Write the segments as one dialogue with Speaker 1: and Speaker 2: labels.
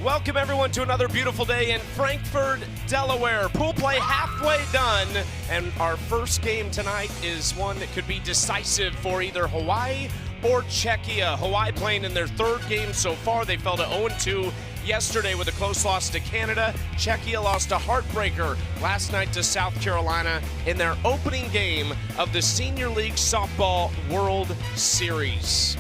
Speaker 1: Welcome everyone to another beautiful day in Frankfort, Delaware. Pool play halfway done, and our first game tonight is one that could be decisive for either Hawaii or Czechia. Hawaii playing in their third game so far. They fell to 0-2 yesterday with a close loss to Canada. Czechia lost a heartbreaker last night to South Carolina in their opening game of the Senior League Softball World Series.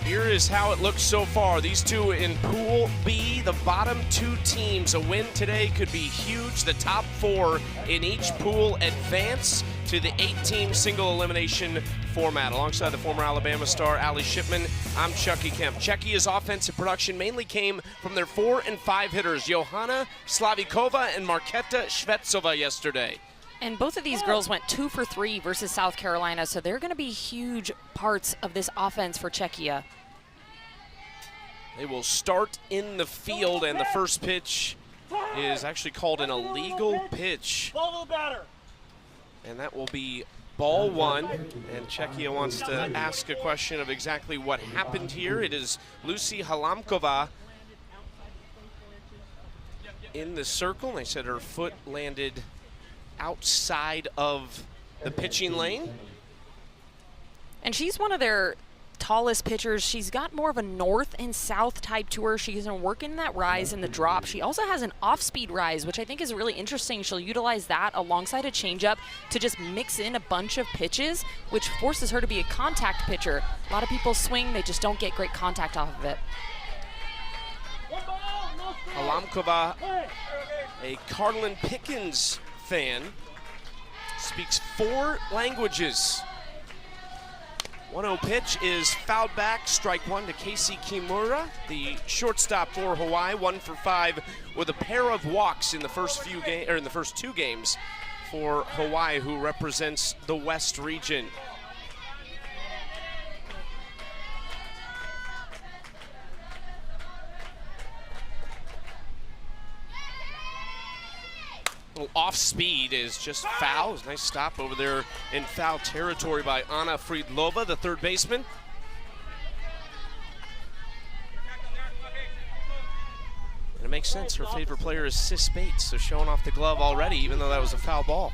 Speaker 1: Here is how it looks so far. These two in Pool B, the bottom two teams. A win today could be huge. The top four in each pool advance to the 8-team single elimination format. Alongside the former Alabama star Ali Shipman, I'm Chucky Kemp. Czechia's offensive production mainly came from their 4 and 5 hitters, Johanna Slavikova and Marketa Shvetsova yesterday.
Speaker 2: And both of these girls went 2 for 3 versus South Carolina, so they're going to be huge parts of this offense for Czechia.
Speaker 1: They will start in the field, and the first pitch is actually called an illegal pitch.
Speaker 3: Ball to the batter.
Speaker 1: And that will be ball one. And Czechia wants to ask a question of exactly what happened here. It is Lucy Halamkova in the circle. They said her foot landed outside of the pitching lane.
Speaker 2: And she's one of their tallest pitchers. She's got more of a north and south type to her. She's been working that rise in the drop. She also has an off-speed rise, which I think is really interesting. She'll utilize that alongside a changeup to just mix in a bunch of pitches, which forces her to be a contact pitcher. A lot of people swing, they just don't get great contact off of it.
Speaker 1: Halamkova, a Carlin Pickens fan, speaks 4 languages. 1-0 pitch is fouled back, strike one to Casey Kimura, the shortstop for Hawaii, 1 for 5 with a pair of walks in the first two games for Hawaii, who represents the West region. Off speed is just foul. It's a nice stop over there in foul territory by Anna Friedlova, the third baseman. And it makes sense. Her favorite player is Sis Bates, so showing off the glove already, even though that was a foul ball.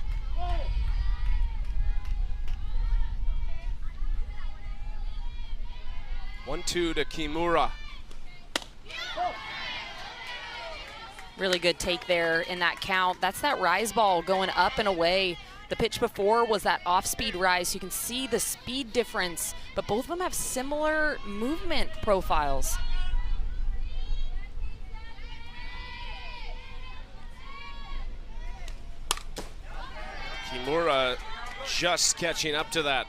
Speaker 1: One-two to Kimura.
Speaker 2: Really good take there in that count. That's that rise ball going up and away. The pitch before was that off-speed rise. You can see the speed difference, but both of them have similar movement profiles.
Speaker 1: Kimura just catching up to that.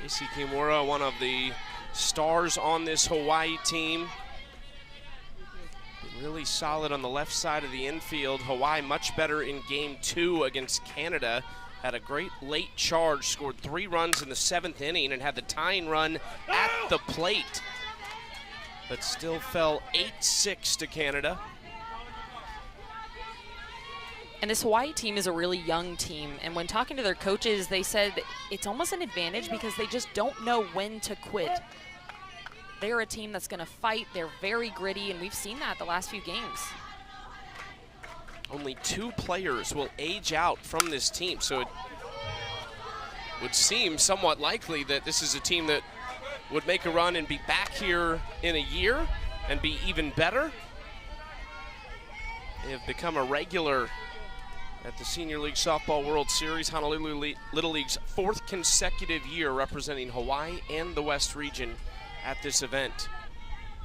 Speaker 1: Casey Kimura, one of the stars on this Hawaii team. Really solid on the left side of the infield. Hawaii much better in game 2 against Canada. Had a great late charge, scored 3 runs in the 7th inning and had the tying run at the plate. But still fell 8-6 to Canada.
Speaker 2: And this Hawaii team is a really young team. And when talking to their coaches, they said it's almost an advantage because they just don't know when to quit. They're a team that's going to fight. They're very gritty, and we've seen that the last few games.
Speaker 1: Only 2 players will age out from this team, so it would seem somewhat likely that this is a team that would make a run and be back here in a year and be even better. They have become a regular at the Senior League Softball World Series, Honolulu Little League's 4th consecutive year representing Hawaii and the West region at this event.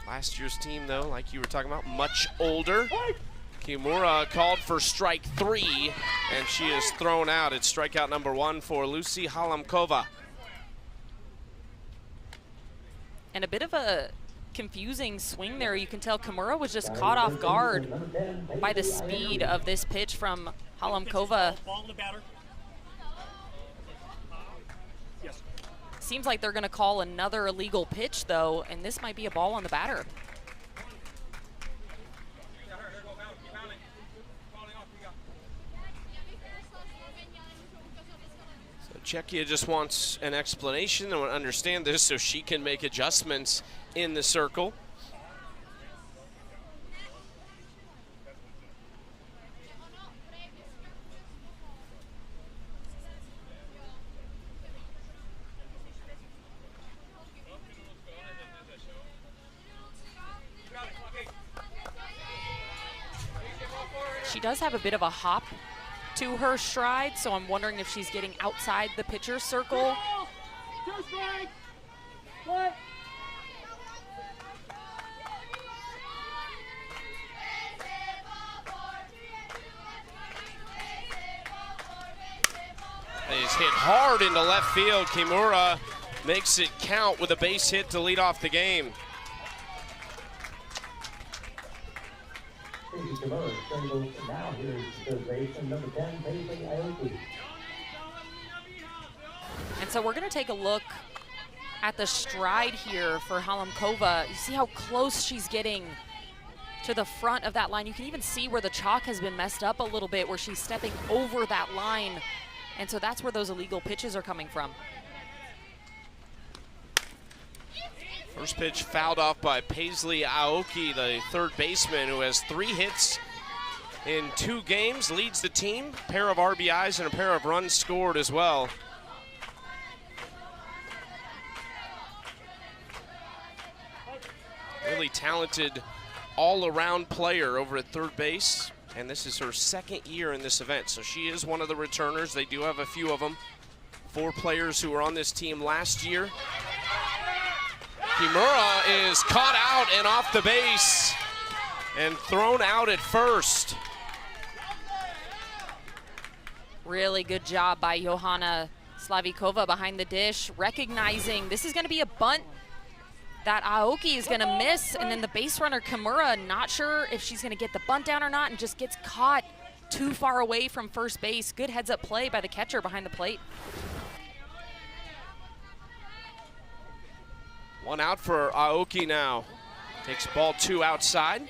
Speaker 1: Last year's team, though, like you were talking about, much older. Kimura called for strike 3, and she is thrown out. It's strikeout number 1 for Lucy Halamkova.
Speaker 2: And a bit of a confusing swing there. You can tell Kimura was just caught off guard by the speed of this pitch from Halamkova. Seems like they're going to call another illegal pitch, though, and this might be a ball on the batter.
Speaker 1: Czechia just wants an explanation and understand this so she can make adjustments in the circle.
Speaker 2: She does have a bit of a hop to her stride, so I'm wondering if she's getting outside the pitcher circle.
Speaker 1: Is hit hard into left field. Kimura makes it count with a base hit to lead off the game.
Speaker 3: Now here's the baseman, number 10, Paisley Aoki.
Speaker 2: And so we're going to take a look at the stride here for Halemkova. You see how close she's getting to the front of that line. You can even see where the chalk has been messed up a little bit, where she's stepping over that line. And so that's where those illegal pitches are coming from.
Speaker 1: First pitch fouled off by Paisley Aoki, the third baseman, who has 3 hits in 2 games, leads the team. A pair of RBIs and a pair of runs scored as well. Really talented all-around player over at third base, and this is her 2nd year in this event, so she is one of the returners. They do have a few of them. 4 players who were on this team last year. Kimura is caught out and off the base and thrown out at first.
Speaker 2: Really good job by Johanna Slavikova behind the dish, recognizing this is going to be a bunt that Aoki is going to miss, and then the base runner Kimura not sure if she's going to get the bunt down or not, and just gets caught too far away from first base. Good heads-up play by the catcher behind the plate.
Speaker 1: 1 out for Aoki now. Takes ball 2 outside.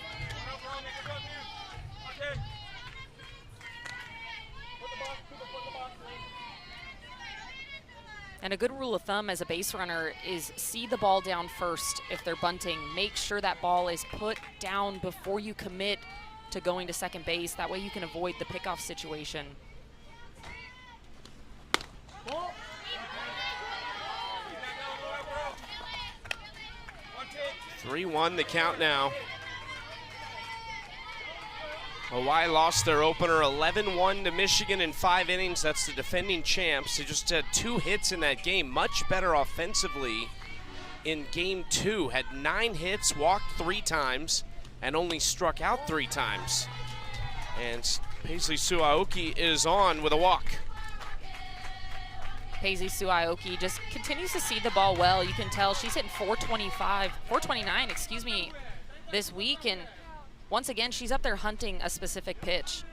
Speaker 2: And a good rule of thumb as a base runner is see the ball down first if they're bunting. Make sure that ball is put down before you commit to going to second base. That way you can avoid the pickoff situation.
Speaker 1: 3-1 the count now. Hawaii lost their opener 11-1 to Michigan in 5 innings. That's the defending champs. They just had 2 hits in that game. Much better offensively in game 2. Had 9 hits, walked 3 times, and only struck out 3 times. And Paisley Suaoki is on with a walk.
Speaker 2: Paisley Suaoki just continues to see the ball well. You can tell she's hitting 429, excuse me, this week. And once again, she's up there hunting a specific pitch.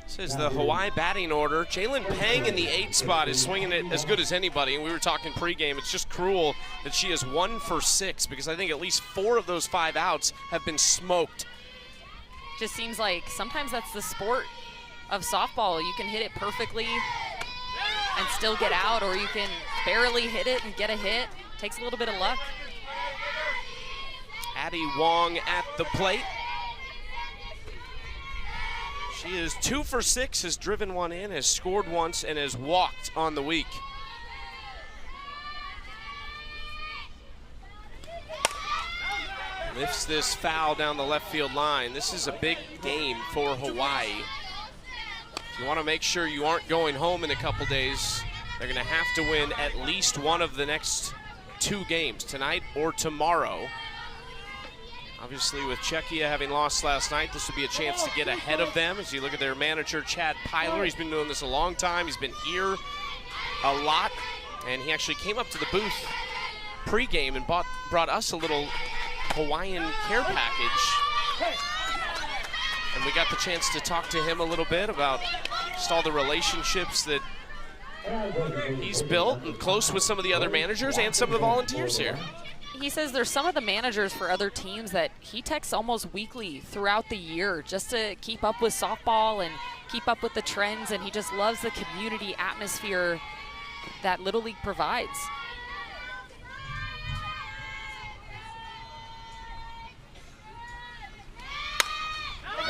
Speaker 1: This is the Hawaii batting order. Jalen Pang in the 8th spot is swinging it as good as anybody. And we were talking pregame. It's just cruel that she is 1 for 6 because I think at least 4 of those 5 outs have been smoked.
Speaker 2: Just seems like sometimes that's the sport of softball. You can hit it perfectly and still get out, or you can barely hit it and get a hit. Takes a little bit of luck.
Speaker 1: Addie Wong at the plate. She is 2 for 6, has driven 1 in, has scored once, and has walked on the week. Lifts this foul down the left field line. This is a big game for Hawaii. If you want to make sure you aren't going home in a couple days, they're going to have to win at least one of the next 2 games, tonight or tomorrow. Obviously, with Czechia having lost last night, this would be a chance to get ahead of them. As you look at their manager, Chad Pyler, he's been doing this a long time. He's been here a lot, and he actually came up to the booth pregame and brought us a little Hawaiian care package. And we got the chance to talk to him a little bit about just all the relationships that he's built and close with some of the other managers and some of the volunteers here.
Speaker 2: He says there's some of the managers for other teams that he texts almost weekly throughout the year just to keep up with softball and keep up with the trends, and he just loves the community atmosphere that Little League provides.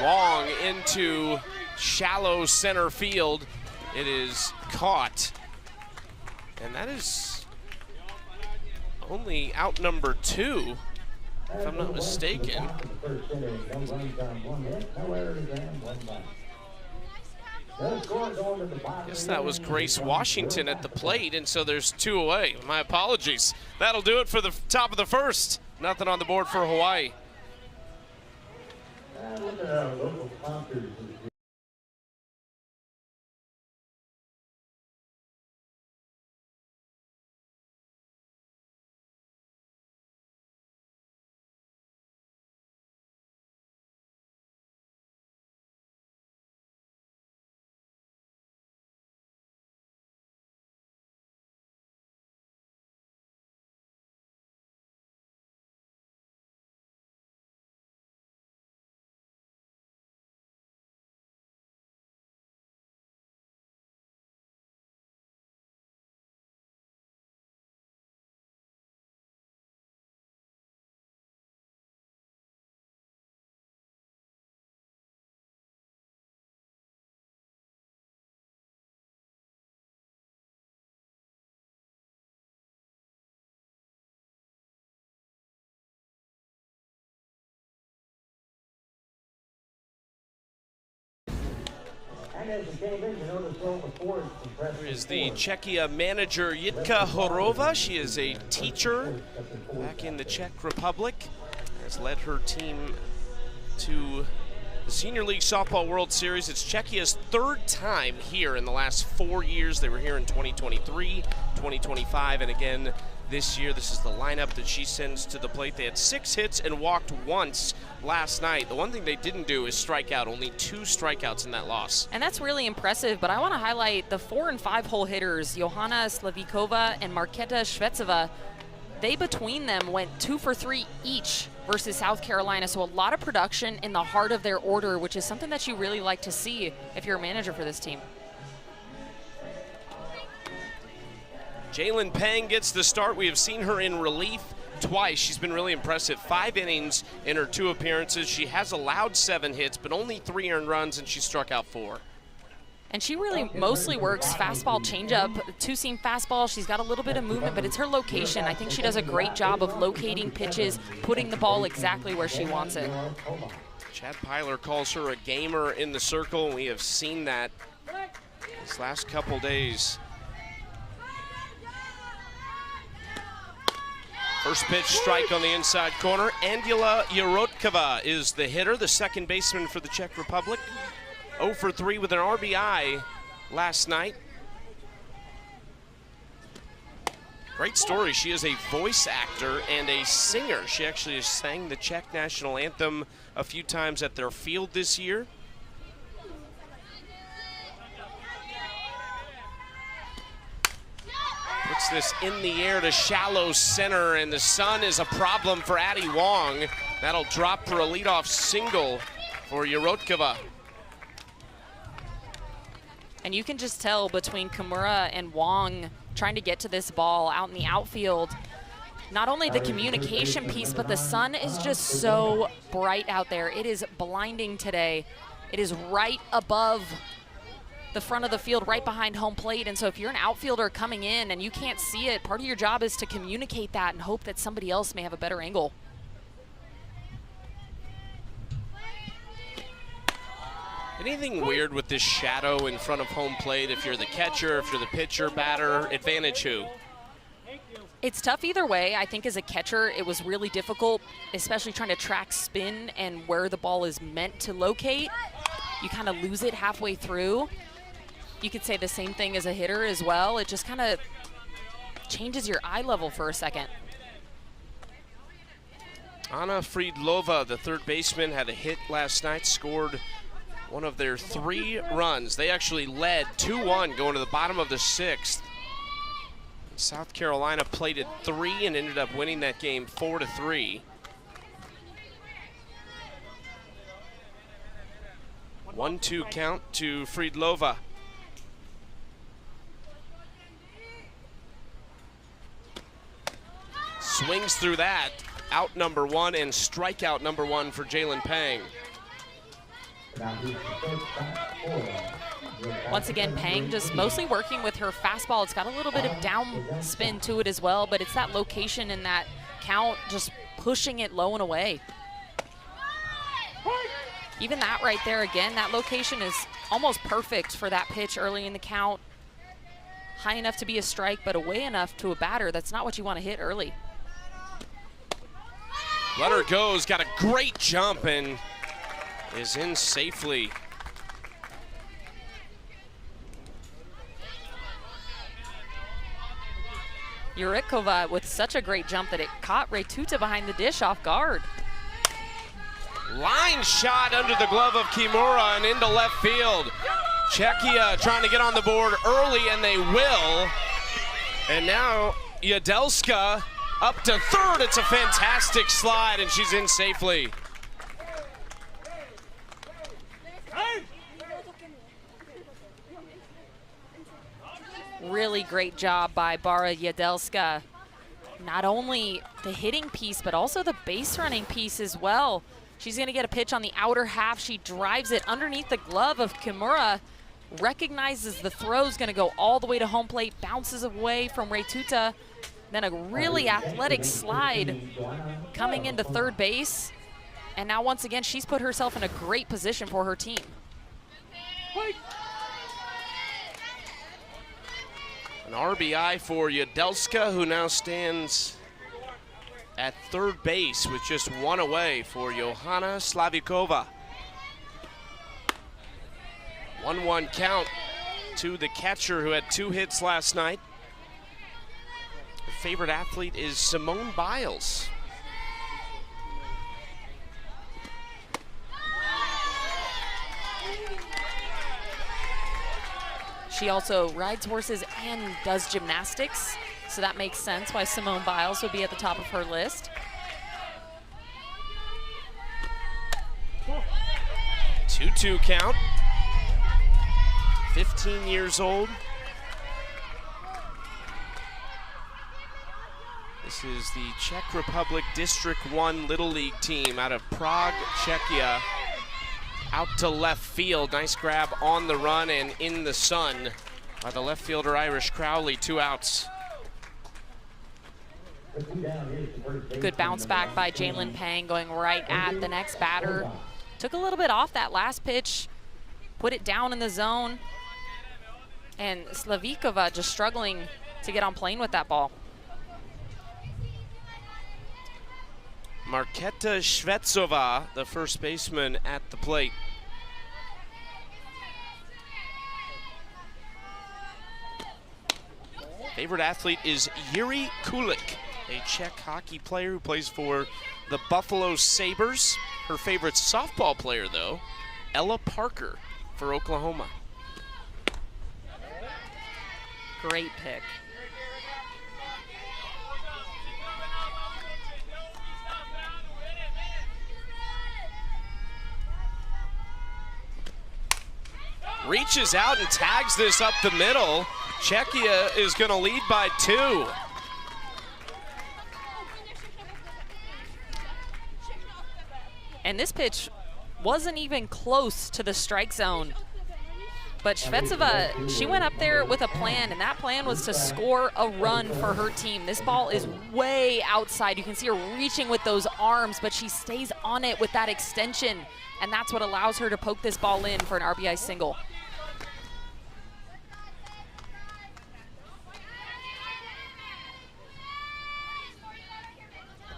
Speaker 1: Wong into shallow center field. It is caught. And that is only out number 2, if I'm not mistaken. Guess that was Grace Washington at the plate, and so there's 2 away. My apologies. That'll do it for the top of the first. Nothing on the board for Hawaii.
Speaker 3: Look at our local sponsors.
Speaker 1: Here is the Czechia manager, Jitka Horova. She is a teacher back in the Czech Republic. Has led her team to the Senior League Softball World Series. It's Czechia's 3rd time here in the last 4 years. They were here in 2023, 2025, and again this year. This is the lineup that she sends to the plate. They had 6 hits and walked once last night. The one thing they didn't do is strike out. Only 2 strikeouts in that loss.
Speaker 2: And that's really impressive, but I want to highlight the 4- and 5-hole hitters, Johanna Slavikova and Marketa Shvetsova. They, between them, went 2 for 3 each versus South Carolina, so a lot of production in the heart of their order, which is something that you really like to see if you're a manager for this team.
Speaker 1: Jalen Peng gets the start. We have seen her in relief twice. She's been really impressive. 5 innings in her 2 appearances. She has allowed 7 hits, but only 3 earned runs, and she struck out 4.
Speaker 2: And she really mostly works fastball, changeup, 2-seam fastball. She's got a little bit of movement, but it's her location. I think she does a great job of locating pitches, putting the ball exactly where she wants it.
Speaker 1: Chad Pyler calls her a gamer in the circle. We have seen that these last couple days. First pitch, strike on the inside corner. Andula Yorotkova is the hitter, the second baseman for the Czech Republic. 0 for 3 with an RBI last night. Great story. She is a voice actor and a singer. She actually has sang the Czech national anthem a few times at their field this year. Puts this in the air to shallow center, and the sun is a problem for Addie Wong. That'll drop for a leadoff single for Yorotkova.
Speaker 2: And you can just tell between Kimura and Wong trying to get to this ball out in the outfield, not only the communication piece, but the sun is just so bright out there. It is blinding today. It is right above the front of the field, right behind home plate. And so if you're an outfielder coming in and you can't see it, part of your job is to communicate that and hope that somebody else may have a better angle.
Speaker 1: Anything weird with this shadow in front of home plate? If you're the catcher, if you're the pitcher, batter, advantage who?
Speaker 2: It's tough either way. I think as a catcher, it was really difficult, especially trying to track spin and where the ball is meant to locate. You kind of lose it halfway through. You could say the same thing as a hitter as well. It just kind of changes your eye level for a second.
Speaker 1: Anna Friedlova, the third baseman, had a hit last night, scored one of their 3 runs. They actually led 2-1 going to the bottom of the 6th. South Carolina plated 3 and ended up winning that game 4-3. 1-2 count to Friedlova. Swings through that. Out number one and strikeout number one for Jalen Pang.
Speaker 2: Once again, Pang just mostly working with her fastball. It's got a little bit of down spin to it as well, but it's that location and that count just pushing it low and away. Even that right there, again, that location is almost perfect for that pitch early in the count. High enough to be a strike, but away enough to a batter. That's not what you want to hit early.
Speaker 1: Let her go. Has got a great jump and is in safely.
Speaker 2: Yurikova with such a great jump that it caught Retuta behind the dish off guard.
Speaker 1: Line shot under the glove of Kimura and into left field. Czechia trying to get on the board early, and they will. And now Yadelska up to third. It's a fantastic slide, and she's in safely.
Speaker 2: Really great job by Bara Yadelska. Not only the hitting piece, but also the base running piece as well. She's going to get a pitch on the outer half. She drives it underneath the glove of Kimura, recognizes the throw's going to go all the way to home plate, bounces away from Retuta. Then a really athletic slide coming into third base. And now once again, she's put herself in a great position for her team.
Speaker 1: An RBI for Yadelska, who now stands at third base with just one away for Johanna Slavikova. 1-1 count to the catcher who had 2 hits last night. Her favorite athlete is Simone Biles.
Speaker 2: She also rides horses and does gymnastics, so that makes sense why Simone Biles would be at the top of her list.
Speaker 1: 2-2 count. 15 years old. This is the Czech Republic District 1 Little League team out of Prague, Czechia. Out to left field. Nice grab on the run and in the sun by the left fielder Irish Crowley. 2 outs.
Speaker 2: Good bounce back by Jalen Pang, going right at the next batter. Took a little bit off that last pitch, put it down in the zone. And Slavikova just struggling to get on plane with that ball.
Speaker 1: Marketa Shvetsova, the first baseman at the plate. Favorite athlete is Yuri Kulik, a Czech hockey player who plays for the Buffalo Sabres. Her favorite softball player, though, Ella Parker for Oklahoma.
Speaker 2: Great pick.
Speaker 1: Reaches out and tags this up the middle. Czechia is going to lead by 2.
Speaker 2: And this pitch wasn't even close to the strike zone. But Shvetsova, she went up there with a plan, and that plan was to score a run for her team. This ball is way outside. You can see her reaching with those arms, but she stays on it with that extension, and that's what allows her to poke this ball in for an RBI single.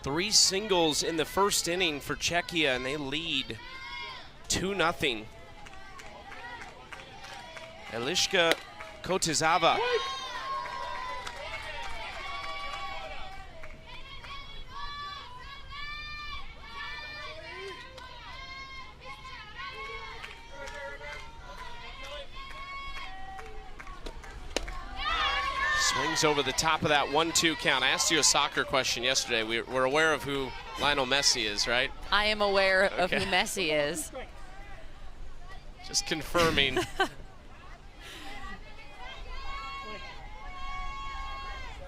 Speaker 1: Three singles in the first inning for Czechia, and they lead 2-0. Eliška Kotizava. Swings over the top of that 1-2 count. I asked you a soccer question yesterday. We're aware of who Lionel Messi is, right?
Speaker 2: I am aware of who Messi is.
Speaker 1: Just confirming.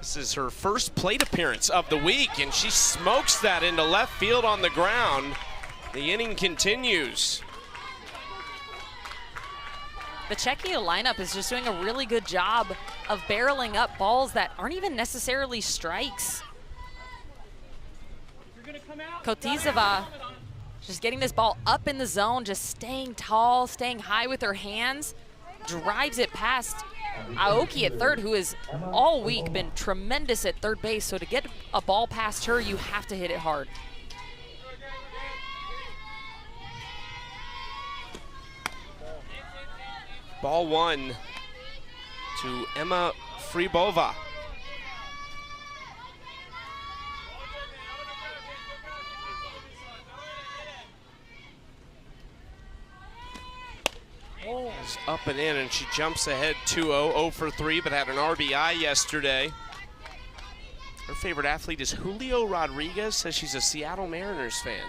Speaker 1: This is her first plate appearance of the week, and she smokes that into left field on the ground. The inning continues.
Speaker 2: The Czechia lineup is just doing a really good job of barreling up balls that aren't even necessarily strikes. Kotizova just getting this ball up in the zone, just staying tall, staying high with her hands, drives it past Aoki at third, who has all week been tremendous at third base. So to get a ball past her, you have to hit it hard.
Speaker 1: Ball one to Emma Fribova. Is up and in, and she jumps ahead 2-0, 0 for 3, but had an RBI yesterday. Her favorite athlete is Julio Rodriguez, says she's a Seattle Mariners fan.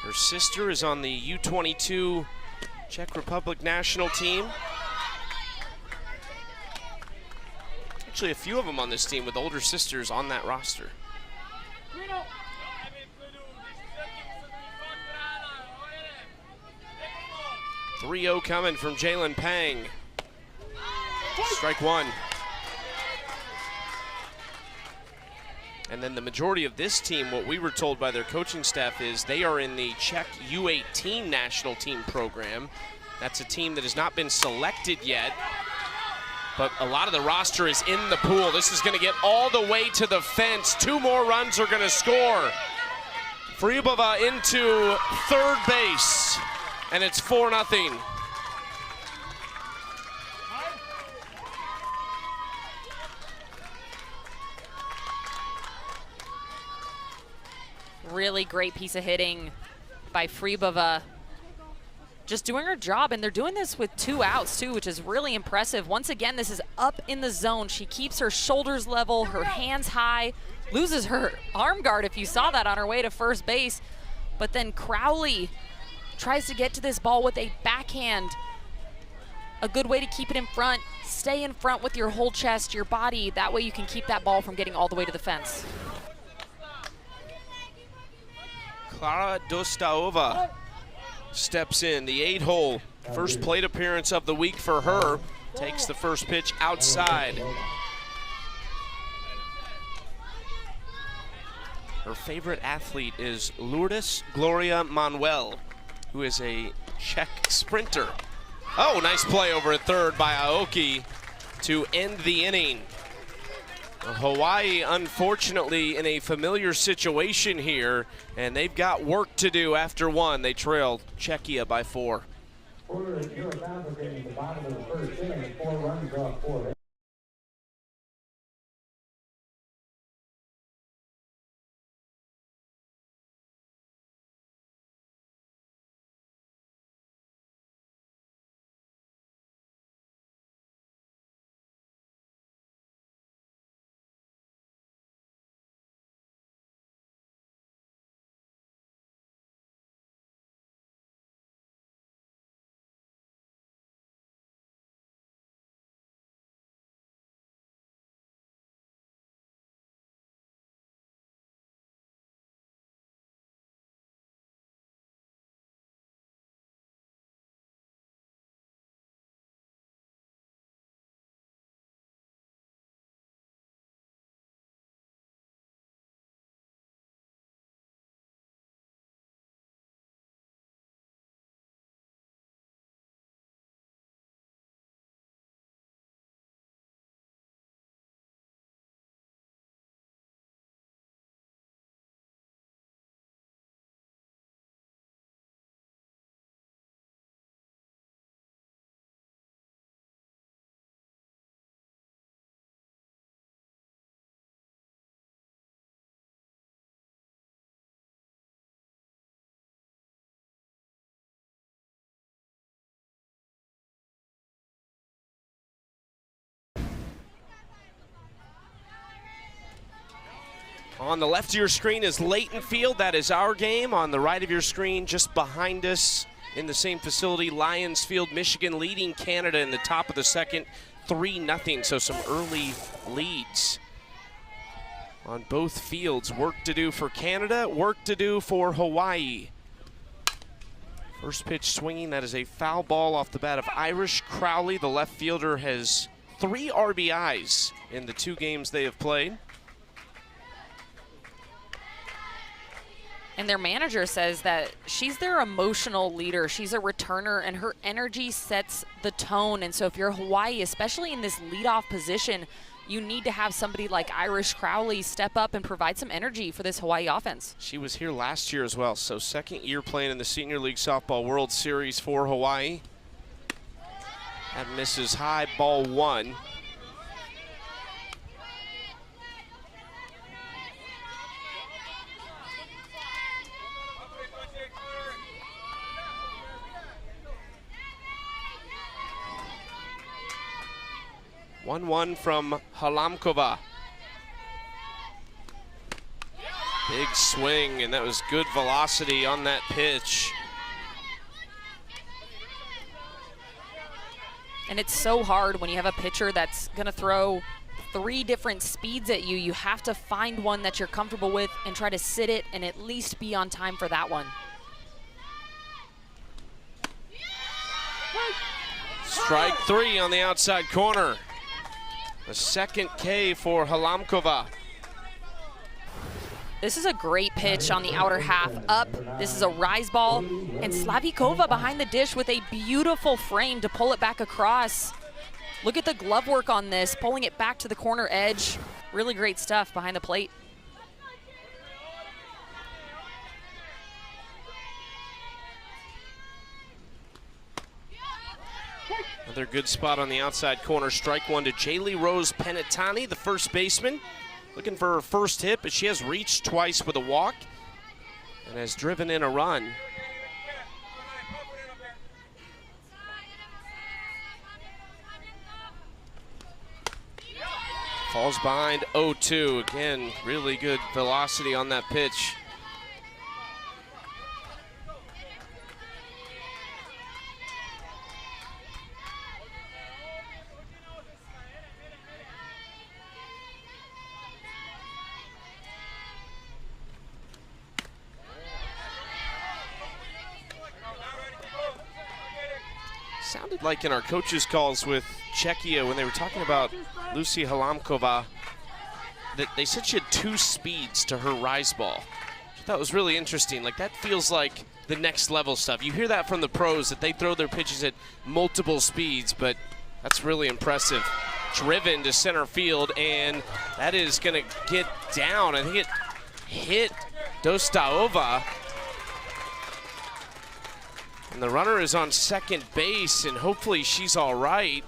Speaker 1: Her sister is on the U22 Czech Republic national team. Actually, a few of them on this team with older sisters on that roster. 3-0 coming from Jalen Pang. Strike one. And then the majority of this team, what we were told by their coaching staff, is they are in the Czech U18 national team program. That's a team that has not been selected yet, but a lot of the roster is in the pool. This is going to get all the way to the fence. 2 more runs are going to score. Fribova into third base, and it's 4-0.
Speaker 2: Really great piece of hitting by Fribova. Just doing her job, and they're doing this with 2 outs too, which is really impressive. Once again, this is up in the zone. She keeps her shoulders level, her hands high, loses her arm guard if you saw that on her way to first base. But then Crowley tries to get to this ball with a backhand. A good way to keep it in front. Stay in front with your whole chest, your body. That way you can keep that ball from getting all the way to the fence.
Speaker 1: Klara Dostaova steps in, the 8-hole. First plate appearance of the week for her. Takes the first pitch outside. Her favorite athlete is Lourdes Gloria Manuel, who is a Czech sprinter. Oh, nice play over at third by Aoki to end the inning. Hawaii, unfortunately, in a familiar situation here, and they've got work to do after 1. They trailed Czechia by 4.
Speaker 3: You're accomplishing the bottom of the first inning, 4 runs off 4.
Speaker 1: On the left of your screen is Leighton Field. That is our game. On the right of your screen, just behind us in the same facility, Lions Field, Michigan leading Canada in the top of the second, 3-0, so some early leads on both fields. Work to do for Canada, work to do for Hawaii. First pitch swinging, that is a foul ball off the bat of Irish Crowley. The left fielder has 3 RBIs in the 2 games they have played.
Speaker 2: And their manager says that she's their emotional leader. She's a returner, and her energy sets the tone. And so if you're Hawaii, especially in this leadoff position, you need to have somebody like Irish Crowley step up and provide some energy for this Hawaii offense.
Speaker 1: She was here last year as well, so second year playing in the Senior League Softball World Series for Hawaii. That misses high, ball 1. One from Halamkova. Big swing, and that was good velocity on that pitch.
Speaker 2: And it's so hard when you have a pitcher that's going to throw 3 different speeds at you. You have to find one that you're comfortable with and try to sit it and at least be on time for that one.
Speaker 1: Strike 3 on the outside corner. The second K for Halamkova.
Speaker 2: This is a great pitch on the outer half up. This is a rise ball, and Slavikova behind the dish with a beautiful frame to pull it back across. Look at the glove work on this, pulling it back to the corner edge. Really great stuff behind the plate.
Speaker 1: Another good spot on the outside corner. Strike 1 to Jaylee Rose Penitani, the first baseman. Looking for her first hit, but she has reached twice with a walk and has driven in a run. Falls behind 0-2. Again, really good velocity on that pitch. Sounded like in our coaches' calls with Czechia when they were talking about Lucy Halamkova that they said she had 2 speeds to her rise ball. I thought was really interesting. Like, that feels like the next level stuff. You hear that from the pros, that they throw their pitches at multiple speeds, but that's really impressive. Driven to center field, and that is going to get down. I think it hit Dostaova. And the runner is on second base, and hopefully she's all right.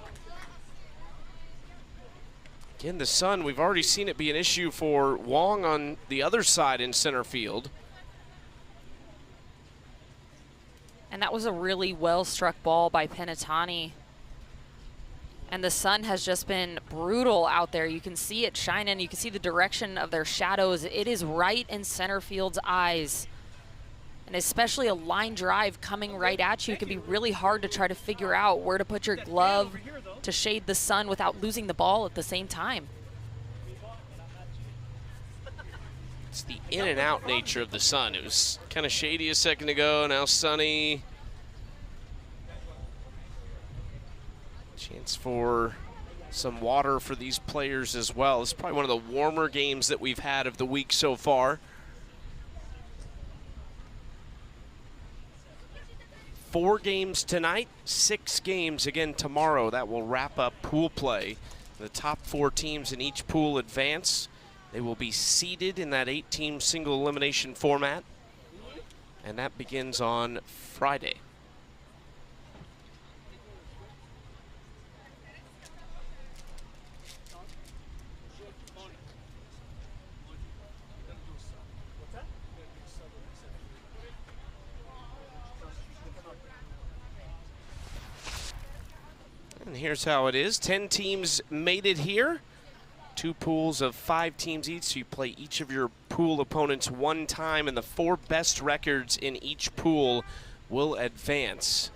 Speaker 1: Again, the sun, we've already seen it be an issue for Wong on the other side in center field.
Speaker 2: And that was a really well-struck ball by Penitani. And the sun has just been brutal out there. You can see it shining. You can see the direction of their shadows. It is right in center field's eyes. And especially a line drive coming right at you, it can be really hard to try to figure out where to put your glove to shade the sun without losing the ball at the same time.
Speaker 1: It's the in and out nature of the sun. It was kind of shady a second ago, now sunny. Chance for some water for these players as well. It's probably one of the warmer games that we've had of the week so far. 4 games tonight, 6 games again tomorrow. That will wrap up pool play. The top 4 teams in each pool advance. They will be seeded in that 8-team single elimination format. And that begins on Friday. And here's how it is. 10 teams made it here. 2 pools of 5 teams each. So you play each of your pool opponents 1 time, and the 4 best records in each pool will advance.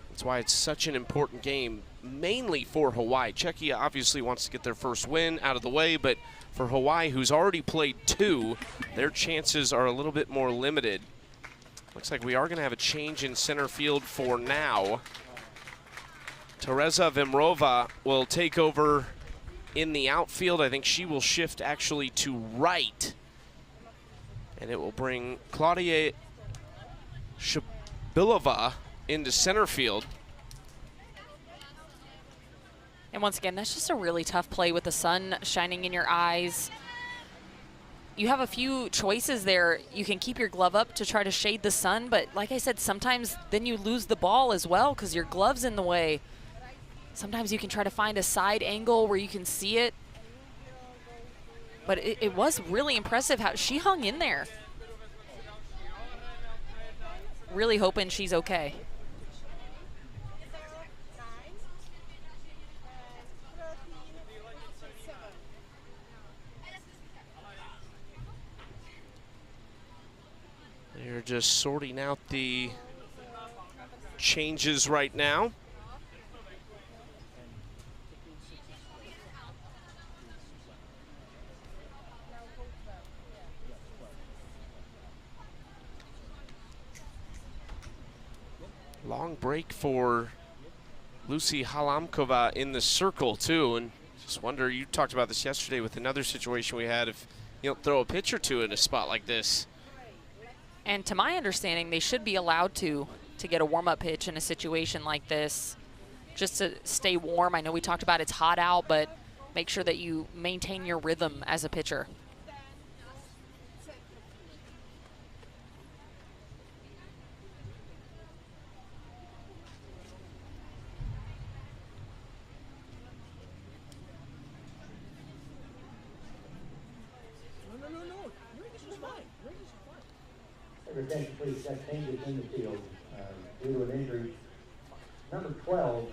Speaker 1: That's why it's such an important game. mainly for Hawaii. Czechia obviously wants to get their first win out of the way, but for Hawaii, who's already played 2, their chances are a little bit more limited. Looks like we are going to have a change in center field for now. Teresa Vimrova will take over in the outfield. I think she will shift actually to right. And it will bring Claudia Shabilova into center field.
Speaker 2: And once again, that's just a really tough play with the sun shining in your eyes. You have a few choices there. You can keep your glove up to try to shade the sun, but like I said, sometimes then you lose the ball as well because your glove's in the way. Sometimes you can try to find a side angle where you can see it. But it was really impressive how she hung in there. Really hoping she's okay.
Speaker 1: They're just sorting out the changes right now. Long break for Lucy Halamkova in the circle too, and just wonder, you talked about this yesterday with another situation we had, if you don't throw a pitch or two in a spot like this.
Speaker 2: And to my understanding, they should be allowed to get a warm-up pitch in a situation like this, just to stay warm. I know we talked about it's hot out, but make sure that you maintain your rhythm as a pitcher.
Speaker 3: Attention, please. That changes in the field due to an injury. Number 12,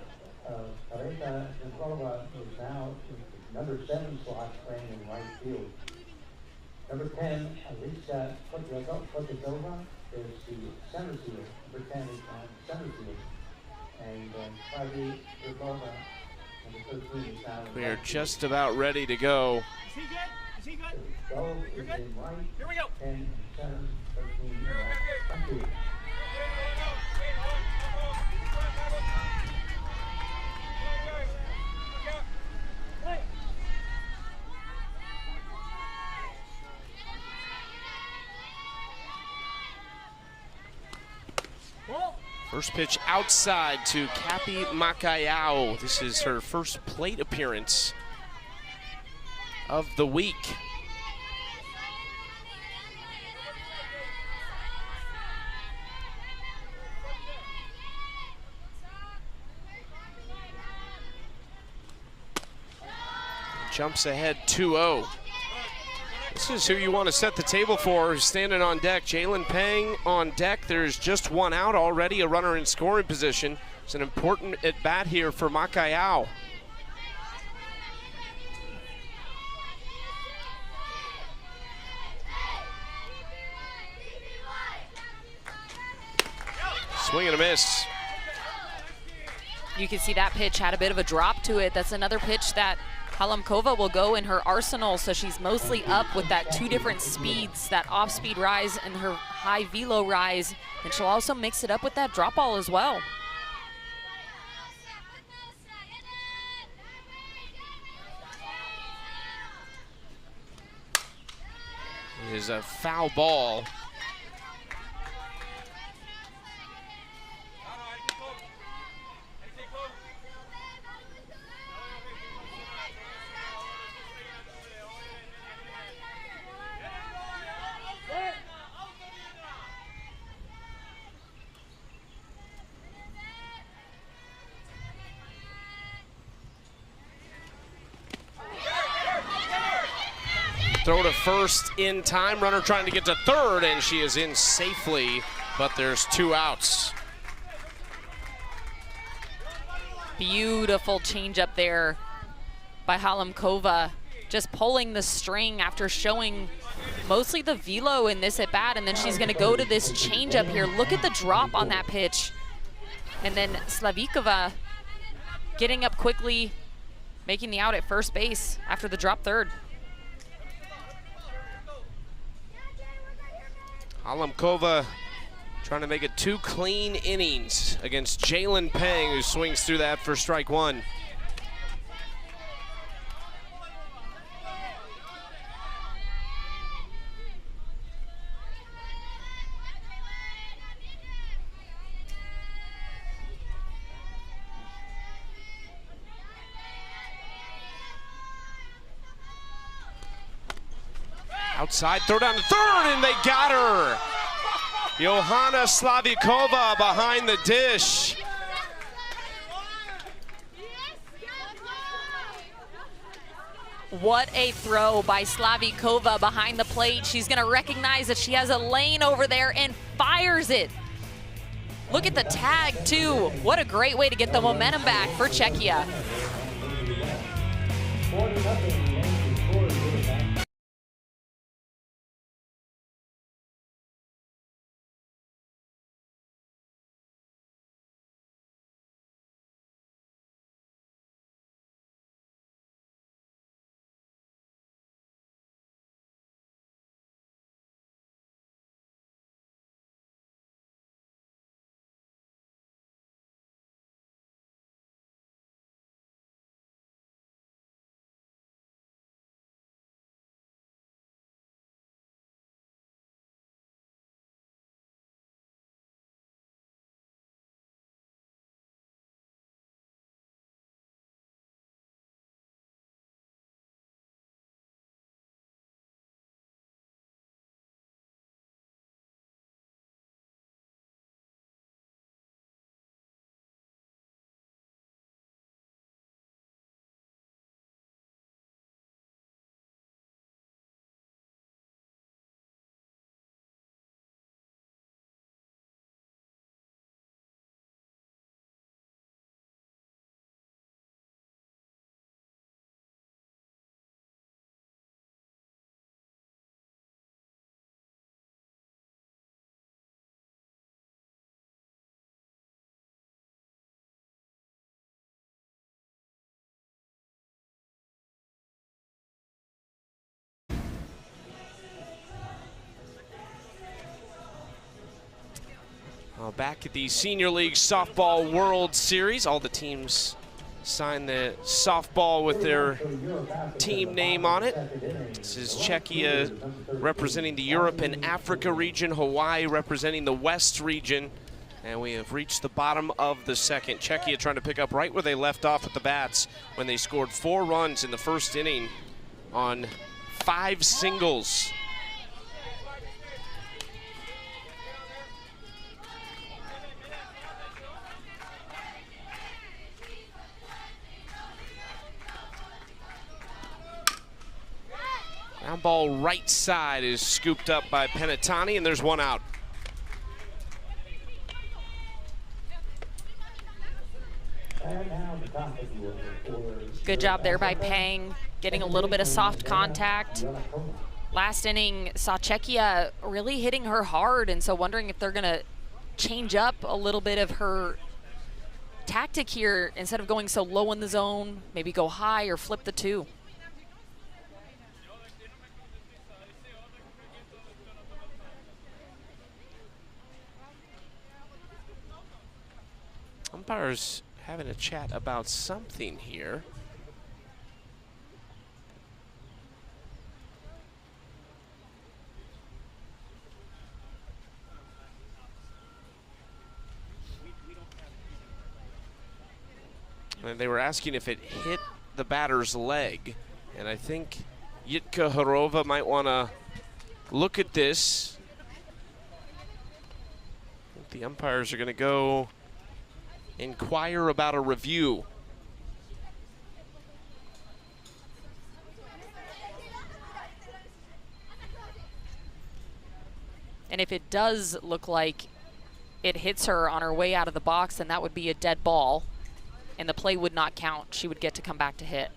Speaker 3: Teresa Vimrova is now in number 7 slot playing in right field. Number 10, Alisa Potezova is the center field. Number 10 is on center field. And Claudia Shabilova, number 13, is now in
Speaker 1: We are
Speaker 3: right
Speaker 1: just
Speaker 3: field.
Speaker 1: about ready to go.
Speaker 4: Is he good? Is he good?
Speaker 3: So is in right,
Speaker 4: Here we go.
Speaker 3: 10 center, 13 in right. Thank you.
Speaker 1: First pitch outside to Kathy Makayao. This is her first plate appearance of the week. Jumps ahead 2-0. This is who you want to set the table for, who's standing on deck. Jalen Pang on deck. There's just one out already, a runner in scoring position. It's an important at-bat here for Makayao. Swing and a miss.
Speaker 2: You can see that pitch had a bit of a drop to it. That's another pitch that Halamkova will go in her arsenal, so she's mostly up with that 2 different speeds, that off-speed rise and her high velo rise, and she'll also mix it up with that drop ball as well.
Speaker 1: It is a foul ball. Throw to first in time. Runner trying to get to third, and she is in safely, but there's 2 outs.
Speaker 2: Beautiful change up there by Halamkova, just pulling the string after showing mostly the velo in this at bat, and then she's gonna go to this change up here. Look at the drop on that pitch. And then Slavikova getting up quickly, making the out at first base after the drop third.
Speaker 1: Alamkova trying to make it 2 clean innings against Jalen Peng, who swings through that for strike 1. Outside, throw down to third, and they got her. Johanna Slavikova behind the dish.
Speaker 2: What a throw by Slavikova behind the plate. She's gonna recognize that she has a lane over there and fires it. Look at the tag too. What a great way to get the momentum back for Czechia.
Speaker 1: Back at the Senior League Softball World Series, all the teams signed the softball with their team name on it. This is Czechia representing the Europe and Africa region, Hawaii representing the West region, and we have reached the bottom of the second. Czechia trying to pick up right where they left off at the bats when they scored 4 runs in the first inning on 5 singles. Ground ball right side is scooped up by Penatani, and there's 1 out.
Speaker 2: Good job there by Peng, getting a little bit of soft contact. Last inning saw Czechia really hitting her hard, and so wondering if they're gonna change up a little bit of her tactic here. Instead of going so low in the zone, maybe go high or flip the 2.
Speaker 1: Umpires having a chat about something here. And they were asking if it hit the batter's leg. And I think Jitka Horova might want to look at this. I think the umpires are going to go inquire about a review.
Speaker 2: And if it does look like it hits her on her way out of the box, then that would be a dead ball, and the play would not count. She would get to come back to hit.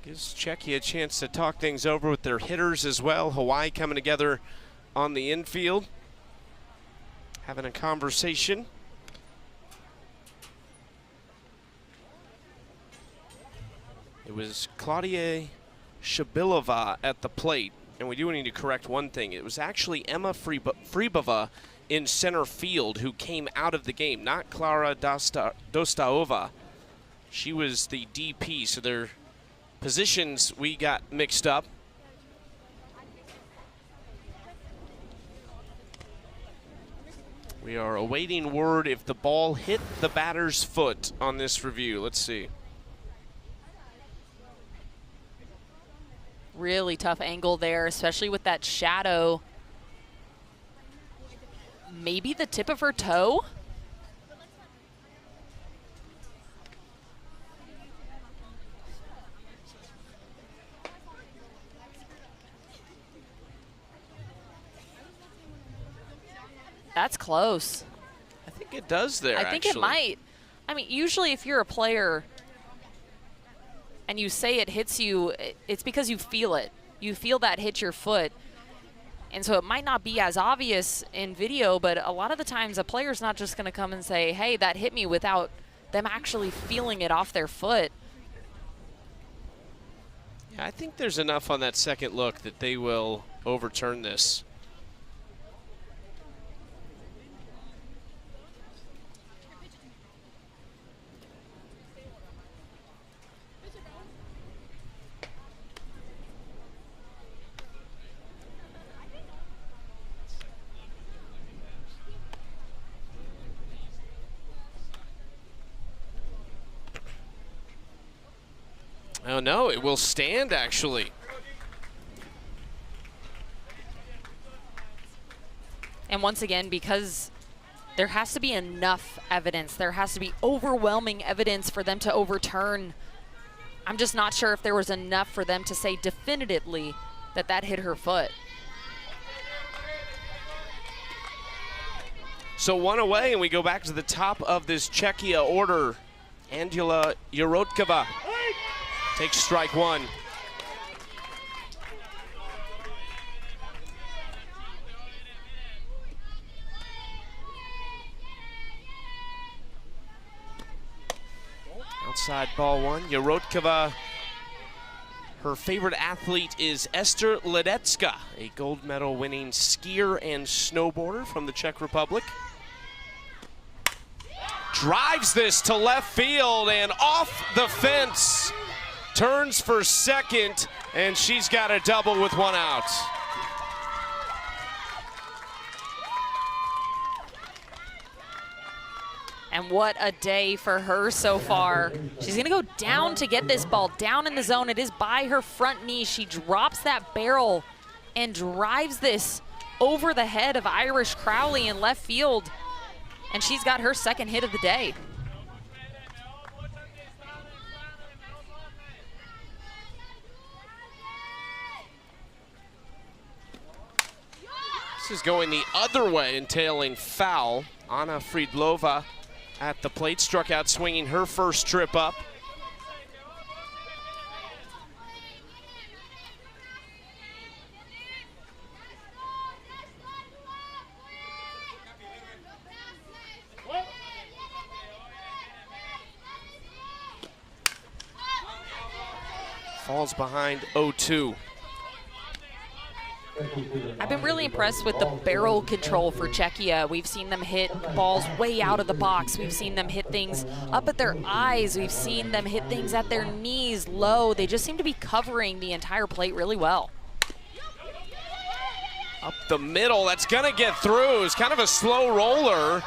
Speaker 1: Gives Czechia a chance to talk things over with their hitters as well. Hawaii coming together on the infield, having a conversation. It was Claudia Shabilova at the plate. And we do need to correct one thing. It was actually Emma Fribova in center field who came out of the game, not Klara Dostaova. She was the DP, so their positions we got mixed up. We are awaiting word if the ball hit the batter's foot on this review. Let's see.
Speaker 2: Really tough angle there, especially with that shadow. Maybe the tip of her toe? That's close.
Speaker 1: I think it does there,
Speaker 2: I think it might. I mean, usually if you're a player and you say it hits you, it's because you feel it. You feel that hit your foot. And so it might not be as obvious in video, but a lot of the times a player's not just going to come and say, hey, that hit me, without them actually feeling it off their foot.
Speaker 1: Yeah, I think there's enough on that second look that they will overturn this. Oh no, it will stand actually.
Speaker 2: And once again, because there has to be enough evidence, there has to be overwhelming evidence for them to overturn. I'm just not sure if there was enough for them to say definitively that that hit her foot.
Speaker 1: So one away, and we go back to the top of this Czechia order. Angela Yorotkova takes strike one. Outside ball one. Yorotkova, her favorite athlete is Esther Ledecka, a gold medal winning skier and snowboarder from the Czech Republic. Drives this to left field and off the fence. Turns for second, and she's got a double with one out.
Speaker 2: And what a day for her so far. She's gonna go down to get this ball, down in the zone. It is by her front knee. She drops that barrel and drives this over the head of Irish Crowley in left field. And she's got her second hit of the day.
Speaker 1: This is going the other way, entailing foul. Anna Friedlova at the plate, struck out swinging her first trip up. Falls behind 0-2.
Speaker 2: I've been really impressed with the barrel control for Czechia. We've seen them hit balls way out of the box. We've seen them hit things up at their eyes. We've seen them hit things at their knees low. They just seem to be covering the entire plate really well.
Speaker 1: Up the middle, that's gonna get through. It's kind of a slow roller,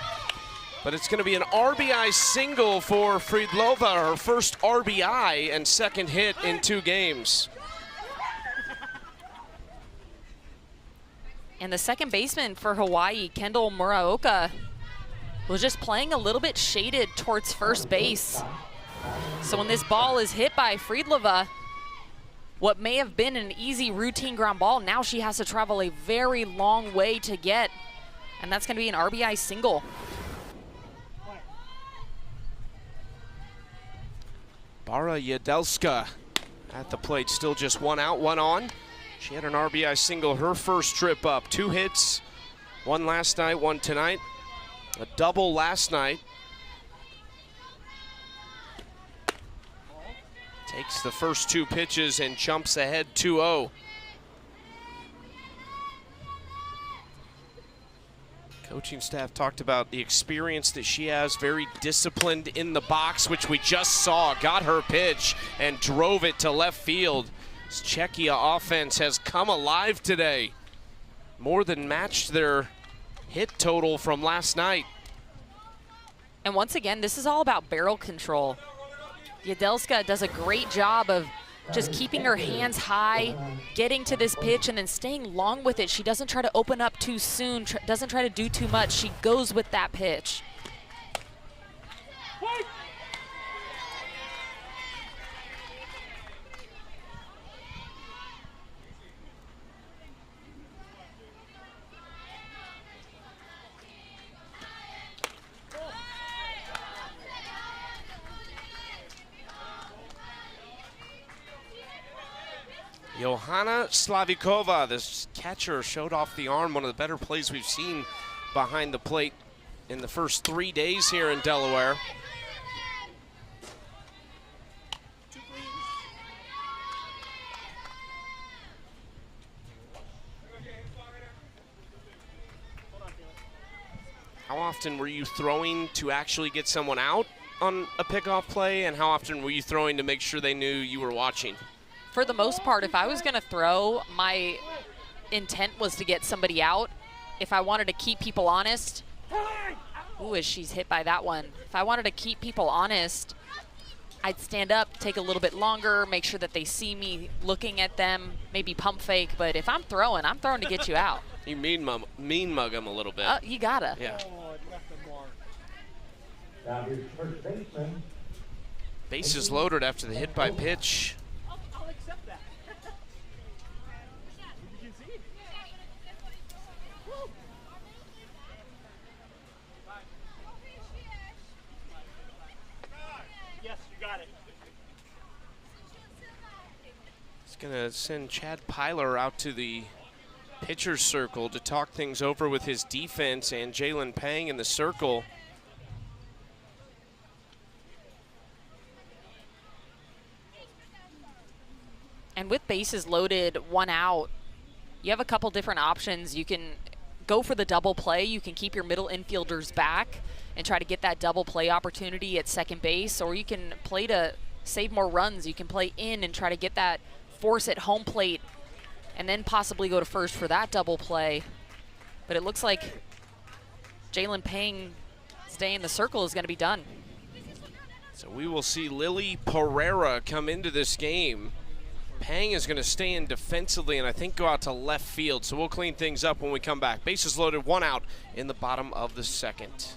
Speaker 1: but it's gonna be an RBI single for Friedlova, her first RBI and second hit in 2 games.
Speaker 2: And the second baseman for Hawaii, Kendall Muraoka, was just playing a little bit shaded towards first base. So when this ball is hit by Friedlova, what may have been an easy routine ground ball, now she has to travel a very long way to get. And that's gonna be an RBI single.
Speaker 1: Bara Jedelska At the plate, still just one out, one on. She had an RBI single her first trip up. 2 hits, one last night, one tonight. A double last night. Takes the first 2 pitches and jumps ahead 2-0. Coaching staff talked about the experience that she has, very disciplined in the box, which we just saw. Got her pitch and drove it to left field. This Czechia offense has come alive today. More than matched their hit total from last night.
Speaker 2: And once again, this is all about barrel control. Yadelska does a great job of just keeping her hands high, getting to this pitch, and then staying long with it. She doesn't try to open up too soon, doesn't try to do too much. She goes with that pitch.
Speaker 1: Johanna Slavikova, this catcher, showed off the arm. One of the better plays we've seen behind the plate in the first 3 days here in Delaware. How often were you throwing to actually get someone out on a pickoff play, and how often were you throwing to make sure they knew you were watching?
Speaker 2: For the most part, if I was going to throw, my intent was to get somebody out. If I wanted to keep people honest, ooh, as she's hit by that one. If I wanted to keep people honest, I'd stand up, take a little bit longer, make sure that they see me looking at them, maybe pump fake. But if I'm throwing to get you out.
Speaker 1: You mean mug them a little bit.
Speaker 2: You gotta.
Speaker 1: Yeah.
Speaker 3: Now here's first baseman.
Speaker 1: Bases loaded after the hit by pitch.
Speaker 4: I'll accept that. You can see. Yes, you got it.
Speaker 1: He's gonna send Chad Pyler out to the pitcher's circle to talk things over with his defense, and Jalen Pang in the circle.
Speaker 2: And with bases loaded, one out, you have a couple different options. You can go for the double play. You can keep your middle infielders back and try to get that double play opportunity at second base, or you can play to save more runs. You can play in and try to get that force at home plate and then possibly go to first for that double play. But it looks like Jalen Pang's day in the circle is going to be done.
Speaker 1: So we will see Lily Pereira come into this game. Pang is going to stay in defensively and I think go out to left field. So we'll clean things up when we come back. Bases loaded, one out in the bottom of the second.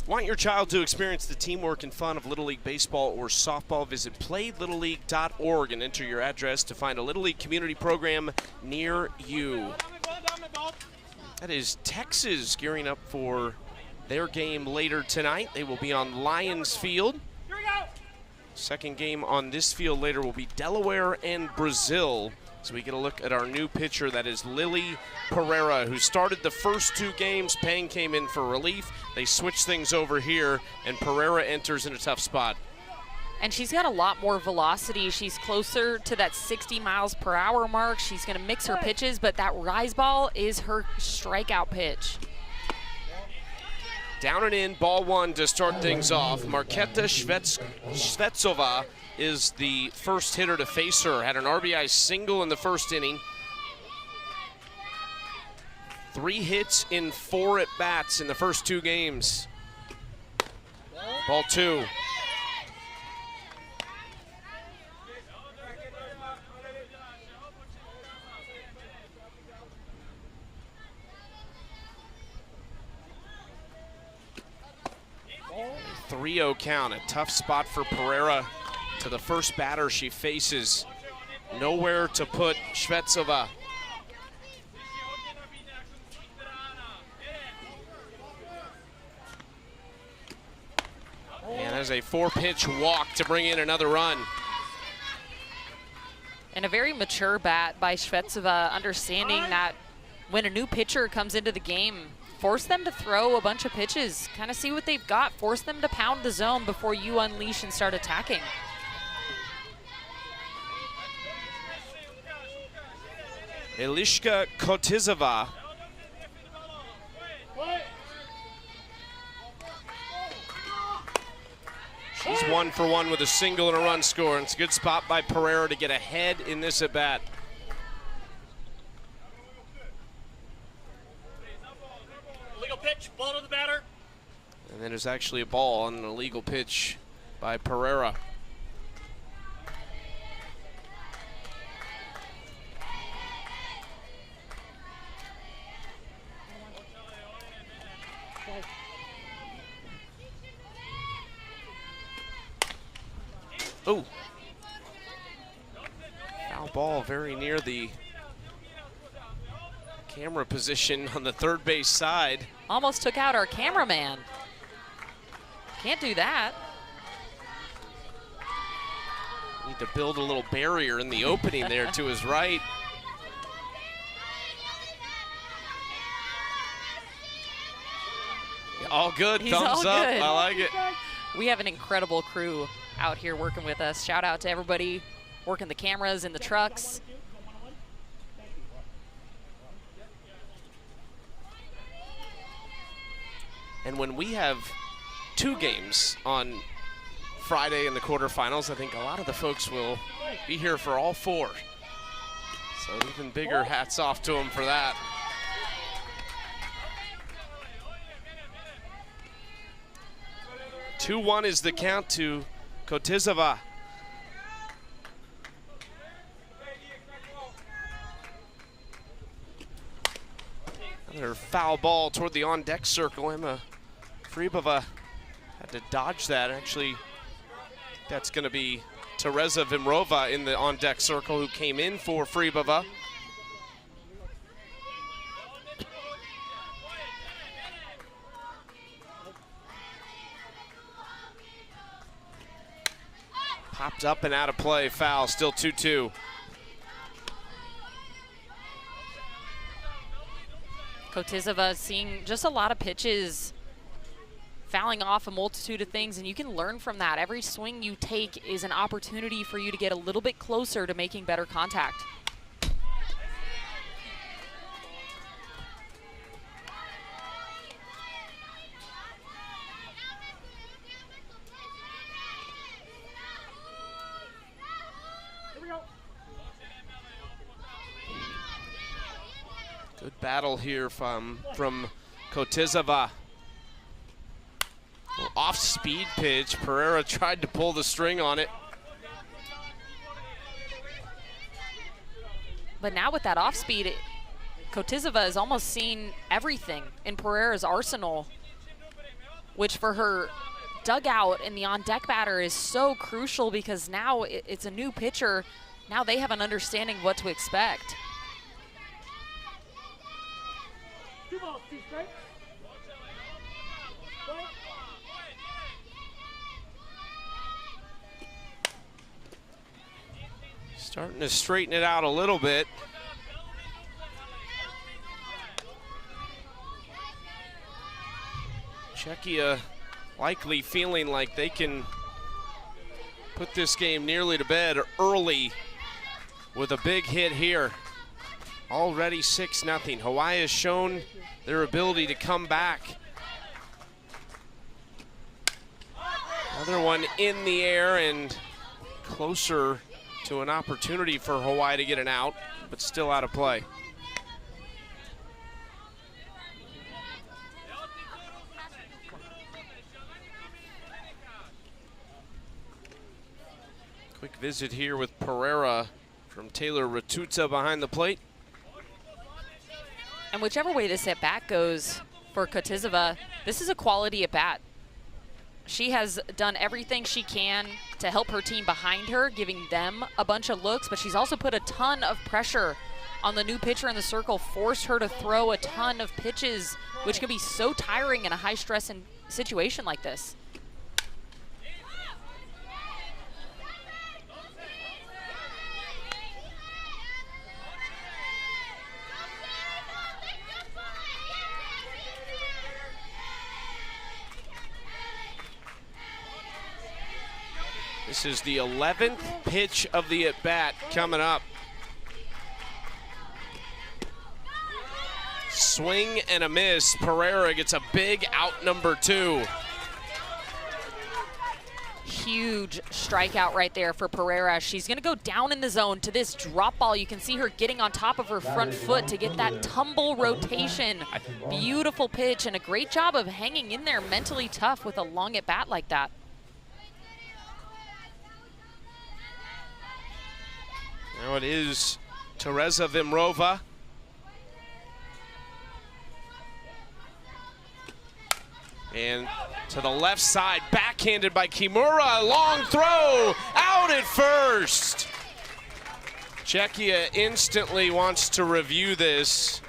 Speaker 1: Want your child to experience the teamwork and fun of Little League baseball or softball? Visit playlittleleague.org and enter your address to find a Little League community program near you. That is Texas gearing up for their game later tonight. They will be on Lions Field. Second game on this field later will be Delaware and Brazil So we get a look at our new pitcher, that is Lily Pereira, who started the first 2 games. Payne came in for relief. They switched things over here, and Pereira enters in a tough spot.
Speaker 2: And she's got a lot more velocity. She's closer to that 60 miles per hour mark. She's going to mix her pitches, but that rise ball is her strikeout pitch.
Speaker 1: Down and in, ball 1 to start things off. Marketa Shvetsova is the first hitter to face her. Had an RBI single in the first inning. 3 hits in 4 at-bats in the first 2 games. Ball 2. A 3-0 count, a tough spot for Pereira. To the first batter she faces. Nowhere to put Shvetsova. And there's a 4-pitch walk to bring in another run.
Speaker 2: And a very mature bat by Shvetsova, understanding that when a new pitcher comes into the game, force them to throw a bunch of pitches, kind of see what they've got, force them to pound the zone before you unleash and start attacking.
Speaker 1: Eliška Kotizova. She's 1 for 1 with a single and a run score. And it's a good spot by Pereira to get ahead in this at bat.
Speaker 4: Illegal pitch, ball to the batter.
Speaker 1: And then there's actually a ball on an illegal pitch by Pereira. Oh, foul ball very near the camera position on the third base side.
Speaker 2: Almost took out our cameraman. Can't do that.
Speaker 1: Need to build a little barrier in the opening there to his right. All good,
Speaker 2: He's
Speaker 1: thumbs
Speaker 2: all
Speaker 1: up,
Speaker 2: good.
Speaker 1: I like it.
Speaker 2: We have an incredible crew out here working with us. Shout out to everybody working the cameras in the trucks.
Speaker 1: And when we have 2 games on Friday in the quarterfinals, I think a lot of the folks will be here for all 4. So even bigger hats off to them for that. Two-1 is the count to Kotizova. Another foul ball toward the on-deck circle. Emma Fribova had to dodge that. Actually, that's going to be Tereza Vimrova in the on-deck circle, who came in for Fribova. Popped up and out of play, foul, still 2-2.
Speaker 2: Kotizova seeing just a lot of pitches, fouling off a multitude of things, and you can learn from that. Every swing you take is an opportunity for you to get a little bit closer to making better contact.
Speaker 1: Good battle here from Kotizova. Off-speed pitch. Pereira tried to pull the string on it.
Speaker 2: But now with that off-speed, Kotizova has almost seen everything in Pereira's arsenal, which for her dugout and the on-deck batter is so crucial, because now it's a new pitcher. Now they have an understanding of what to expect.
Speaker 4: 2 balls, 2 strikes.
Speaker 1: Starting to straighten it out a little bit. Czechia likely feeling like they can put this game nearly to bed early with a big hit here. Already 6-0. Hawaii has shown their ability to come back. Another one in the air and closer to an opportunity for Hawaii to get an out, but still out of play. Quick visit here with Pereira from Taylor Ratuzza behind the plate.
Speaker 2: And whichever way this at-bat goes for Kotizova, this is a quality at-bat. She has done everything she can to help her team behind her, giving them a bunch of looks, but she's also put a ton of pressure on the new pitcher in the circle, forced her to throw a ton of pitches, which can be so tiring in a high-stress situation like this.
Speaker 1: This is the 11th pitch of the at-bat coming up. Swing and a miss. Pereira gets a big out, number 2.
Speaker 2: Huge strikeout right there for Pereira. She's going to go down in the zone to this drop ball. You can see her getting on top of her front foot to get that tumble rotation. Beautiful pitch and a great job of hanging in there mentally tough with a long at-bat like that.
Speaker 1: Now it is Teresa Vimrova. And to the left side, backhanded by Kimura, long throw, out at first. Czechia instantly wants to review this.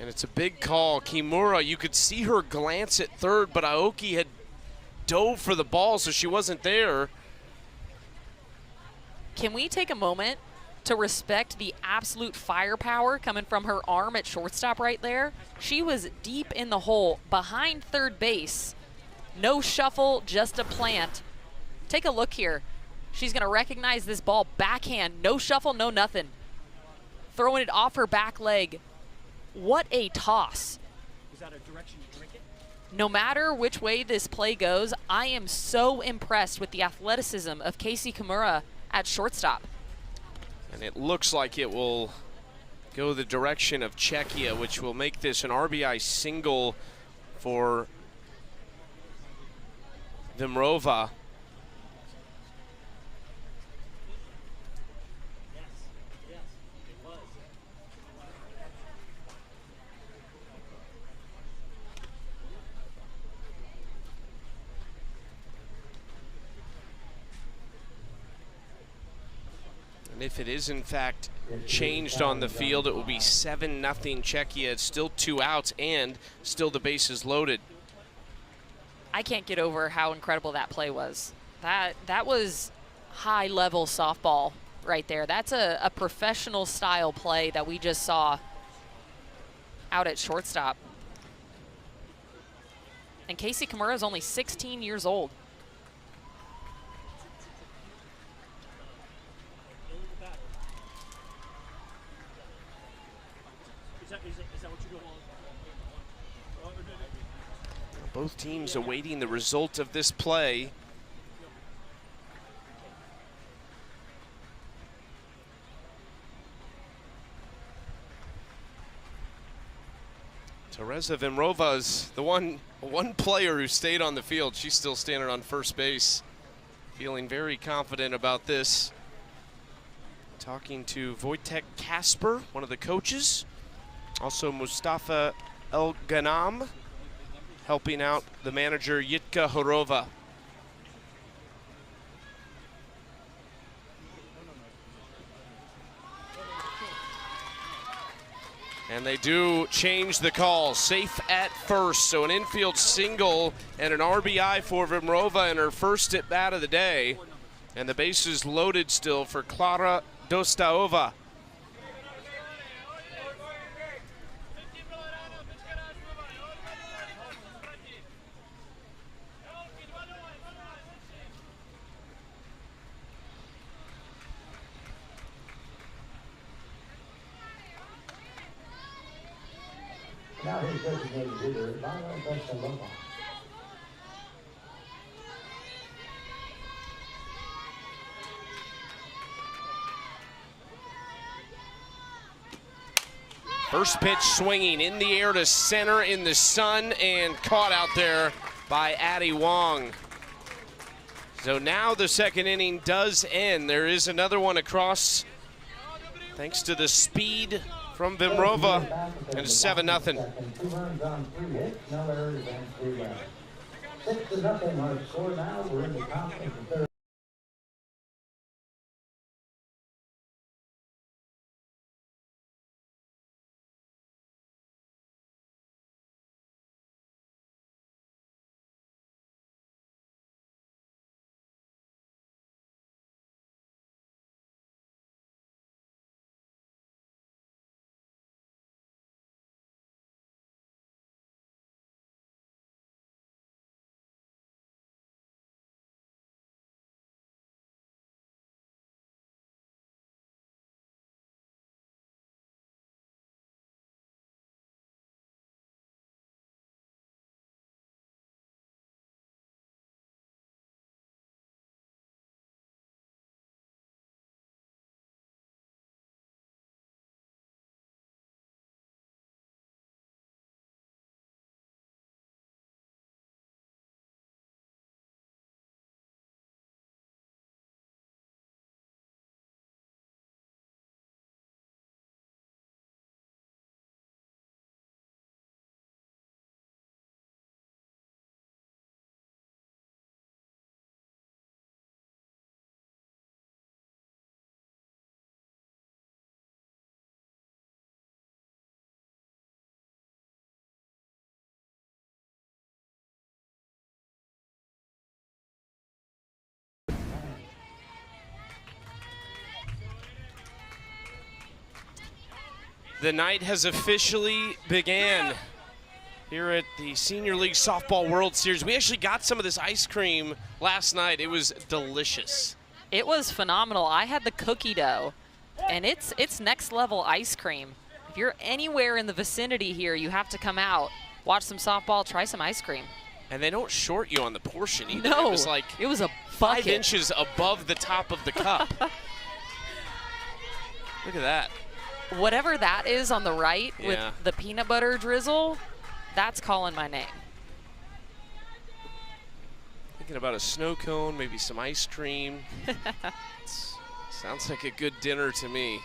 Speaker 1: And it's a big call. Kimura, you could see her glance at third, but Aoki had dove for the ball, so she wasn't there.
Speaker 2: Can we take a moment to respect the absolute firepower coming from her arm at shortstop right there? She was deep in the hole behind third base. No shuffle, just a plant. Take a look here. She's going to recognize this ball backhand. No shuffle, no nothing. Throwing it off her back leg. What a toss.
Speaker 4: Is that a direction you drink it?
Speaker 2: No matter which way this play goes, I am so impressed with the athleticism of Casey Kimura at shortstop.
Speaker 1: And it looks like it will go the direction of Czechia, which will make this an RBI single for Vimrova. And if it is in fact changed on the field, it will be 7-0 Czechia. It's still 2 outs and still the bases loaded.
Speaker 2: I can't get over how incredible that play was. That was high-level softball right there. That's a professional style play that we just saw out at shortstop. And Casey Kimura is only 16 years old.
Speaker 4: Is that what you're doing?
Speaker 1: Both teams awaiting the result of this play. Teresa Vimrova is the one player who stayed on the field. She's still standing on first base, feeling very confident about this. Talking to Wojtek Kasper, one of the coaches. Also Mustafa El Ghanam, helping out the manager Yitka Horova. And they do change the call. Safe at first, so an infield single and an RBI for Vimrova in her first at bat of the day. And the base is loaded still for Klara Dostaova.
Speaker 3: Now his designated hitter, Lionel Dostaova.
Speaker 1: First pitch swinging in the air to center in the sun and caught out there by Addie Wong. So now the second inning does end. There is another one across thanks to the speed from Vimrova, and it's 7-0.
Speaker 3: 2 runs on 3 hits, no errors and 3 runs. 6-0 our score now. We're in the top of the third.
Speaker 1: The night has officially began here at the Senior League Softball World Series. We actually got some of this ice cream last night. It was delicious.
Speaker 2: It was phenomenal. I had the cookie dough, and it's next level ice cream. If you're anywhere in the vicinity here, you have to come out, watch some softball, try some ice cream.
Speaker 1: And they don't short you on the portion either.
Speaker 2: No,
Speaker 1: it was like
Speaker 2: it was a
Speaker 1: 5
Speaker 2: bucket.
Speaker 1: inches above the top of the cup. Look at that.
Speaker 2: Whatever that is on the right with
Speaker 1: Yeah.
Speaker 2: the peanut butter drizzle, that's calling my name.
Speaker 1: Thinking about a snow cone, maybe some ice cream. Sounds like a good dinner to me.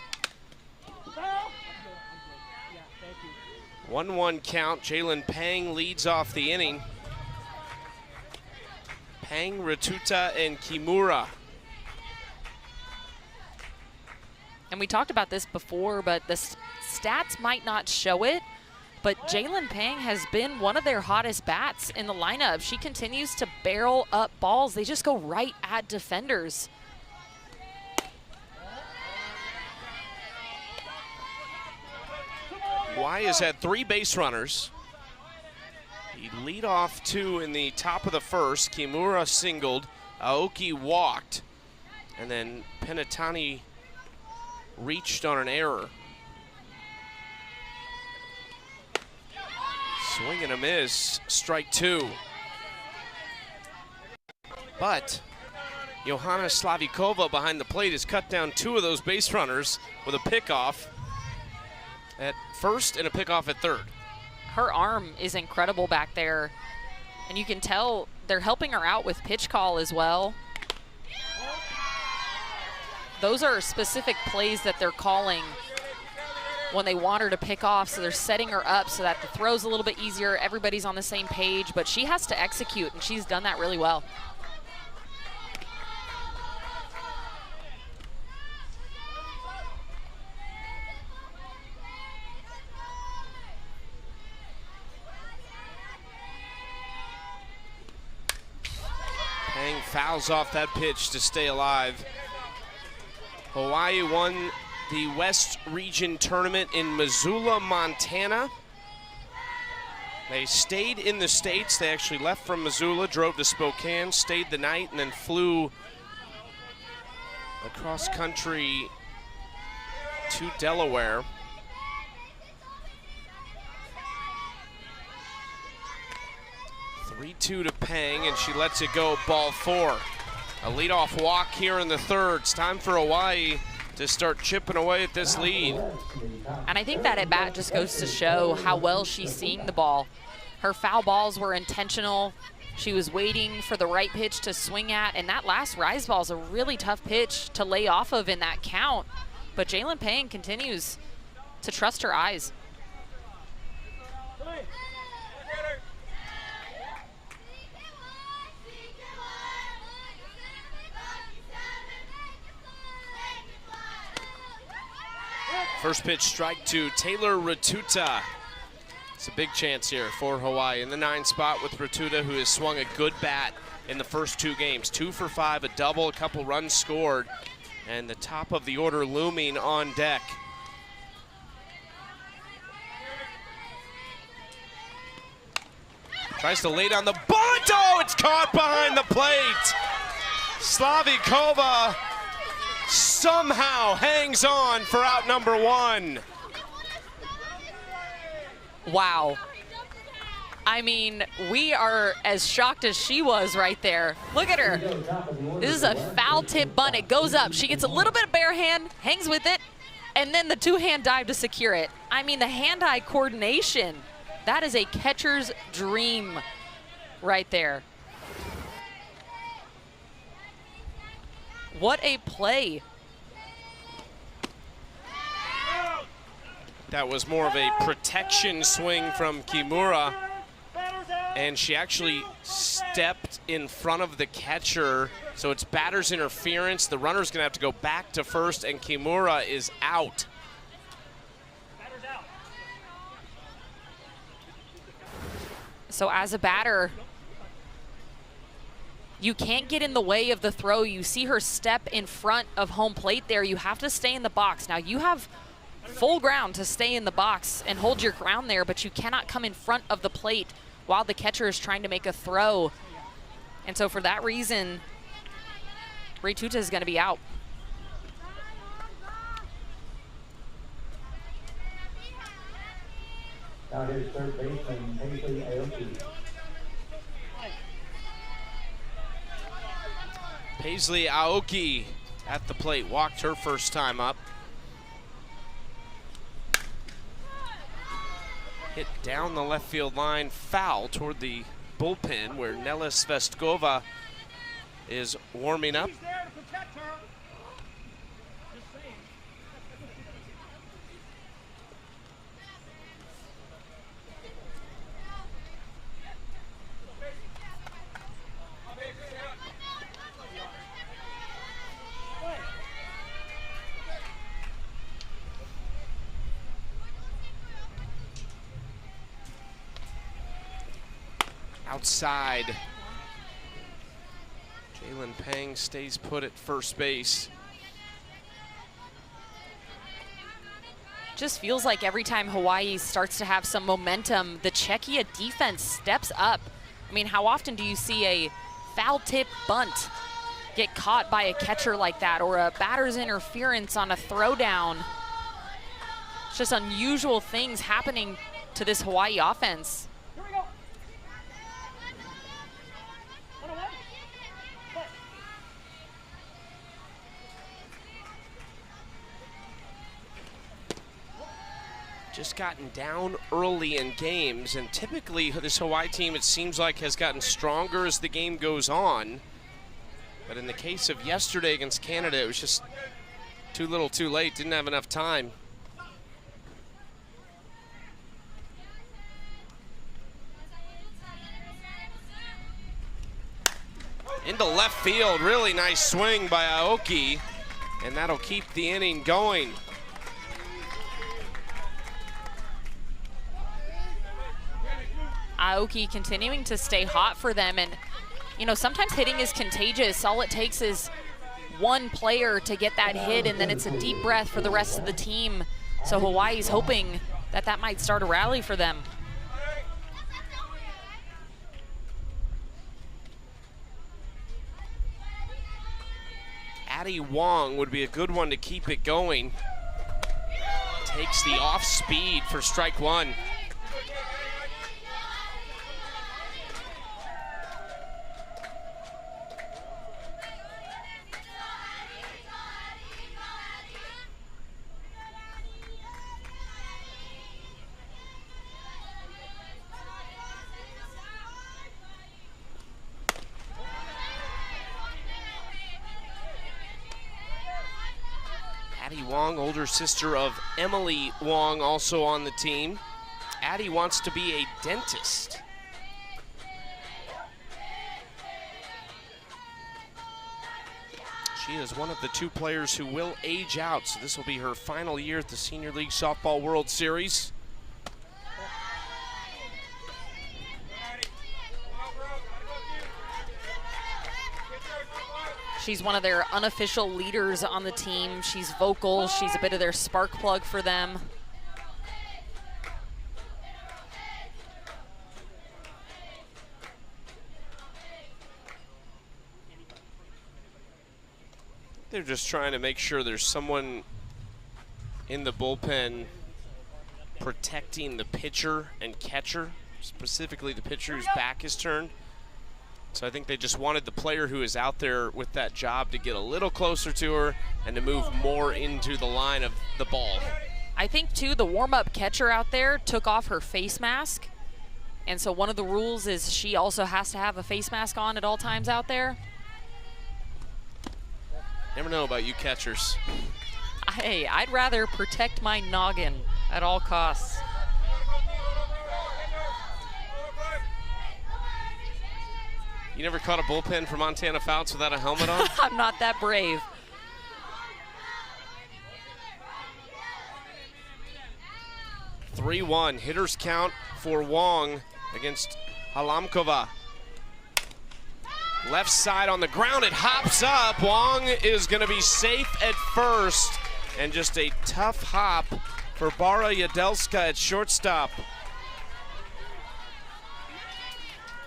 Speaker 1: 1-1 count. Jalen Pang leads off the inning. Pang, Ratuta, and Kimura.
Speaker 2: And we talked about this before, but the stats might not show it, but Jalen Pang has been one of their hottest bats in the lineup. She continues to barrel up balls. They just go right at defenders.
Speaker 1: Y has had 3 base runners. He lead off 2 in the top of the first. Kimura singled, Aoki walked, and then Penatani reached on an error. Swing and a miss, strike 2. But Johanna Slavikova behind the plate has cut down 2 of those base runners with a pickoff at first and a pickoff at third.
Speaker 2: Her arm is incredible back there, and you can tell they're helping her out with pitch call as well. Those are specific plays that they're calling when they want her to pick off, so they're setting her up so that the throw's a little bit easier. Everybody's on the same page, but she has to execute, and she's done that really well.
Speaker 1: Pang fouls off that pitch to stay alive. Hawaii won the West Region Tournament in Missoula, Montana. They stayed in the States. They actually left from Missoula, drove to Spokane, stayed the night, and then flew across country to Delaware. (3-2) to Pang, and she lets it go, ball 4. A leadoff walk here in the third. It's time for Hawaii to start chipping away at this lead.
Speaker 2: And I think that at bat just goes to show how well she's seeing the ball. Her foul balls were intentional. She was waiting for the right pitch to swing at, and that last rise ball is a really tough pitch to lay off of in that count. But Jalen Pang continues to trust her eyes.
Speaker 1: First pitch strike to Taylor Ratuta. It's a big chance here for Hawaii in the 9 spot with Ratuta, who has swung a good bat in the first 2 games. 2 for 5, a double, a couple runs scored, and the top of the order looming on deck. Tries to lay down the bunt. Oh, it's caught behind the plate. Slavikova somehow hangs on for out number 1.
Speaker 2: Wow. I mean, we are as shocked as she was right there. Look at her. This is a foul tip bunt. It goes up. She gets a little bit of bare hand, hangs with it, and then the 2-hand dive to secure it. I mean, the hand-eye coordination, that is a catcher's dream right there. What a play.
Speaker 1: That was more of a protection swing from Kimura, and she actually stepped in front of the catcher, so it's batter's interference. The runner's gonna have to go back to first, and Kimura is out.
Speaker 2: So as a batter, you can't get in the way of the throw. You see her step in front of home plate there. You have to stay in the box. Now you have full ground to stay in the box and hold your ground there, but you cannot come in front of the plate while the catcher is trying to make a throw. And so for that reason, Ratuta is going to be out.
Speaker 3: Now here's third baseman Paisley Aoki.
Speaker 1: Paisley Aoki at the plate, walked her first time up. Hit down the left field line, foul toward the bullpen where Nela Svestkova is warming up. Outside. Jalen Pang stays put at first base.
Speaker 2: Just feels like every time Hawaii starts to have some momentum, the Czechia defense steps up. I mean, how often do you see a foul tip bunt get caught by a catcher like that, or a batter's interference on a throwdown? It's just unusual things happening to this Hawaii offense.
Speaker 1: Just gotten down early in games, and typically this Hawaii team, it seems like, has gotten stronger as the game goes on. But in the case of yesterday against Canada, it was just too little too late, didn't have enough time. Into left field, really nice swing by Aoki, and that'll keep the inning going.
Speaker 2: Aoki continuing to stay hot for them, and You know, sometimes hitting is contagious. All it takes is one player to get that hit, and then it's a deep breath for the rest of the team. So Hawaii's hoping that that might start a rally for them.
Speaker 1: Addie Wong would be a good one to keep it going. Takes the off speed for strike one. Addie Wong, older sister of Emily Wong, also on the team. Addie wants to be a dentist. She is one of the 2 players who will age out, so this will be her final year at the Senior League Softball World Series.
Speaker 2: She's one of their unofficial leaders on the team. She's vocal. She's a bit of their spark plug for them.
Speaker 1: They're just trying to make sure there's someone in the bullpen protecting the pitcher and catcher, specifically the pitcher whose back is turned. So I think they just wanted the player who is out there with that job to get a little closer to her and to move more into the line of the ball.
Speaker 2: I think, too, the warm-up catcher out there took off her face mask. And so one of the rules is she also has to have a face mask on at all times out there.
Speaker 1: Never know about you catchers.
Speaker 2: Hey, I'd rather protect my noggin at all costs.
Speaker 1: You never caught a bullpen for Montana Fouts without a helmet on?
Speaker 2: I'm not that brave.
Speaker 1: (3-1) hitters count for Wong against Halamkova. Left side on the ground, it hops up. Wong is going to be safe at first, and just a tough hop for Bara Yadelska at shortstop.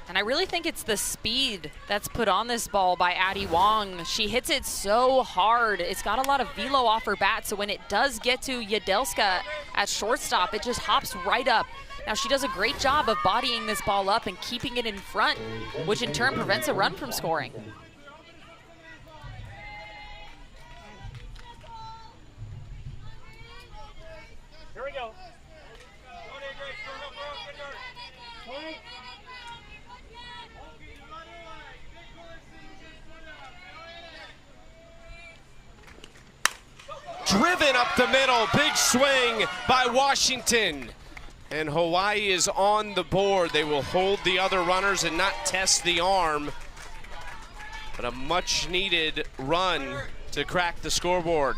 Speaker 2: And I really think it's the speed that's put on this ball by Addie Wong. She hits it so hard. It's got a lot of velo off her bat, so when it does get to Yadelska at shortstop, it just hops right up. Now, she does a great job of bodying this ball up and keeping it in front, which in turn prevents a run from scoring.
Speaker 4: Here we go.
Speaker 1: Driven up the middle, big swing by Washington. And Hawaii is on the board. They will hold the other runners and not test the arm. But a much needed run to crack the scoreboard.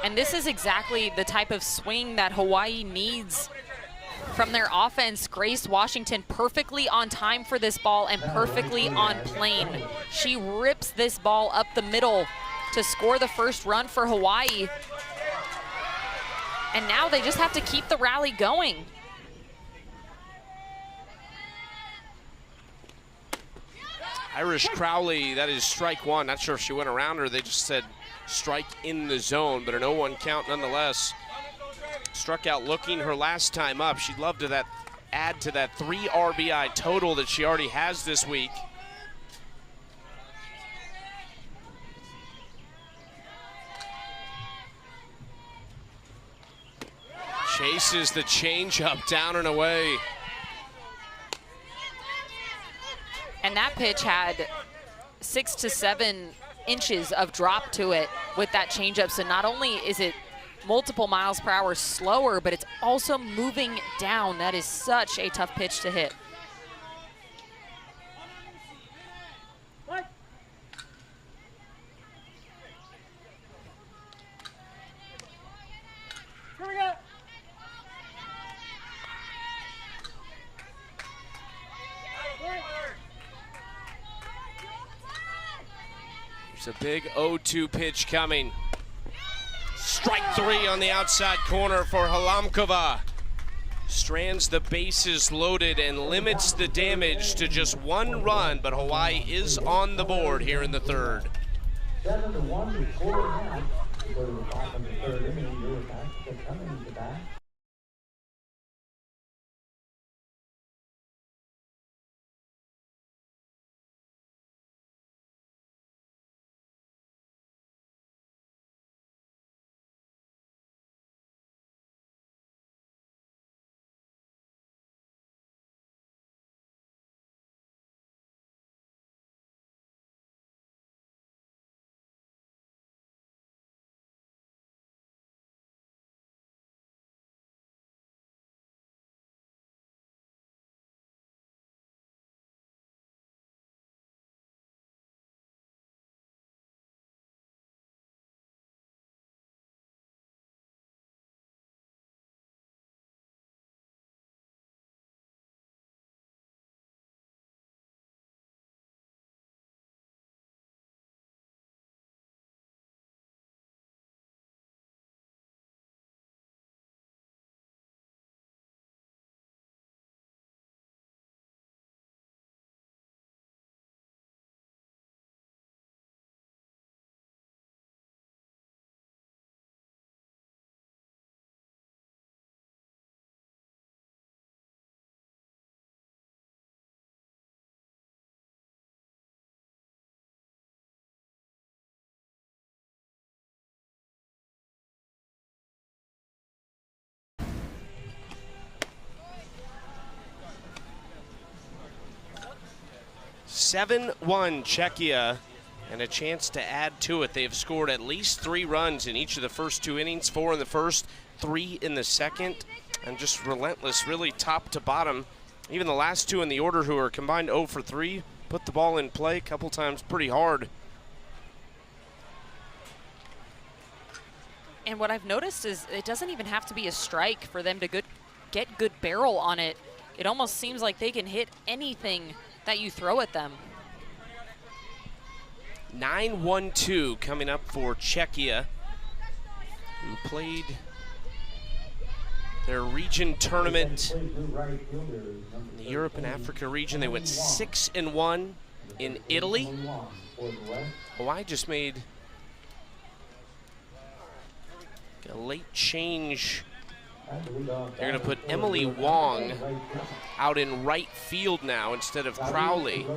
Speaker 2: And this is exactly the type of swing that Hawaii needs from their offense. Grace Washington perfectly on time for this ball and perfectly on plane. She rips this ball up the middle to score the first run for Hawaii. And now they just have to keep the rally going.
Speaker 1: Irish Crowley, that is strike one. Not sure if she went around or they just said strike in the zone, but a 0-1 count nonetheless. Struck out looking her last time up. She'd love to add to that 3 RBI total that she already has this week. Chases the changeup down and away.
Speaker 2: And that pitch had 6 to 7 inches of drop to it with that changeup. So not only is it multiple miles per hour slower, but it's also moving down. That is such a tough pitch to hit.
Speaker 4: Here we go.
Speaker 1: It's a big 0-2 pitch coming. Strike 3 on the outside corner for Halamkova. Strands the bases loaded and limits the damage to just 1 run, but Hawaii is on the board here in the third.
Speaker 3: 7-1 to score now. Go to the top of the third inning. You're back to Cummings to bat.
Speaker 1: Seven 7-1 Czechia, and a chance to add to it. They've scored at least 3 runs in each of the first 2 innings, 4 in the first, 3 in the second, and just relentless, really top to bottom. Even the last 2 in the order, who are combined 0 for 3, put the ball in play a couple times pretty hard.
Speaker 2: And what I've noticed is it doesn't even have to be a strike for them to get good barrel on it. It almost seems like they can hit anything that you throw at them.
Speaker 1: 9-1-2 coming up for Czechia, who played their region tournament in the Europe and Africa region. They went 6-1 in Italy. Hawaii just made a late change. They're going to put Emily Wong out in right field now instead of Crowley.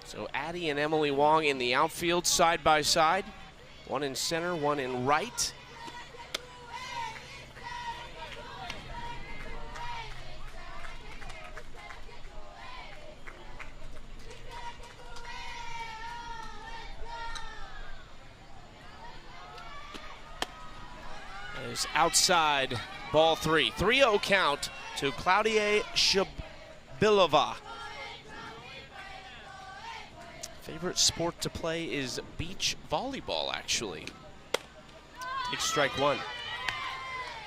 Speaker 1: So Addie and Emily Wong in the outfield side by side. One in center, one in right. Is outside, ball 3. 3-0 count to Claudia Shabilova. Favorite sport to play is beach volleyball, actually. Takes strike 1.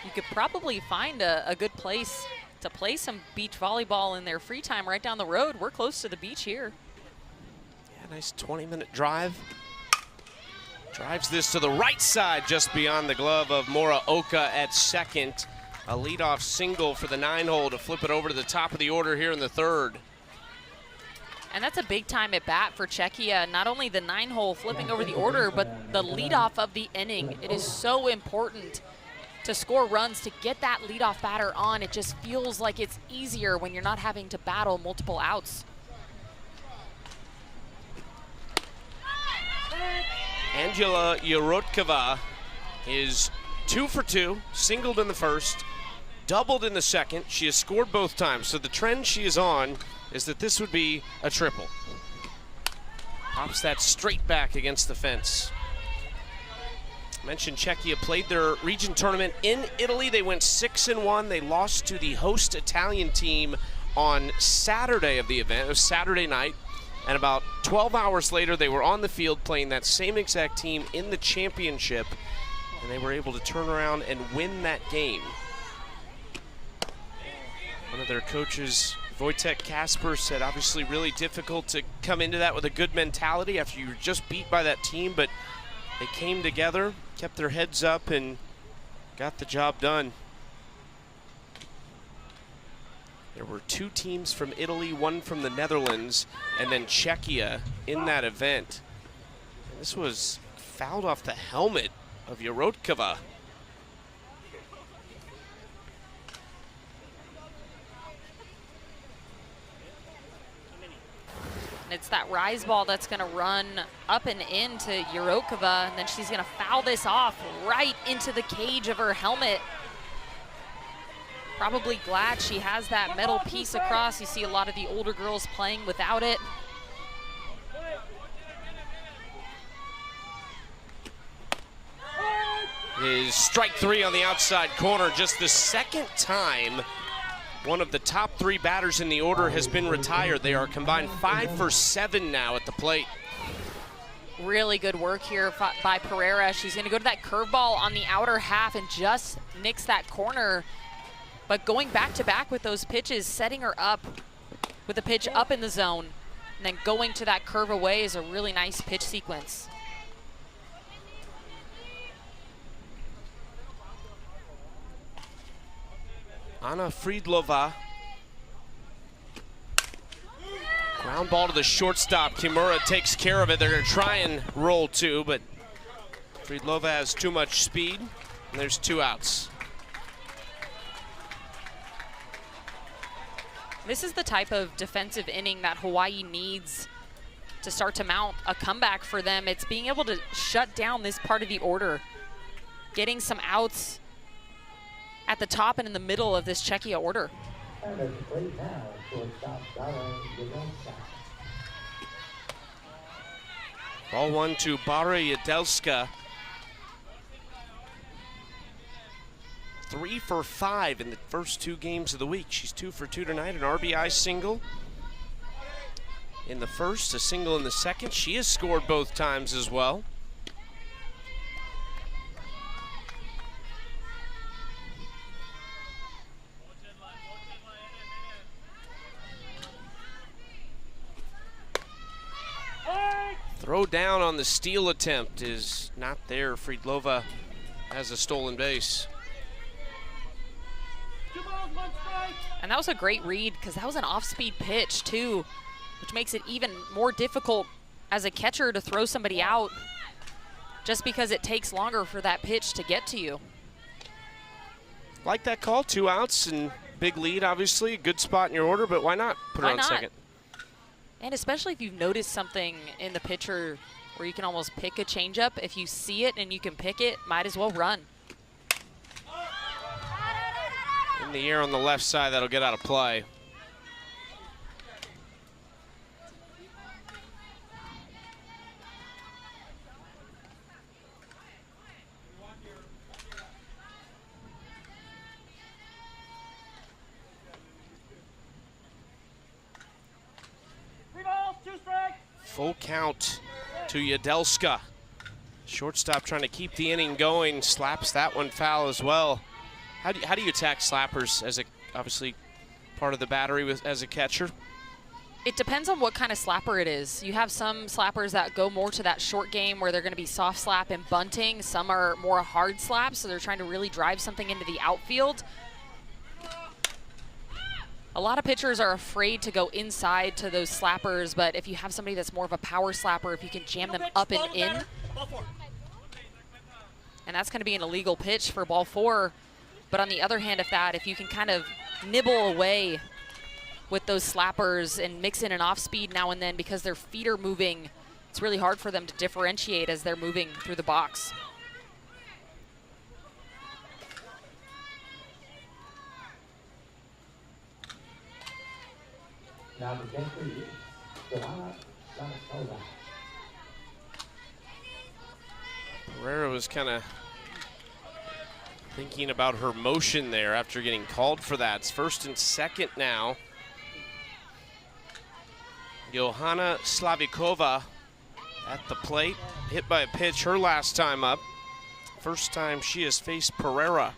Speaker 2: You could probably find a good place to play some beach volleyball in their free time right down the road. We're close to the beach here.
Speaker 1: Yeah, nice 20-minute drive. Drives this to the right side, just beyond the glove of Muraoka at second. A leadoff single for the 9-hole to flip it over to the top of the order here in the third.
Speaker 2: And that's a big time at bat for Czechia. Not only the 9-hole flipping over the order, but the leadoff of the inning. It is so important to score runs, to get that leadoff batter on. It just feels like it's easier when you're not having to battle multiple outs.
Speaker 1: Angela Yorotkova is 2 for 2, singled in the first, doubled in the second. She has scored both times, so the trend she is on is that this would be a triple. Pops that straight back against the fence. I mentioned Czechia played their region tournament in Italy. They went 6-1. They lost to the host Italian team on Saturday of the event. It was Saturday night. And about 12 hours later, they were on the field playing that same exact team in the championship, and they were able to turn around and win that game. One of their coaches, Wojtek Kasper, said obviously really difficult to come into that with a good mentality after you were just beat by that team, but they came together, kept their heads up, and got the job done. There were 2 teams from Italy, 1 from the Netherlands, and then Czechia in that event. And this was fouled off the helmet of Yorotkova.
Speaker 2: And it's that rise ball that's going to run up and into Yorotkova, and then she's going to foul this off right into the cage of her helmet. Probably glad she has that metal piece across. You see a lot of the older girls playing without it.
Speaker 1: Is strike 3 on the outside corner, just the second time one of the top 3 batters in the order has been retired. They are combined 5 for 7 now at the plate.
Speaker 2: Really good work here by Pereira. She's going to go to that curveball on the outer half and just nicks that corner. But going back-to-back with those pitches, setting her up with a pitch up in the zone, and then going to that curve away is a really nice pitch sequence.
Speaker 1: Anna Friedlova. Ground ball to the shortstop. Kimura takes care of it. They're going to try and roll 2, but Friedlova has too much speed, and there's 2 outs.
Speaker 2: This is the type of defensive inning that Hawaii needs to start to mount a comeback for them. It's being able to shut down this part of the order, getting some outs at the top and in the middle of this Czechia order.
Speaker 3: And at the plate now, shortstop Dara Yadelska.
Speaker 1: Ball 1 to Bara Yadelska. 3 for 5 in the first 2 games of the week. She's 2 for 2 tonight, an RBI single in the first, a single in the second. She has scored both times as well. Throw down on the steal attempt is not there. Friedlova has a stolen base.
Speaker 2: And that was a great read because that was an off-speed pitch too, which makes it even more difficult as a catcher to throw somebody out just because it takes longer for that pitch to get to you.
Speaker 1: Like that call, 2 outs and big lead, obviously. A good spot in your order, but why not put her on second?
Speaker 2: And especially if you've noticed something in the pitcher where you can almost pick a changeup. If you see it and you can pick it, might as well run.
Speaker 1: In the air on the left side, that'll get out of play. Full count to Yadelska. Shortstop trying to keep the inning going, slaps that one foul as well. How do you attack slappers as obviously part of the battery as a catcher?
Speaker 2: It depends on what kind of slapper it is. You have some slappers that go more to that short game where they're going to be soft slap and bunting. Some are more hard slaps, so they're trying to really drive something into the outfield. A lot of pitchers are afraid to go inside to those slappers, but if you have somebody that's more of a power slapper, if you can jam them up and in, and that's going to be an illegal pitch for ball 4. But on the other hand of that, if you can kind of nibble away with those slappers and mix in an off speed now and then because their feet are moving, it's really hard for them to differentiate as they're moving through the box.
Speaker 3: Now the catcher is Johanna Slavkova.
Speaker 1: Pereira was kind of thinking about her motion there after getting called for that. It's 1st and 2nd now. Johanna Slavikova at the plate, hit by a pitch her last time up. First time she has faced Pereira.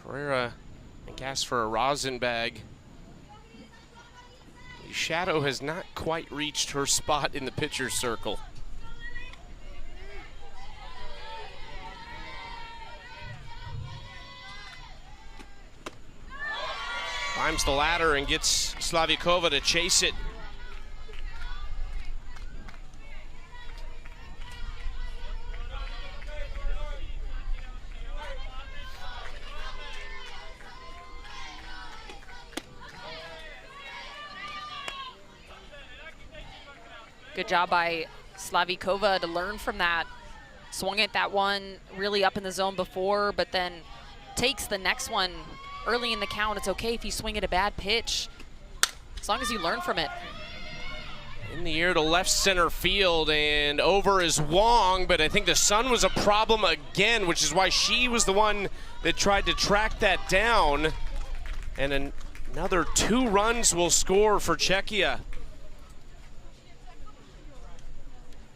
Speaker 1: Carrera, I think, asked for a rosin bag. Shadow has not quite reached her spot in the pitcher's circle. Climbs the ladder and gets Slavikova to chase it.
Speaker 2: Good job by Slavikova to learn from that. Swung at that one really up in the zone before, but then takes the next one early in the count. It's okay if you swing at a bad pitch, as long as you learn from it.
Speaker 1: In the air to left center field, and over is Wong, but I think the sun was a problem again, which is why she was the one that tried to track that down. And another 2 runs will score for Czechia.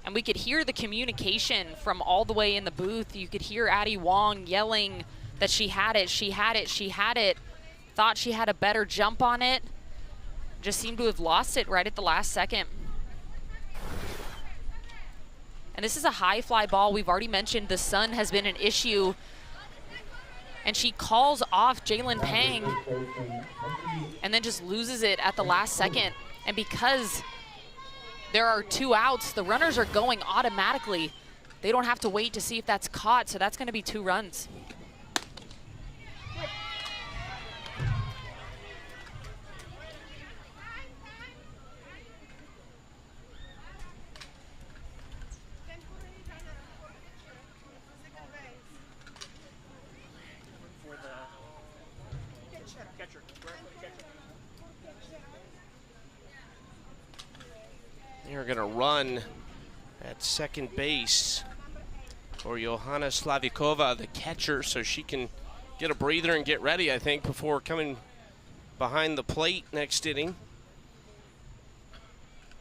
Speaker 2: And we could hear the communication from all the way in the booth. You could hear Addie Wong yelling that she had it, she had it, she had it. Thought she had a better jump on it. Just seemed to have lost it right at the last second. And this is a high fly ball. We've already mentioned the sun has been an issue. And she calls off Jalen Pang and then just loses it at the last second. And because there are 2 outs, the runners are going automatically. They don't have to wait to see if that's caught, so that's going to be 2 runs.
Speaker 1: They're going to run at second base for Johanna Slavikova, the catcher, so she can get a breather and get ready, I think, before coming behind the plate next inning.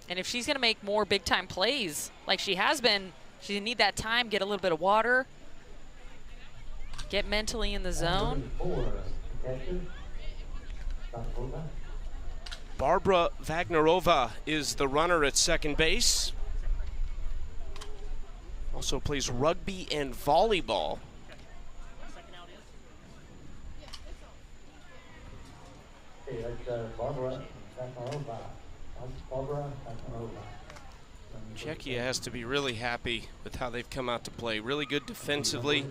Speaker 2: And if she's going to make more big-time plays like she has been, she's going to need that time, get a little bit of water, get mentally in the zone.
Speaker 1: Barbara Wagnerova is the runner at second base. Also plays rugby and volleyball.
Speaker 3: Okay, that's Barbara Wagnerova.
Speaker 1: Czechia has to be really happy with how they've come out to play. Really good defensively.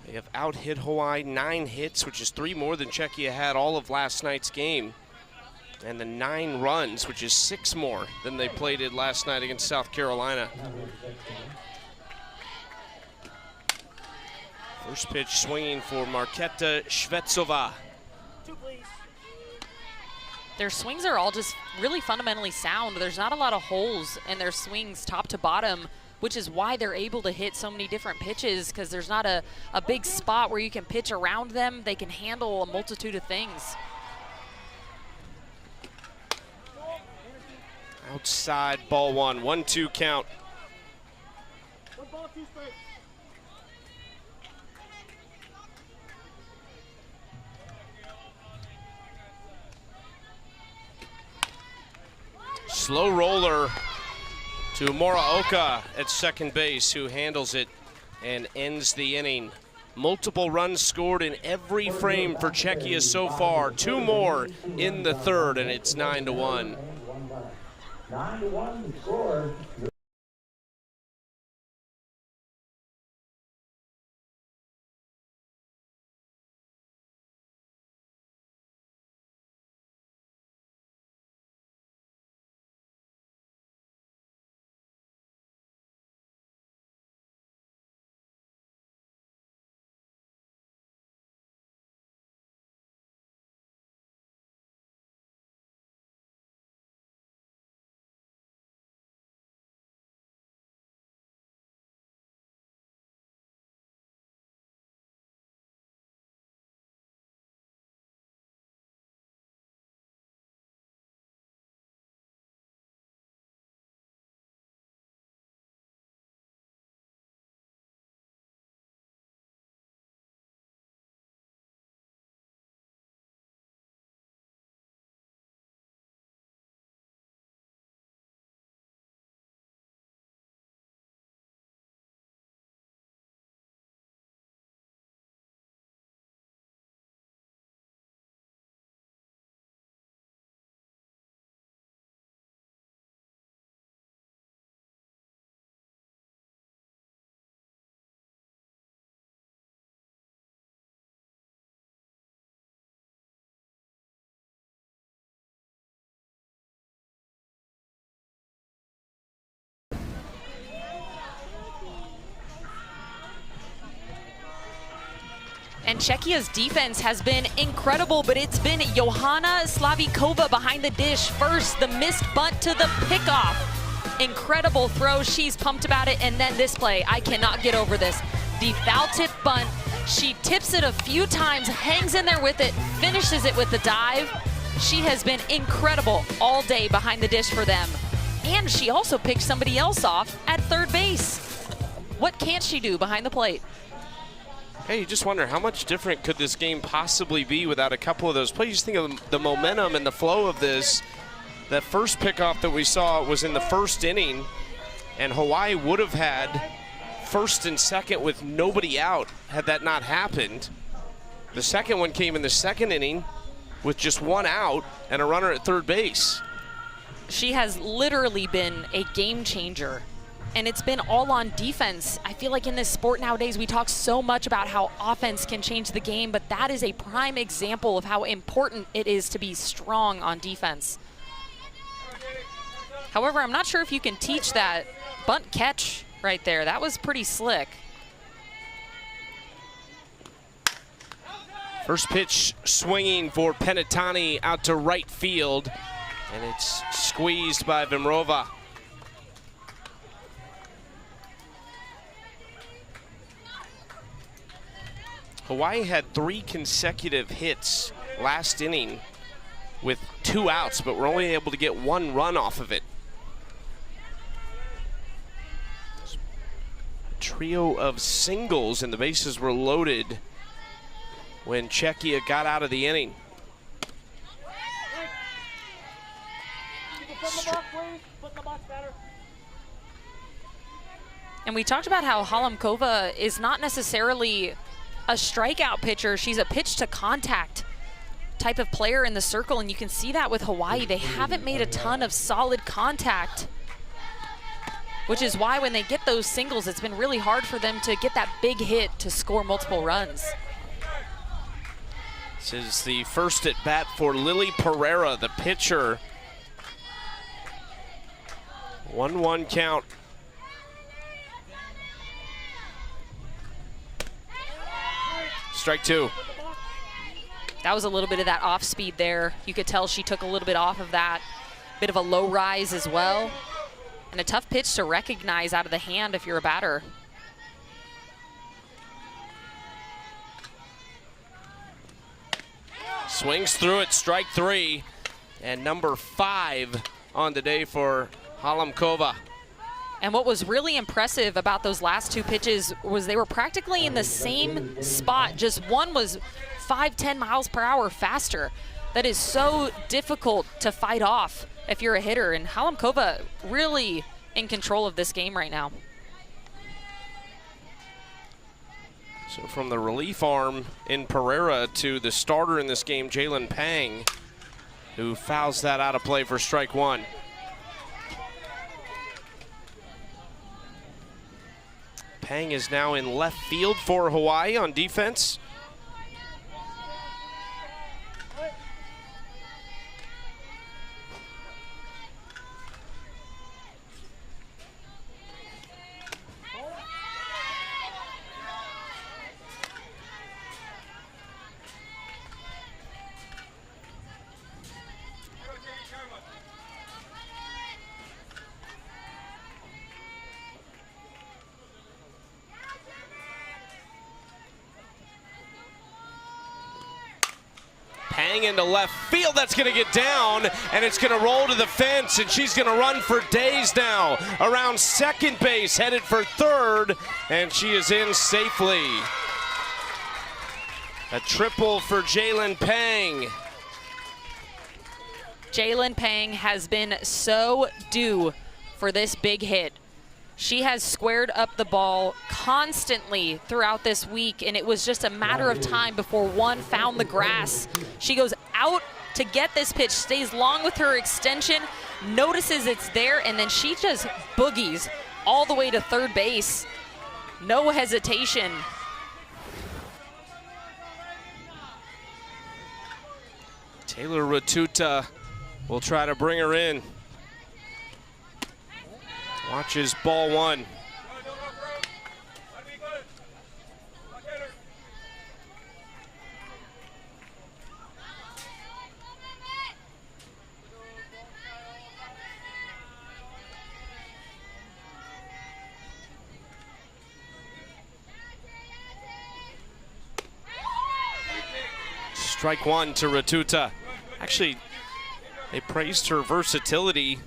Speaker 1: They have out-hit Hawaii 9 hits, which is 3 more than Czechia had all of last night's game. And the 9 runs, which is 6 more than they played it last night against South Carolina. First pitch swinging for Marketa Shvetsova.
Speaker 2: Their swings are all just really fundamentally sound. There's not a lot of holes in their swings top to bottom, which is why they're able to hit so many different pitches, because there's not a big spot where you can pitch around them. They can handle a multitude of things.
Speaker 1: Outside, ball 1, 1-2 count. Slow roller to Moraoka at second base, who handles it and ends the inning. Multiple runs scored in every frame for Czechia so far. 2 more in the third, and it's 9-1.
Speaker 3: 9-1 score.
Speaker 2: And Czechia's defense has been incredible, but it's been Johanna Slavikova behind the dish first. The missed bunt to the pickoff. Incredible throw. She's pumped about it. And then this play, I cannot get over this. The foul tip bunt. She tips it a few times, hangs in there with it, finishes it with the dive. She has been incredible all day behind the dish for them. And she also picked somebody else off at third base. What can't she do behind the plate?
Speaker 1: Hey, you just wonder how much different could this game possibly be without a couple of those plays. You just think of the momentum and the flow of this. That first pickoff that we saw was in the first inning, and Hawaii would have had first and second with nobody out had that not happened. The second one came in the second inning with just one out and a runner at third base.
Speaker 2: She has literally been a game changer. And it's been all on defense. I feel like in this sport nowadays, we talk so much about how offense can change the game, but that is a prime example of how important it is to be strong on defense. However, I'm not sure if you can teach that bunt catch right there. That was pretty slick.
Speaker 1: First pitch swinging for Penitani out to right field, and it's squeezed by Vimrova. Hawaii had 3 consecutive hits last inning with 2 outs, but were only able to get 1 run off of it. A trio of singles, and the bases were loaded when Czechia got out of the inning.
Speaker 2: And we talked about how Halamkova is not necessarily a strikeout pitcher. She's a pitch to contact type of player in the circle, and you can see that with Hawaii. They haven't made a ton of solid contact, which is why when they get those singles, it's been really hard for them to get that big hit to score multiple runs.
Speaker 1: This is the first at bat for Lily Pereira, the pitcher. 1-1 count. Strike 2.
Speaker 2: That was a little bit of that off speed there. You could tell she took a little bit off of that. Bit of a low rise as well. And a tough pitch to recognize out of the hand if you're a batter.
Speaker 1: Swings through it, strike 3. And number 5 on the day for Halamkova.
Speaker 2: And what was really impressive about those last 2 pitches was they were practically in the same spot. Just one was 5-10 miles per hour faster. That is so difficult to fight off if you're a hitter. And Halamkova really in control of this game right now.
Speaker 1: So from the relief arm in Pereira to the starter in this game, Jalen Pang, who fouls that out of play for strike 1. Pang is now in left field for Hawaii on defense. Pang into left field, that's gonna get down, and it's gonna roll to the fence, and she's gonna run for days now. Around second base, headed for third, and she is in safely. A triple for Jalen Pang.
Speaker 2: Jalen Pang has been so due for this big hit. She has squared up the ball constantly throughout this week, and it was just a matter of time before one found the grass. She goes out to get this pitch, stays long with her extension, notices it's there, and then she just boogies all the way to third base. No hesitation.
Speaker 1: Taylor Ratuta will try to bring her in. Watches ball 1. Strike one to Ratuta. Actually, they praised her versatility,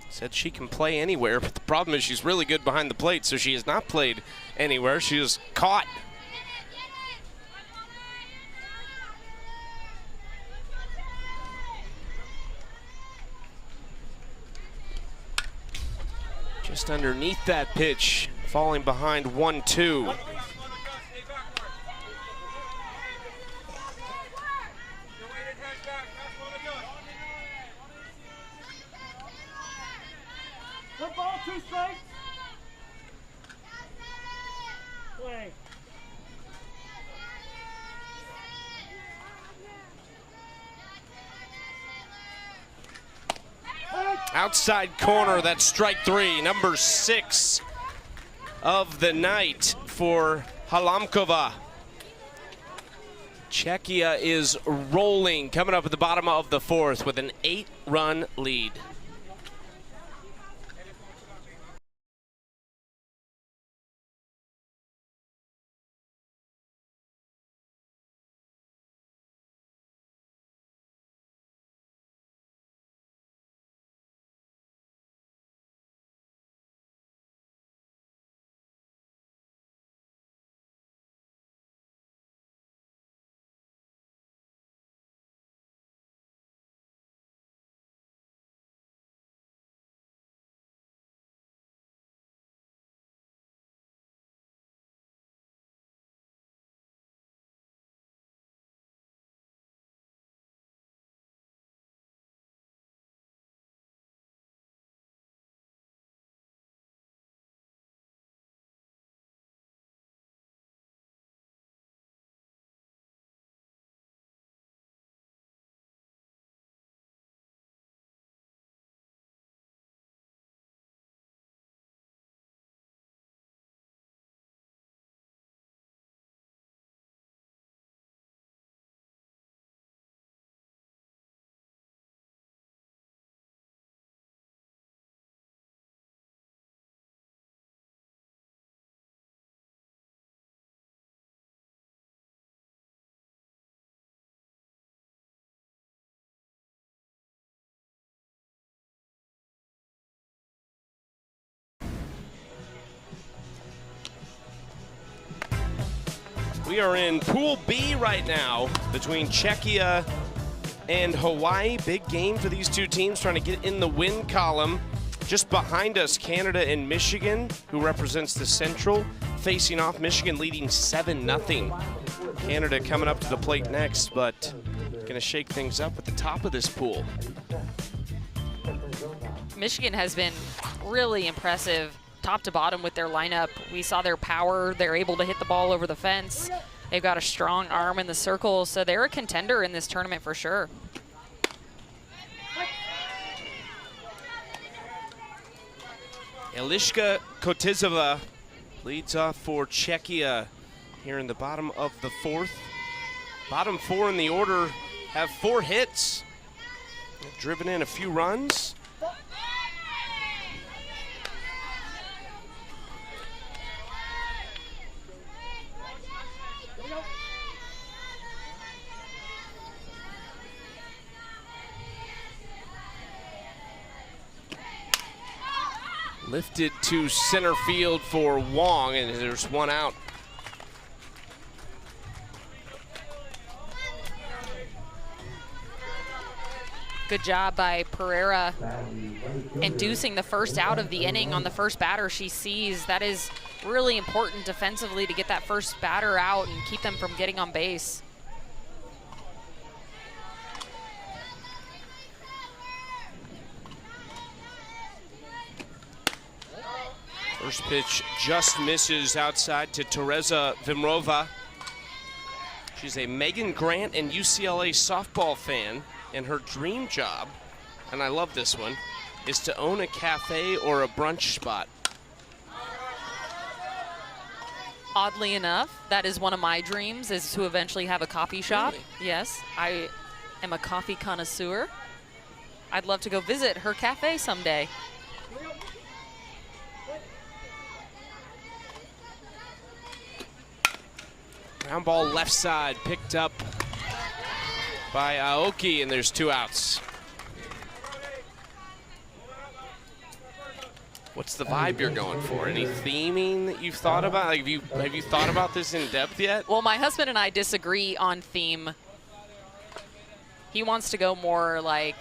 Speaker 1: said she can play anywhere, but the problem is she's really good behind the plate, so she has not played anywhere. She was caught. Just underneath that pitch, falling behind 1-2.
Speaker 4: Football, 2 strikes. Play.
Speaker 1: Outside corner, that's strike three, number 6 of the night for Halamkova. Czechia is rolling, coming up at the bottom of the 4th with an 8-run lead. We are in Pool B right now between Czechia and Hawaii. Big game for these two teams trying to get in the win column. Just behind us, Canada and Michigan, who represents the Central, facing off. Michigan leading 7-0. Canada coming up to the plate next, but going to shake things up at the top of this pool.
Speaker 2: Michigan has been really impressive top to bottom with their lineup. We saw their power. They're able to hit the ball over the fence. They've got a strong arm in the circle, so they're a contender in this tournament for sure.
Speaker 1: Eliška Kotizova leads off for Czechia here in the bottom of the 4th. Bottom 4 in the order have 4 hits. They've driven in a few runs. Lifted to center field for Wong, and there's one out.
Speaker 2: Good job by Pereira inducing the first out of the inning on the first batter she sees. That is really important defensively to get that first batter out and keep them from getting on base.
Speaker 1: First pitch just misses outside to Teresa Vimrova. She's a Megan Grant and UCLA softball fan, and her dream job, and I love this one, is to own a cafe or a brunch spot.
Speaker 2: Oddly enough, that is one of my dreams, is to eventually have a coffee shop.
Speaker 1: Really?
Speaker 2: Yes, I am a coffee connoisseur. I'd love to go visit her cafe someday.
Speaker 1: Ground ball left side, picked up by Aoki, and there's 2 outs. What's the vibe you're going for? Any theming that you've thought about? Like, have you thought about this in depth yet?
Speaker 2: Well, my husband and I disagree on theme. He wants to go more like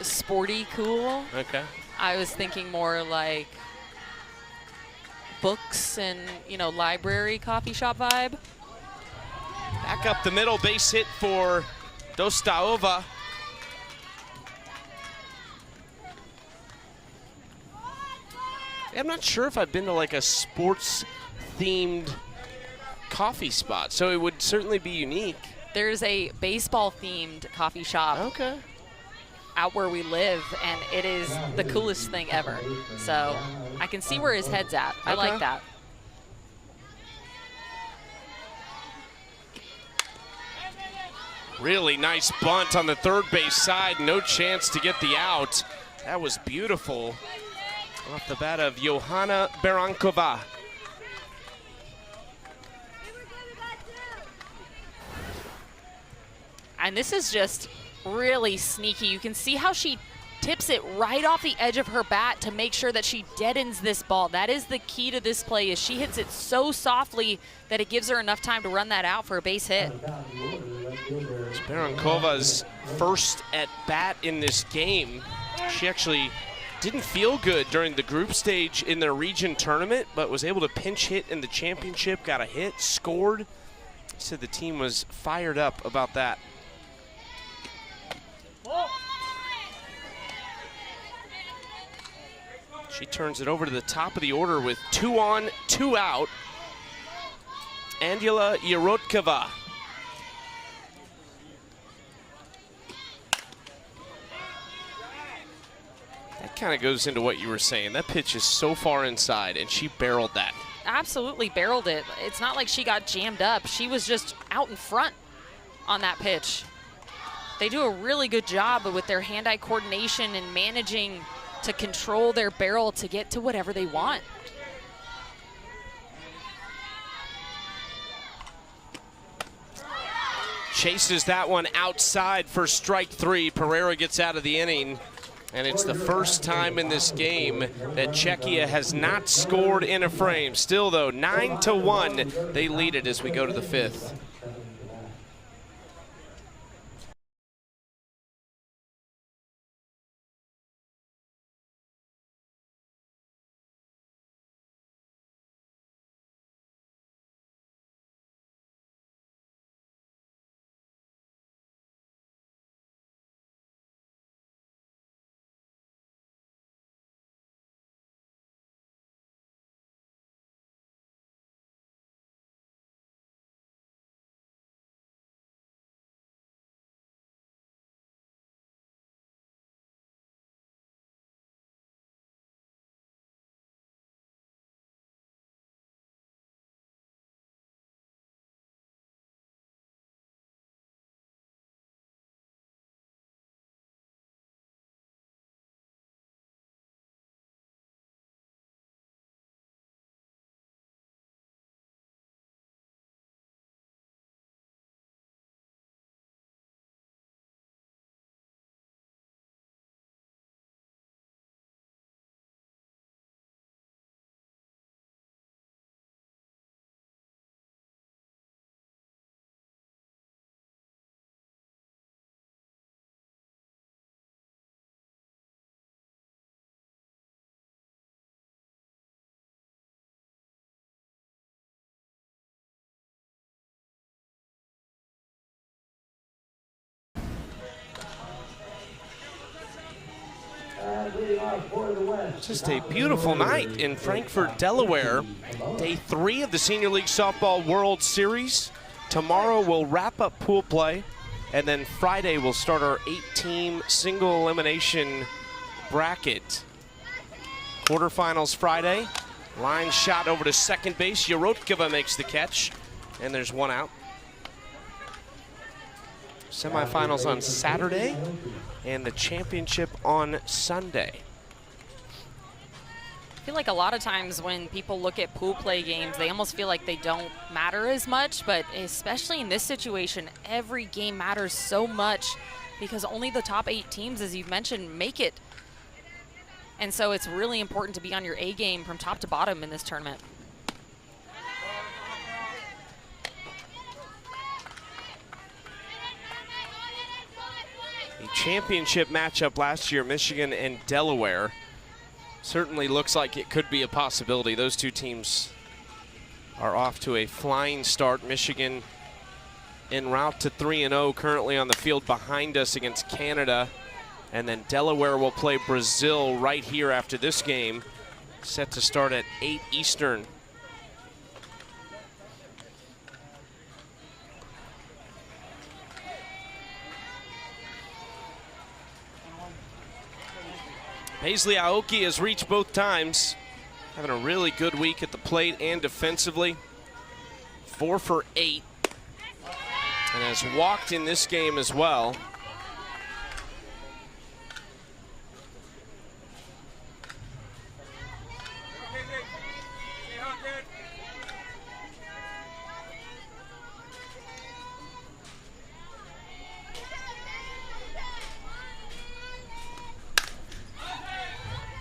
Speaker 2: sporty cool.
Speaker 1: Okay.
Speaker 2: I was thinking more like books and, you know, library, coffee shop vibe.
Speaker 1: Back up the middle, base hit for Dostaova. I'm not sure if I've been to like a sports-themed coffee spot, so it would certainly be unique.
Speaker 2: There's a baseball-themed coffee shop out where we live, and it is the coolest thing ever. So I can see where his head's at. I like that.
Speaker 1: Really nice bunt on the third base side. No chance to get the out. That was beautiful. Off the bat of Johanna Berankova.
Speaker 2: And this is just really sneaky. You can see how she tips it right off the edge of her bat to make sure that she deadens this ball. That is the key to this play, is she hits it so softly that it gives her enough time to run that out for a base hit.
Speaker 1: It's Berankova's first at bat in this game. She actually didn't feel good during the group stage in their region tournament, but was able to pinch hit in the championship, got a hit, scored. Said the team was fired up about that. She turns it over to the top of the order with 2 on, 2 out. Angela Yerotkova. That kind of goes into what you were saying. That pitch is so far inside, and she barreled that.
Speaker 2: Absolutely barreled it. It's not like she got jammed up. She was just out in front on that pitch. They do a really good job with their hand-eye coordination and managing to control their barrel to get to whatever they want.
Speaker 1: Chases that one outside for strike 3. Pereira gets out of the inning. And it's the first time in this game that Czechia has not scored in a frame. Still, though, 9-1, they lead it as we go to the 5th. Just a beautiful night in Frankfort, Delaware. Day 3 of the Senior League Softball World Series. Tomorrow we'll wrap up pool play, and then Friday we'll start our 8-team single elimination bracket. Quarterfinals Friday. Line shot over to second base. Yerotkova makes the catch, and there's 1 out. Semifinals on Saturday, and the championship on Sunday.
Speaker 2: I feel like a lot of times when people look at pool play games, they almost feel like they don't matter as much, but especially in this situation, every game matters so much because only the top 8 teams, as you've mentioned, make it. And so it's really important to be on your A game from top to bottom in this tournament.
Speaker 1: The championship matchup last year, Michigan and Delaware, certainly looks like it could be a possibility. Those two teams are off to a flying start. Michigan en route to 3-0, currently on the field behind us against Canada. And then Delaware will play Brazil right here after this game, set to start at 8 Eastern. Paisley Aoki has reached both times, having a really good week at the plate and defensively. 4 for 8, and has walked in this game as well.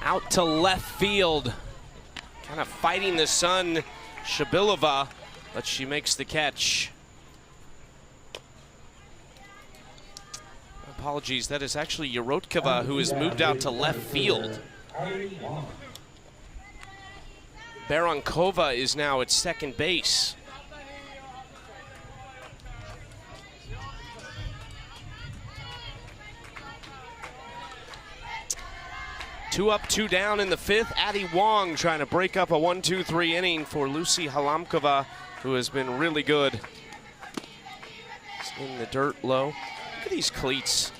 Speaker 1: Out to left field, kind of fighting the sun, Shabilova, but she makes the catch. Apologies, that is actually Yorotkova who has moved out to left field. Barankova is now at second base. Two up, two down in the 5th. Addie Wong trying to break up a 1-2-3 inning for Lucy Halamkova, who has been really good. It's in the dirt low. Look at these cleats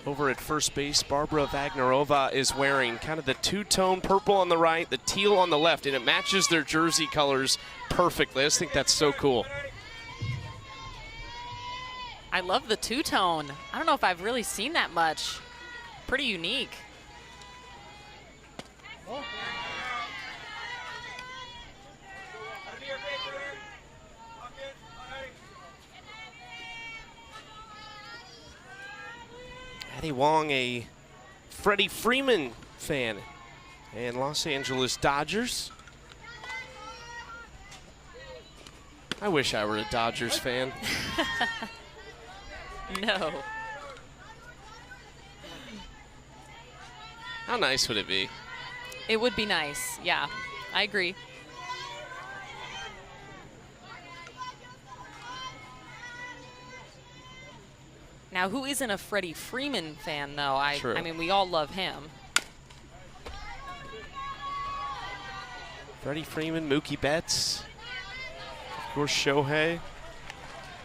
Speaker 1: over at first base. Barbara Wagnerova is wearing kind of the two-tone purple on the right, the teal on the left, and it matches their jersey colors perfectly. I just think that's so cool.
Speaker 2: I love the two-tone. I don't know if I've really seen that much. Pretty unique.
Speaker 1: Addie Wong, a Freddie Freeman fan, and Los Angeles Dodgers. I wish I were a Dodgers fan.
Speaker 2: No.
Speaker 1: How nice would it be?
Speaker 2: It would be nice, yeah, I agree. Now, who isn't a Freddie Freeman fan, though? I mean, we all love him.
Speaker 1: Freddie Freeman, Mookie Betts, of course Shohei.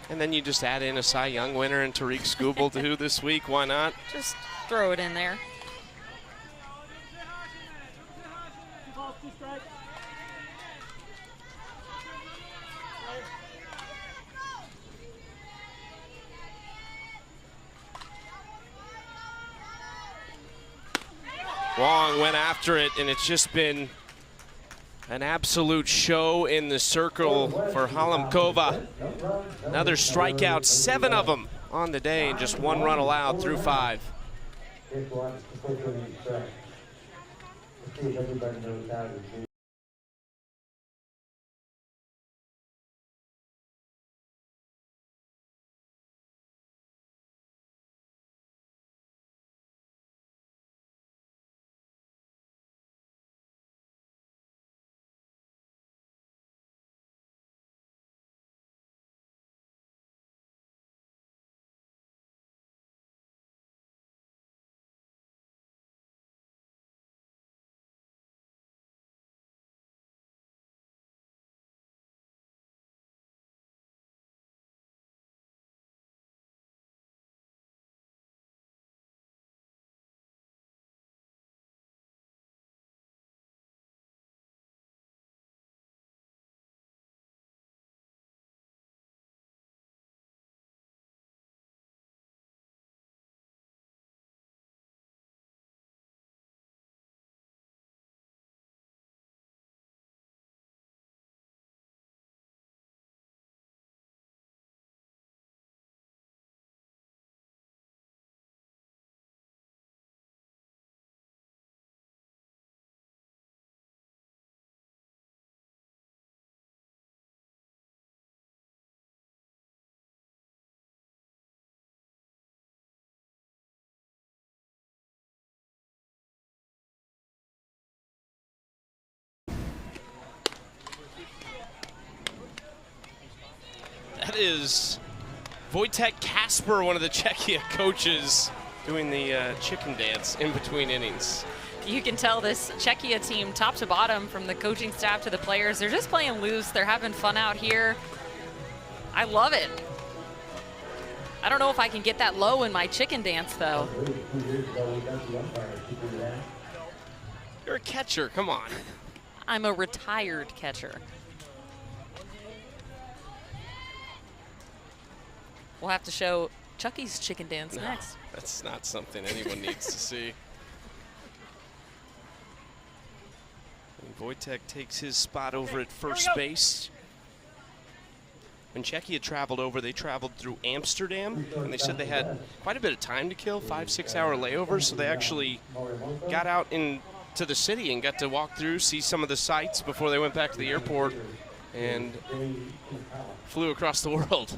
Speaker 1: And then you just add in a Cy Young winner and Tariq Skubal too this week. Why not?
Speaker 2: Just throw it in there.
Speaker 1: Wong went after it, and it's just been an absolute show in the circle for Halamkova. Another strikeout, 7 of them on the day, and just 1 run allowed through 5. That is Wojtek Kasper, one of the Czechia coaches, doing the chicken dance in between innings.
Speaker 2: You can tell this Czechia team, top to bottom, from the coaching staff to the players, they're just playing loose. They're having fun out here. I love it. I don't know if I can get that low in my chicken dance, though.
Speaker 1: You're a catcher, come on.
Speaker 2: I'm a retired catcher. We'll have to show Chucky's chicken dance next.
Speaker 1: That's not something anyone needs to see. And Wojtek takes his spot over at first base. When Czechia traveled over, they traveled through Amsterdam, and they said they had quite a bit of time to kill, 5-6 hour layovers, so they actually got out into the city and got to walk through, see some of the sights before they went back to the airport and flew across the world.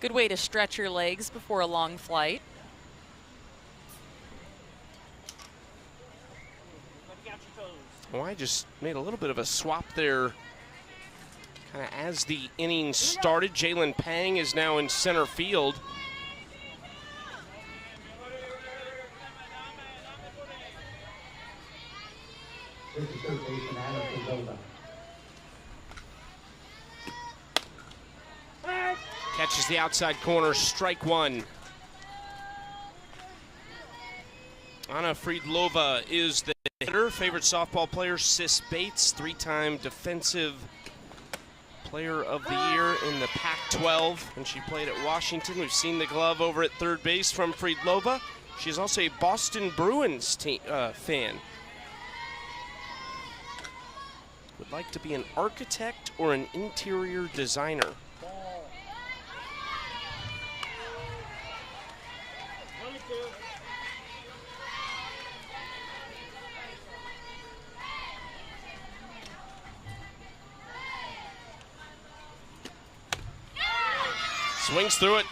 Speaker 2: Good way to stretch your legs before a long flight.
Speaker 1: Hawaii just made a little bit of a swap there kind of as the inning started. Jalen Pang is now in center field. Catches the outside corner, strike one. Anna Friedlova is the hitter. Favorite softball player, Sis Bates, 3-time defensive player of the year in the Pac-12 when she played at Washington. We've seen the glove over at third base from Friedlova. She's also a Boston Bruins fan. Would like to be an architect or an interior designer. Swings through it,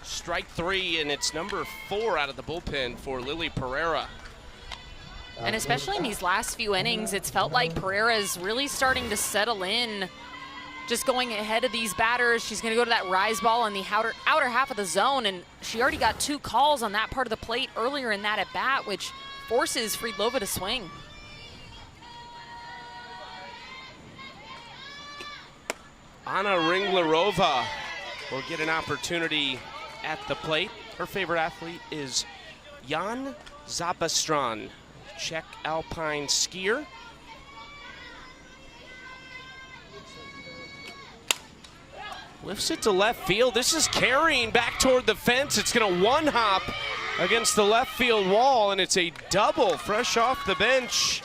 Speaker 1: strike three, and it's number 4 out of the bullpen for Lily Pereira.
Speaker 2: And especially in these last few innings, it's felt like Pereira is really starting to settle in, just going ahead of these batters. She's going to go to that rise ball in the outer half of the zone, and she already got 2 calls on that part of the plate earlier in that at-bat, which forces Friedlova to swing.
Speaker 1: Anna Ringlerova will get an opportunity at the plate. Her favorite athlete is Jan Zabastran, Czech alpine skier. Lifts it to left field. This is carrying back toward the fence. It's going to one-hop against the left field wall, and it's a double fresh off the bench.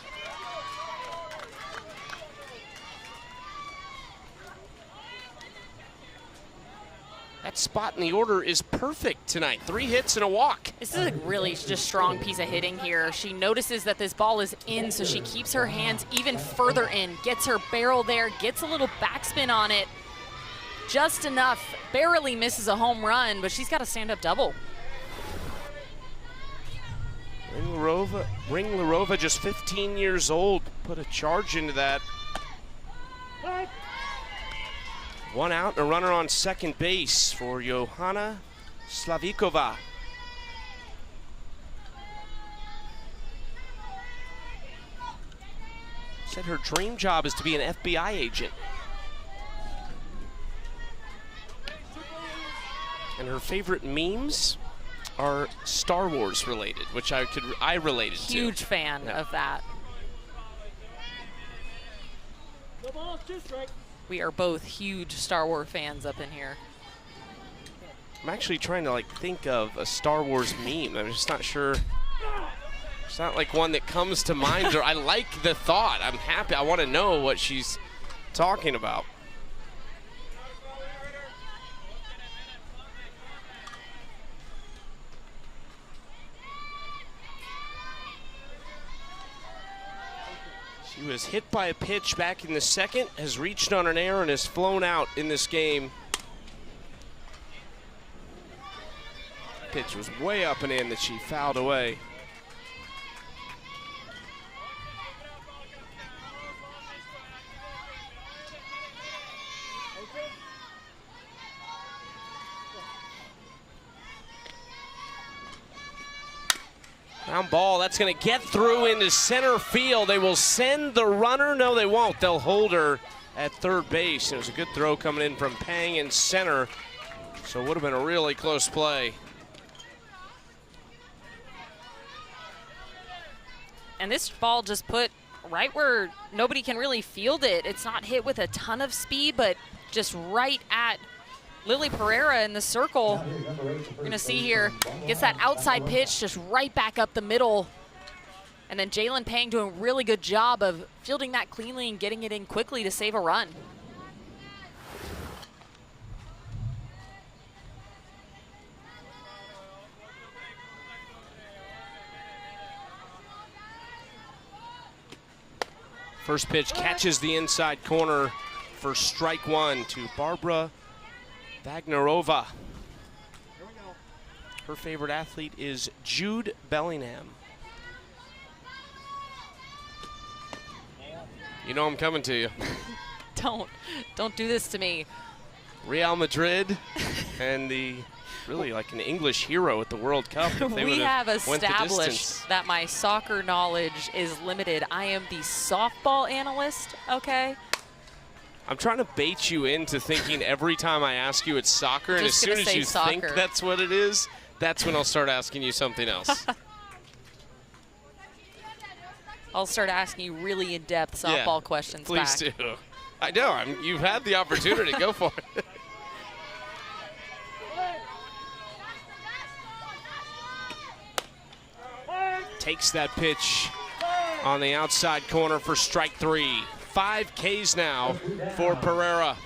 Speaker 1: That spot in the order is perfect tonight. 3 hits and a walk.
Speaker 2: This is a really just strong piece of hitting here. She notices that this ball is in, so she keeps her hands even further in, gets her barrel there, gets a little backspin on it. Just enough, barely misses a home run, but she's got a stand-up double.
Speaker 1: Ringlerova, just 15 years old, put a charge into that. 1 out and a runner on second base for Johanna Slavikova. Said her dream job is to be an FBI agent. And her favorite memes are Star Wars related, which I related to.
Speaker 2: Huge fan of that.
Speaker 4: No balls, 2 strikes.
Speaker 2: We are both huge Star Wars fans up in here.
Speaker 1: I'm actually trying to think of a Star Wars meme. I'm just not sure. It's not like one that comes to mind. Or I like the thought. I'm happy. I want to know what she's talking about. She was hit by a pitch back in the second, has reached on an error, and has flown out in this game. Pitch was way up and in that she fouled away. Ground ball, that's going to get through into center field. They will send the runner. No, they won't. They'll hold her at third base. It was a good throw coming in from Pang in center. So it would have been a really close play.
Speaker 2: And this ball just put right where nobody can really field it. It's not hit with a ton of speed, but just right at Lily Pereira in the circle. You're going to see here, gets that outside pitch just right back up the middle. And then Jalen Pang doing a really good job of fielding that cleanly and getting it in quickly to save a run.
Speaker 1: First pitch catches the inside corner for strike one to Barbara Wagnerova. Her favorite athlete is Jude Bellingham. You know I'm coming to you.
Speaker 2: Don't do this to me.
Speaker 1: Real Madrid and the really like an English hero at the World Cup. If they
Speaker 2: We have
Speaker 1: went the
Speaker 2: established
Speaker 1: distance.
Speaker 2: that my soccer knowledge is limited. I am the softball analyst, okay?
Speaker 1: I'm trying to bait you into thinking every time I ask you it's soccer, and as
Speaker 2: Just
Speaker 1: soon
Speaker 2: gonna
Speaker 1: as
Speaker 2: say
Speaker 1: you think
Speaker 2: soccer.
Speaker 1: that's what it is, that's when I'll start asking you something else.
Speaker 2: I'll start asking you really in-depth softball questions
Speaker 1: Please
Speaker 2: back.
Speaker 1: do. I know. You've had the opportunity. Go for it. Takes that pitch on the outside corner for strike three. 5 Ks now for Pereira.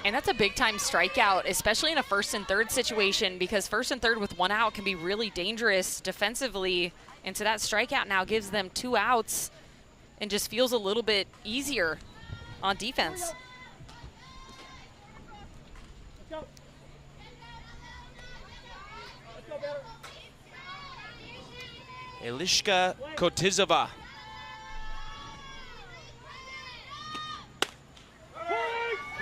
Speaker 2: And that's a big-time strikeout, especially in a first and third situation, because first and third with 1 out can be really dangerous defensively. And so that strikeout now gives them 2 outs and just feels a little bit easier on defense.
Speaker 4: Let's go. Let's go, better.
Speaker 1: Elishka Kotizova.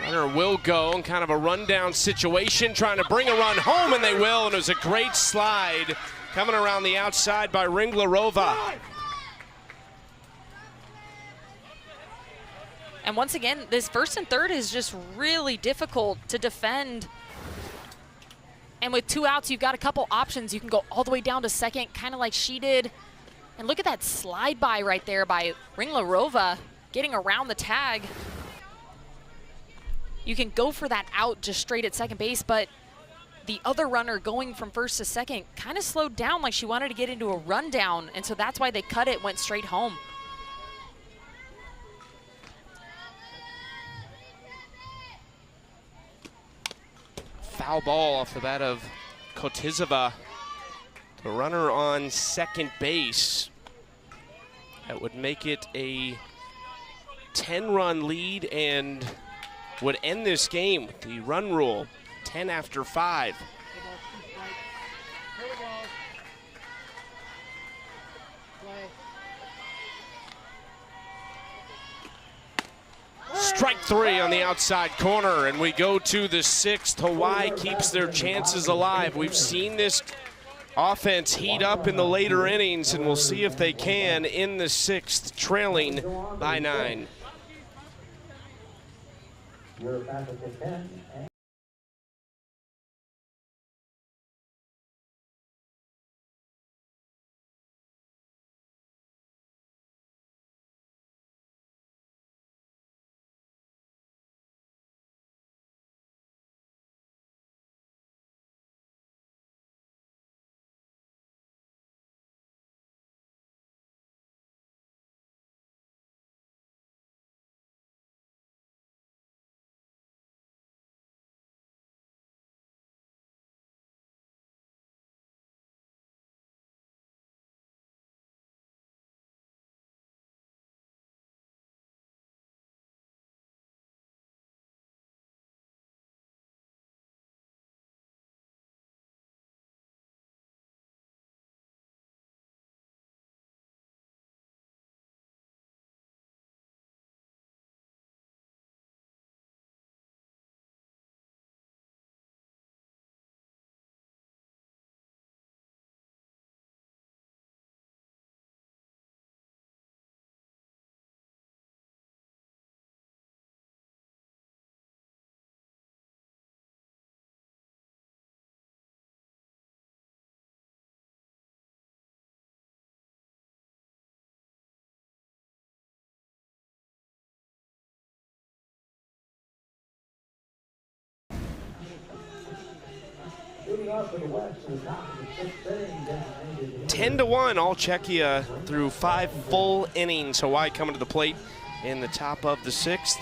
Speaker 1: Runner will go in kind of a rundown situation, trying to bring a run home, and they will. And it was a great slide coming around the outside by Ringlerova.
Speaker 2: And once again, this first and third is just really difficult to defend. And with 2 outs, you've got a couple options. You can go all the way down to second, kind of like she did. And look at that slide by right there by Ringlerova, getting around the tag. You can go for that out just straight at second base, but the other runner going from first to second kind of slowed down, like she wanted to get into a rundown, and so that's why they cut it, went straight home.
Speaker 1: Foul ball off the bat of Kotizova. The runner on second base. That would make it a 10-run lead and would end this game with the run rule, 10 after 5. Strike 3 on the outside corner, and we go to the 6th. Hawaii keeps their chances alive. We've seen this offense heat up in the later innings, and we'll see if they can in the 6th, trailing by 9.
Speaker 3: Your pass at 10. up to the west to the top of the sixth inning, designated
Speaker 1: 10-1, all Czechia through 5 full innings. Hawaii coming to the plate in the top of the 6th.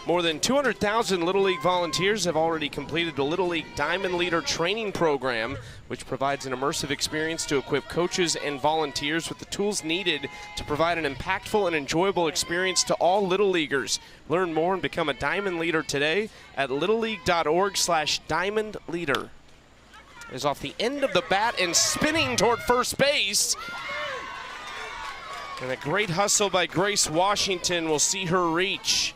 Speaker 1: More than 200,000 Little League volunteers have already completed the Little League Diamond Leader Training Program, which provides an immersive experience to equip coaches and volunteers with the tools needed to provide an impactful and enjoyable experience to all Little Leaguers. Learn more and become a Diamond Leader today at littleleague.org/diamondleader. Is off the end of the bat and spinning toward first base. And a great hustle by Grace Washington will see her reach.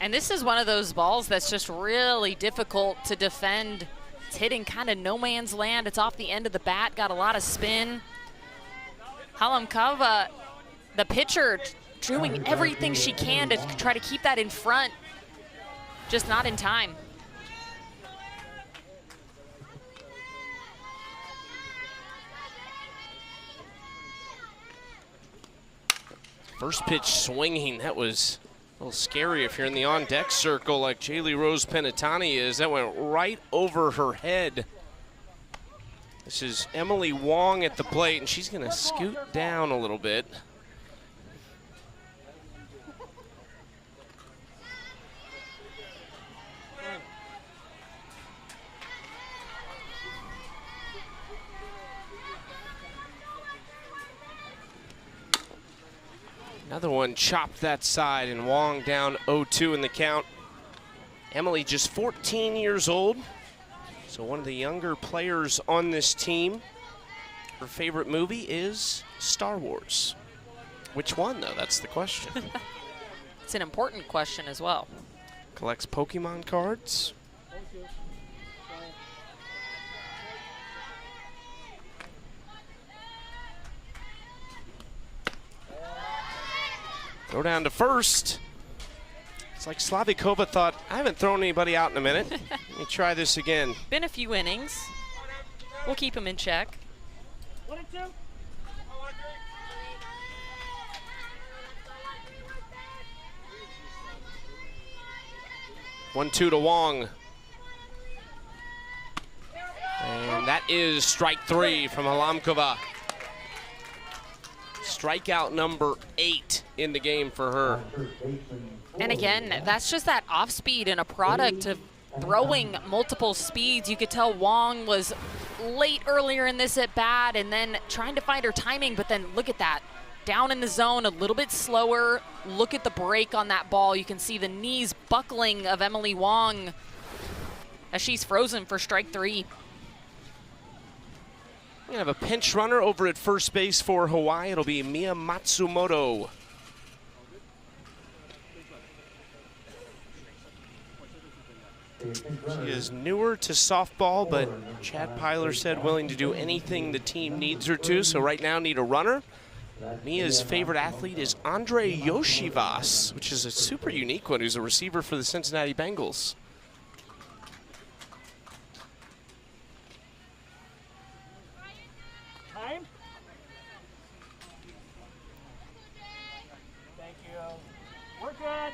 Speaker 2: And this is one of those balls that's just really difficult to defend. It's hitting kind of no man's land. It's off the end of the bat, got a lot of spin. Halamkova, the pitcher, doing everything she can to try to keep that in front, just not in time.
Speaker 1: First pitch swinging, that was a little scary if you're in the on-deck circle like Jaylee Rose Penatani is. That went right over her head. This is Emily Wong at the plate, and she's going to scoot down a little bit. Another one chopped that side, and Wong down 0-2 in the count. Emily just 14 years old, so one of the younger players on this team. Her favorite movie is Star Wars. Which one, though? That's the question.
Speaker 2: It's an important question as well.
Speaker 1: Collects Pokemon cards. Throw down to first. It's like Slavikova thought, I haven't thrown anybody out in a minute. Let me try this again.
Speaker 2: Been a few innings. We'll keep him in check.
Speaker 4: 1 and 2.
Speaker 1: 1-2 to Wong. And that is strike 3 from Halamkova. Strikeout number 8 in the game for her.
Speaker 2: And again, that's just that off speed and a product of throwing multiple speeds. You could tell Wong was late earlier in this at bat and then trying to find her timing, but then look at that. Down in the zone, a little bit slower. Look at the break on that ball. You can see the knees buckling of Emily Wong as she's frozen for strike 3.
Speaker 1: We have a pinch runner over at first base for Hawaii. It'll be Mia Matsumoto. She is newer to softball, but Chad Pyler said willing to do anything the team needs her to, so right now need a runner. Mia's favorite athlete is Andre Yoshivas, which is a super unique one, who's a receiver for the Cincinnati Bengals.
Speaker 4: Time. Thank you. We're good.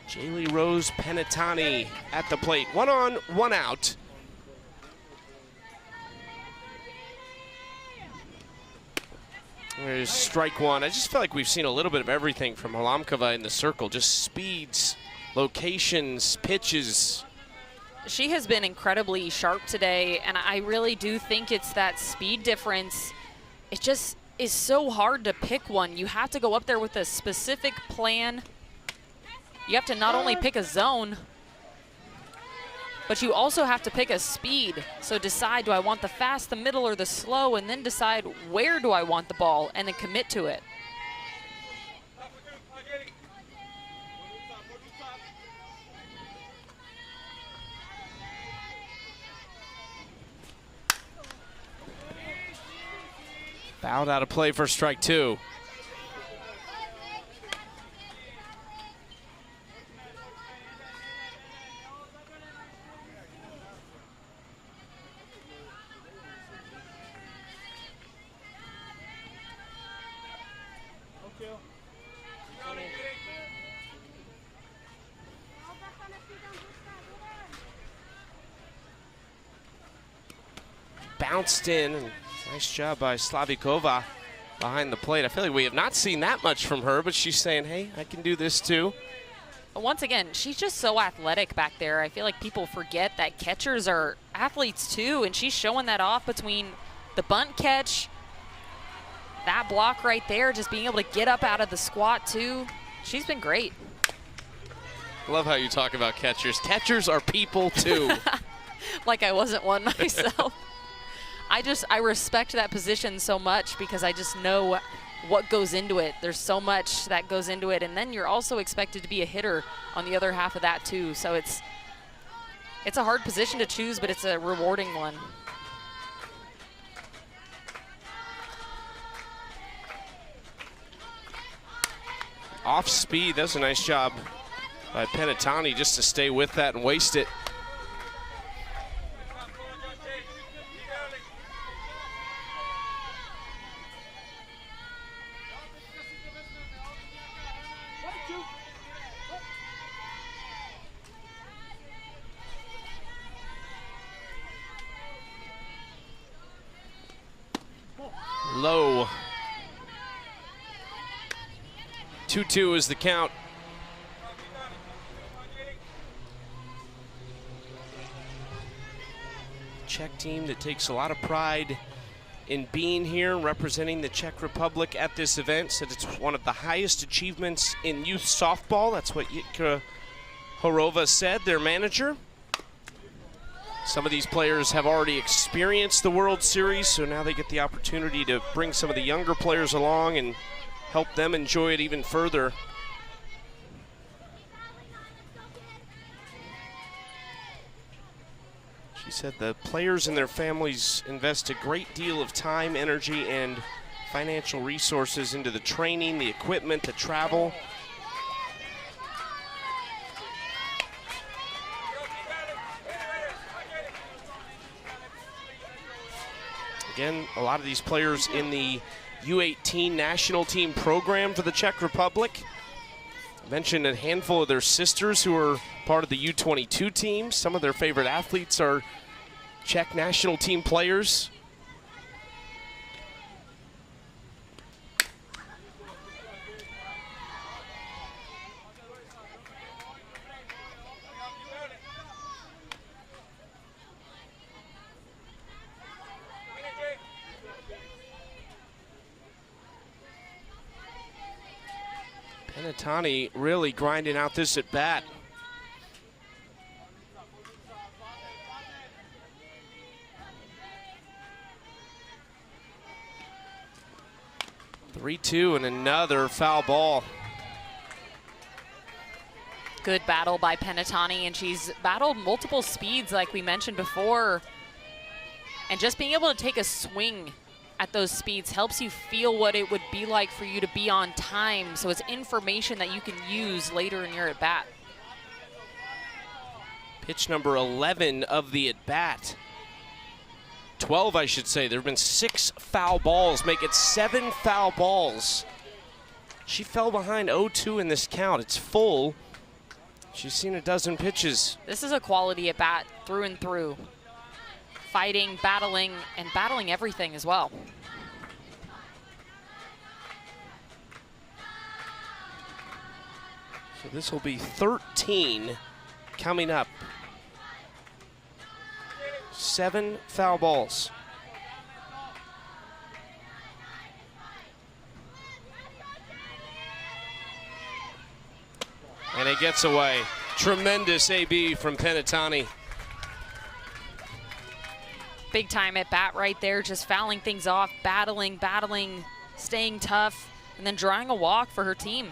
Speaker 1: Jaylee Rose Penatani at the plate. 1 on, 1 out. There's strike 1. I just feel like we've seen a little bit of everything from Halamkova in the circle. Just speeds, locations, pitches.
Speaker 2: She has been incredibly sharp today, and I really do think it's that speed difference. It just is so hard to pick one. You have to go up there with a specific plan. You have to not only pick a zone, but you also have to pick a speed. So decide, do I want the fast, the middle, or the slow, and then decide where do I want the ball, and then commit to it.
Speaker 1: Fouled out of play for strike 2. bounced in. And nice job by Slavikova behind the plate. I feel like we have not seen that much from her, but she's saying, hey, I can do this too.
Speaker 2: Once again, she's just so athletic back there. I feel like people forget that catchers are athletes too, and she's showing that off between the bunt catch, that block right there, just being able to get up out of the squat too. She's been great.
Speaker 1: Love how you talk about catchers. Catchers are people too.
Speaker 2: Like I wasn't one myself. I respect that position so much because I just know what goes into it. There's so much that goes into it, and then you're also expected to be a hitter on the other half of that too. So it's a hard position to choose, but it's a rewarding one.
Speaker 1: Off speed, that's a nice job by Penatani just to stay with that and waste it. Low. 2-2 is the count. Czech team that takes a lot of pride in being here, representing the Czech Republic at this event. Said it's one of the highest achievements in youth softball. That's what Jitka Horova said, their manager. Some of these players have already experienced the World Series, so now they get the opportunity to bring some of the younger players along and help them enjoy it even further. She said the players and their families invest a great deal of time, energy, and financial resources into the training, the equipment, the travel. Again, a lot of these players in the U18 national team program for the Czech Republic. I mentioned a handful of their sisters who are part of the U22 team. Some of their favorite athletes are Czech national team players. Penatani really grinding out this at bat. (3-2) and another foul ball.
Speaker 2: Good battle by Penatani, and she's battled multiple speeds like we mentioned before. And just being able to take a swing at those speeds helps you feel what it would be like for you to be on time. So it's information that you can use later in your at-bat.
Speaker 1: Pitch number 11 of the at-bat. 12, I should say. There have been 6 foul balls, make it 7 foul balls. She fell behind 0-2 in this count. It's full. She's seen a dozen pitches.
Speaker 2: This is a quality at-bat through and through. Fighting, battling, and battling everything as well.
Speaker 1: So this will be 13 coming up. 7 foul balls. And it gets away. Tremendous AB from Penatani.
Speaker 2: Big time at bat right there, just fouling things off, battling, staying tough, and then drawing a walk for her team.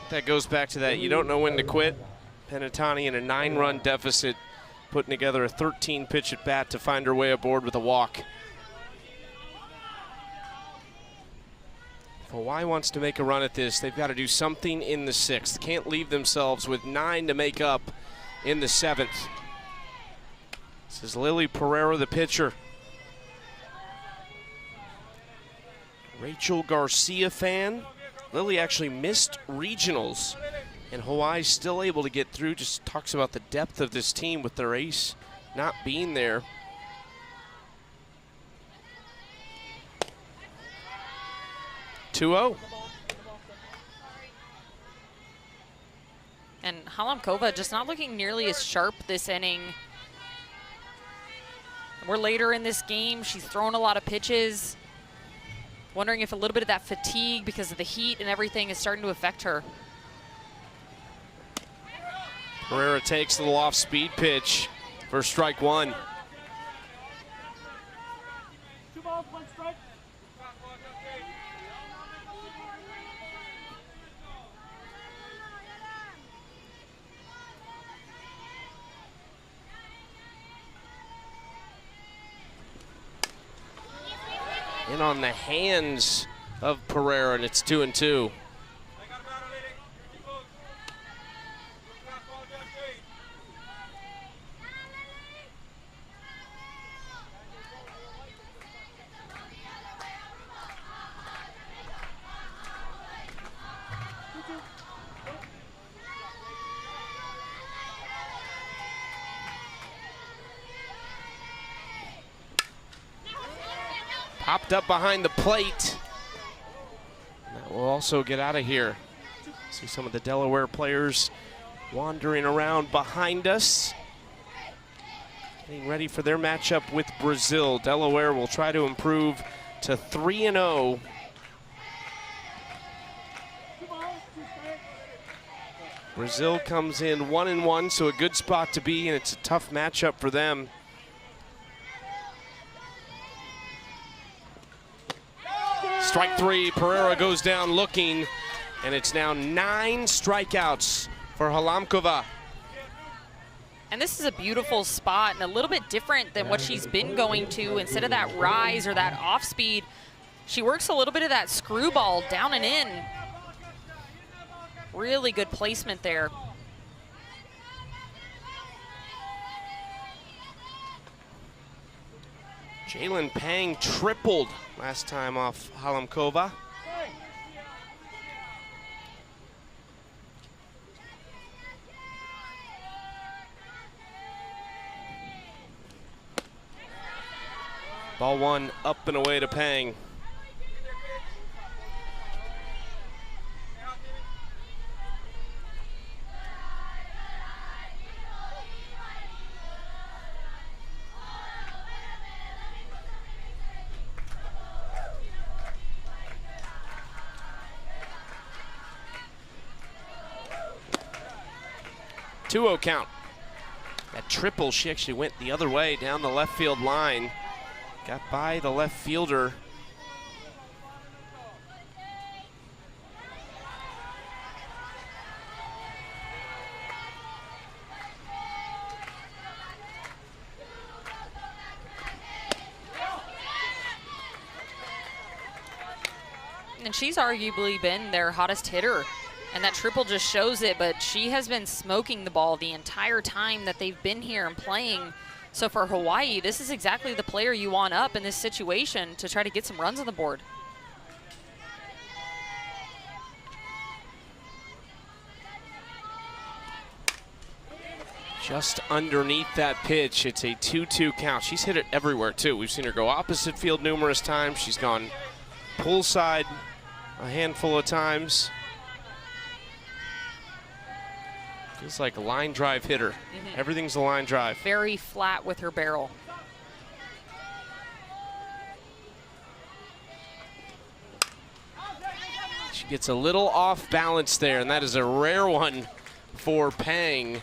Speaker 1: That goes back to that, you don't know when to quit. Penatani in a 9-run deficit, putting together a 13-pitch at bat to find her way aboard with a walk. If Hawaii wants to make a run at this, they've got to do something in the 6th. Can't leave themselves with 9 to make up in the 7th. This is Lily Pereira, the pitcher. Rachel Garcia fan. Lily actually missed regionals, and Hawaii's still able to get through. Just talks about the depth of this team with their ace not being there. 2-0.
Speaker 2: And Halamkova just not looking nearly as sharp this inning. We're later in this game. She's thrown a lot of pitches. Wondering if a little bit of that fatigue because of the heat and everything is starting to affect her.
Speaker 1: Pereira takes the little off-speed pitch for strike one.
Speaker 4: 2 balls, 1 strike.
Speaker 1: In on the hands of Pereira, and it's 2-2. Popped up behind the plate. That will also get out of here. See some of the Delaware players wandering around behind us. Getting ready for their matchup with Brazil. Delaware will try to improve to 3-0. Brazil comes in 1-1, so a good spot to be, and it's a tough matchup for them. Strike three, Pereira goes down looking, and it's now 9 strikeouts for Halamkova.
Speaker 2: And this is a beautiful spot and a little bit different than what she's been going to. Instead of that rise or that off speed, she works a little bit of that screwball down and in. Really good placement there.
Speaker 1: Jalen Pang tripled last time off Halamkova. Ball one up and away to Pang. Two-0 count. That triple, she actually went the other way down the left field line. Got by the left fielder.
Speaker 2: And she's arguably been their hottest hitter. And that triple just shows it, but she has been smoking the ball the entire time that they've been here and playing. So for Hawaii, this is exactly the player you want up in this situation to try to get some runs on the board.
Speaker 1: Just underneath that pitch, it's a 2-2 count. She's hit it everywhere too. We've seen her go opposite field numerous times. She's gone pull side a handful of times. Feels like a line drive hitter. Everything's a line drive.
Speaker 2: Very flat with her barrel.
Speaker 1: She gets a little off balance there, and that is a rare one for Pang.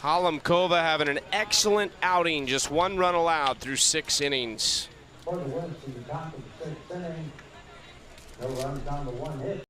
Speaker 1: Halamkova having an excellent outing, just 1 run allowed through 6 innings.
Speaker 3: For the win to the top of the 6th inning. No runs on the 1 hit.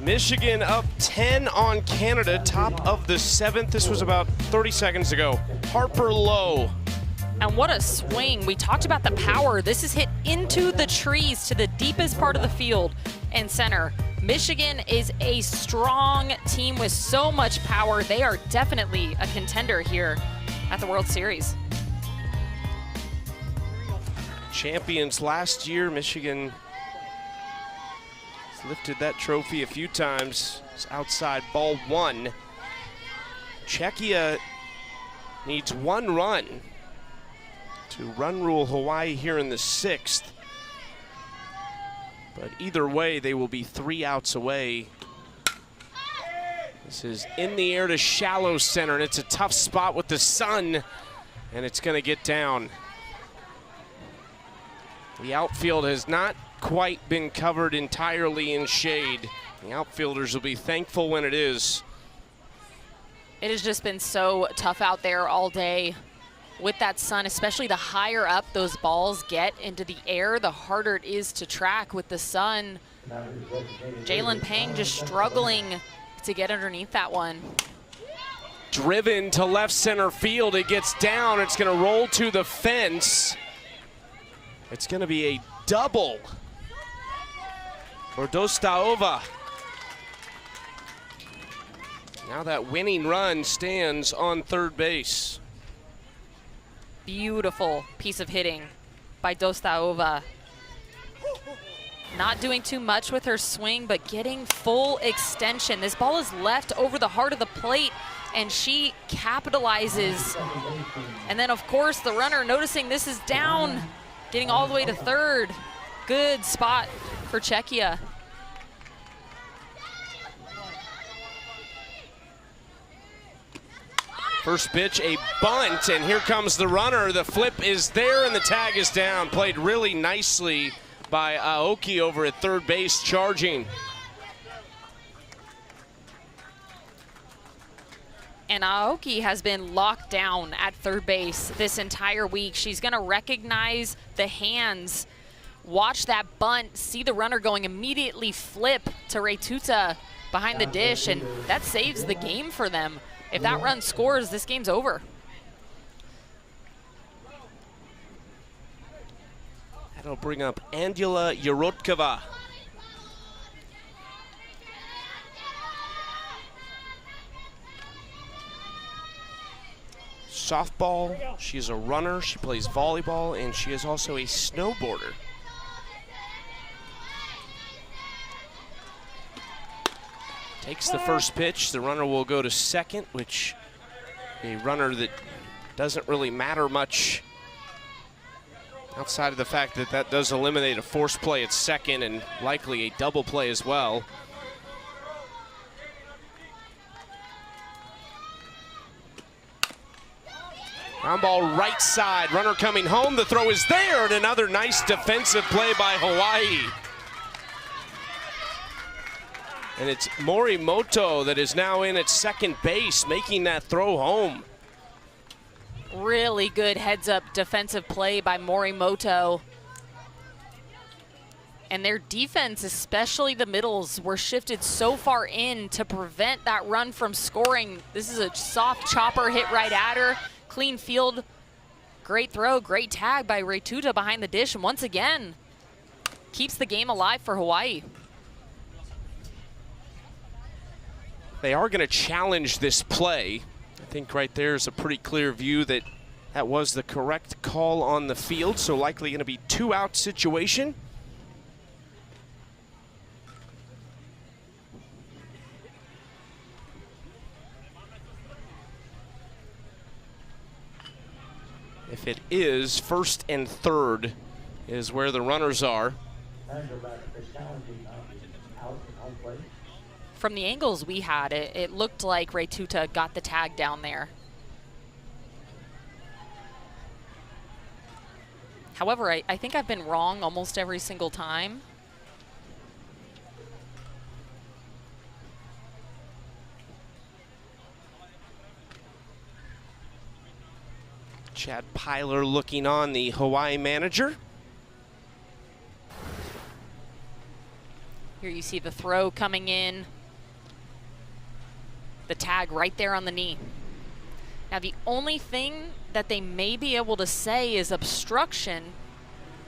Speaker 1: Michigan up 10 on Canada, top of the 7th. This was about 30 seconds ago. Harper low.
Speaker 2: And what a swing. We talked about the power. This is hit into the trees to the deepest part of the field and center. Michigan is a strong team with so much power. They are definitely a contender here at the World Series.
Speaker 1: Champions last year. Michigan has lifted that trophy a few times. It's outside ball 1. Czechia needs 1 run to run rule Hawaii here in the 6th. But either way, they will be 3 outs away. This is in the air to shallow center, and it's a tough spot with the sun, and it's going to get down. The outfield has not quite been covered entirely in shade. The outfielders will be thankful when it is.
Speaker 2: It has just been so tough out there all day with that sun, especially the higher up those balls get into the air, the harder it is to track with the sun. Jalen Pang just struggling to get underneath that one.
Speaker 1: Driven to left center field, it gets down, it's gonna roll to the fence. It's gonna be a double for Dostaova. Now that winning run stands on third base.
Speaker 2: Beautiful piece of hitting by Dostaova. Not doing too much with her swing, but getting full extension. This ball is left over the heart of the plate, and she capitalizes. And then, of course, the runner noticing this is down, getting all the way to third. Good spot for Czechia.
Speaker 1: First pitch, a bunt, and here comes the runner. The flip is there, and the tag is down. Played really nicely by Aoki over at third base, charging.
Speaker 2: And Aoki has been locked down at third base this entire week. She's gonna recognize the hands, watch that bunt, see the runner going, immediately flip to Retuta behind the dish, and that saves the game for them. If that run scores, this game's over.
Speaker 1: That'll bring up Andula Yorotkova. Softball, she's a runner, she plays volleyball, and she is also a snowboarder. Takes the first pitch, the runner will go to second, which a runner that doesn't really matter much outside of the fact that that does eliminate a force play at second and likely a double play as well. Ground ball right side, runner coming home, the throw is there, and another nice defensive play by Hawaii. And it's Morimoto that is now in at second base, making that throw home.
Speaker 2: Really good heads-up defensive play by Morimoto. And their defense, especially the middles, were shifted so far in to prevent that run from scoring. This is a soft chopper hit right at her. Clean field, great throw, great tag by Retuta behind the dish. And once again, keeps the game alive for Hawaii.
Speaker 1: They are going to challenge this play. I think right there is a pretty clear view that that was the correct call on the field, so likely going to be 2-out situation. If it is, first and third is where the runners are.
Speaker 2: From the angles we had, it looked like Retuta got the tag down there. However, I think I've been wrong almost every single time.
Speaker 1: Chad Pyler looking on, the Hawaii manager.
Speaker 2: Here you see the throw coming in The tag right there on the knee. Now the only thing that they may be able to say is obstruction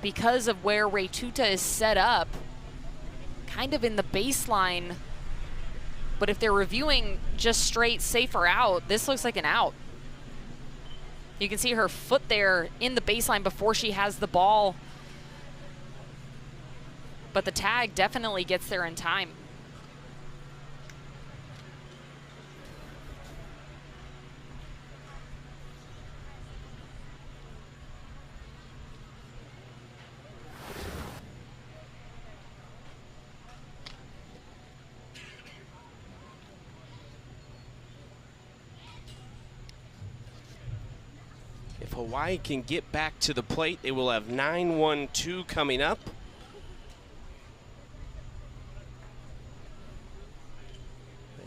Speaker 2: because of where Retuta is set up, kind of in the baseline. But if they're reviewing just straight safe or out, this looks like an out. You can see her foot there in the baseline before she has the ball. But the tag definitely gets there in time.
Speaker 1: If Hawaii can get back to the plate, they will have 9-1-2 coming up.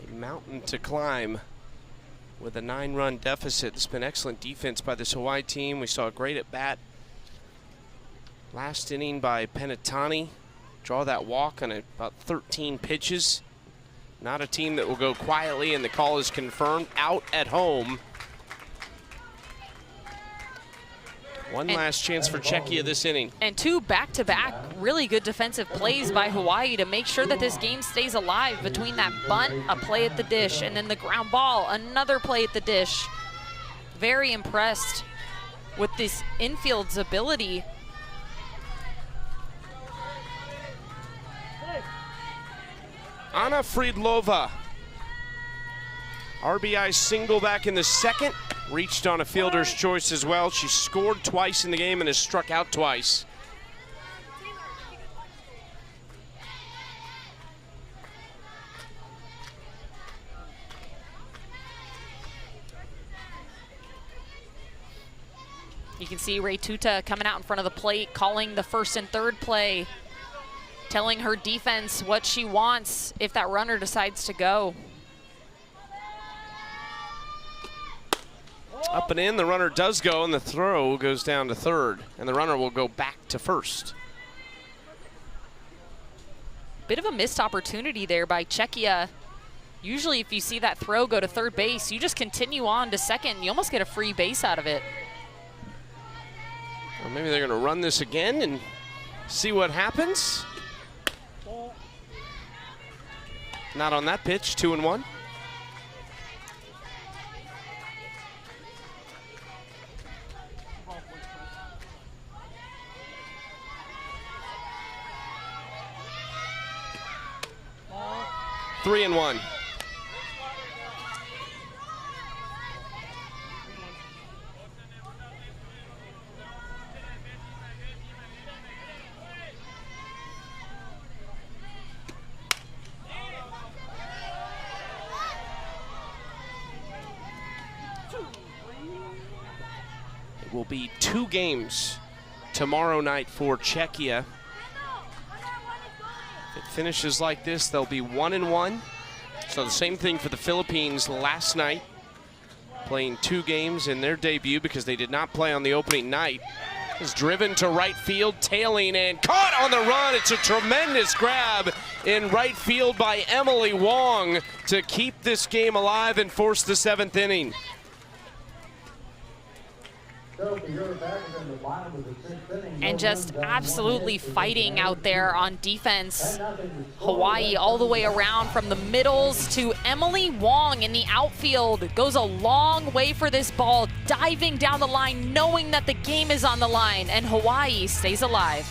Speaker 1: A mountain to climb with a 9-run deficit. It's been excellent defense by this Hawaii team. We saw a great at bat last inning by Penatani. Draw that walk on about 13 pitches. Not a team that will go quietly, and the call is confirmed out at home. One last chance for Czechia this inning.
Speaker 2: And two back-to-back really good defensive plays by Hawaii to make sure that this game stays alive between that bunt, a play at the dish, and then the ground ball, another play at the dish. Very impressed with this infield's ability.
Speaker 1: Anna Friedlova. RBI single back in the second. Reached on a fielder's choice as well. She scored twice in the game and has struck out twice.
Speaker 2: You can see Retuta coming out in front of the plate, calling the first and third play, telling her defense what she wants if that runner decides to go.
Speaker 1: Up and in, the runner does go, and the throw goes down to third, and the runner will go back to first.
Speaker 2: Bit of a missed opportunity there by Czechia. Usually if you see that throw go to third base, you just continue on to second. You almost get a free base out of it.
Speaker 1: Well, maybe they're going to run this again and see what happens. Not on that pitch, 2-1. Three and one. It will be 2 games tomorrow night for Czechia. If it finishes like this, they'll be 1-1. So the same thing for the Philippines last night, playing 2 games in their debut because they did not play on the opening night. Is driven to right field, tailing and caught on the run. It's a tremendous grab in right field by Emily Wong to keep this game alive and force the 7th inning.
Speaker 2: And just absolutely fighting out there on defense. Hawaii all the way around from the middles to Emily Wong in the outfield. Goes a long way for this ball, diving down the line, knowing that the game is on the line, and Hawaii stays alive.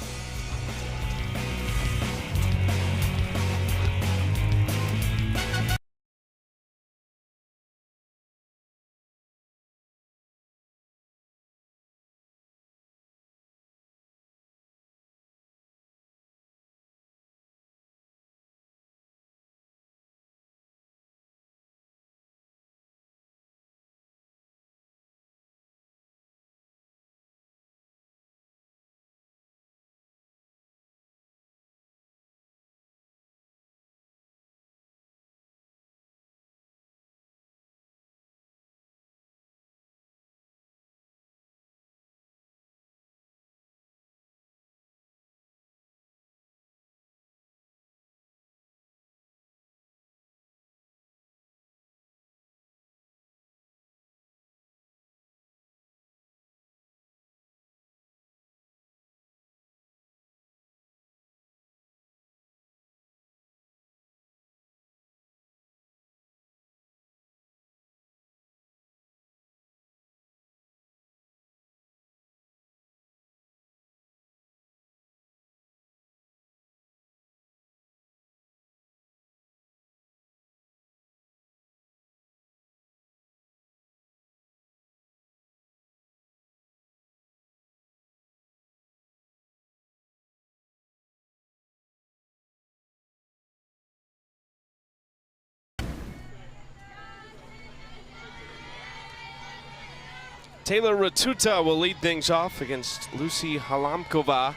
Speaker 1: Taylor Ratuta will lead things off against Lucy Halamkova.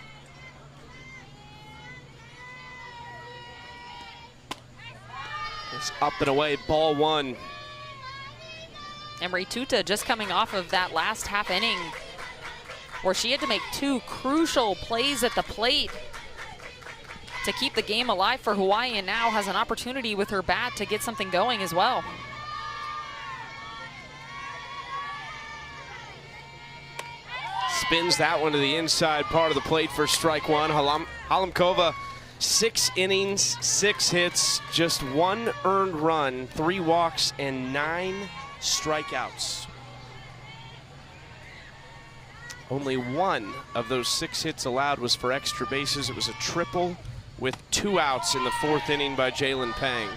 Speaker 1: It's up and away, ball one.
Speaker 2: And Ratuta just coming off of that last half inning where she had to make 2 crucial plays at the plate to keep the game alive for Hawaii, and now has an opportunity with her bat to get something going as well.
Speaker 1: Spins that one to the inside part of the plate for strike one. Halamkova, 6 innings, 6 hits, just 1 earned run, 3 walks, and 9 strikeouts. Only 1 of those 6 hits allowed was for extra bases. It was a triple with 2 outs in the 4th inning by Jalen Pang.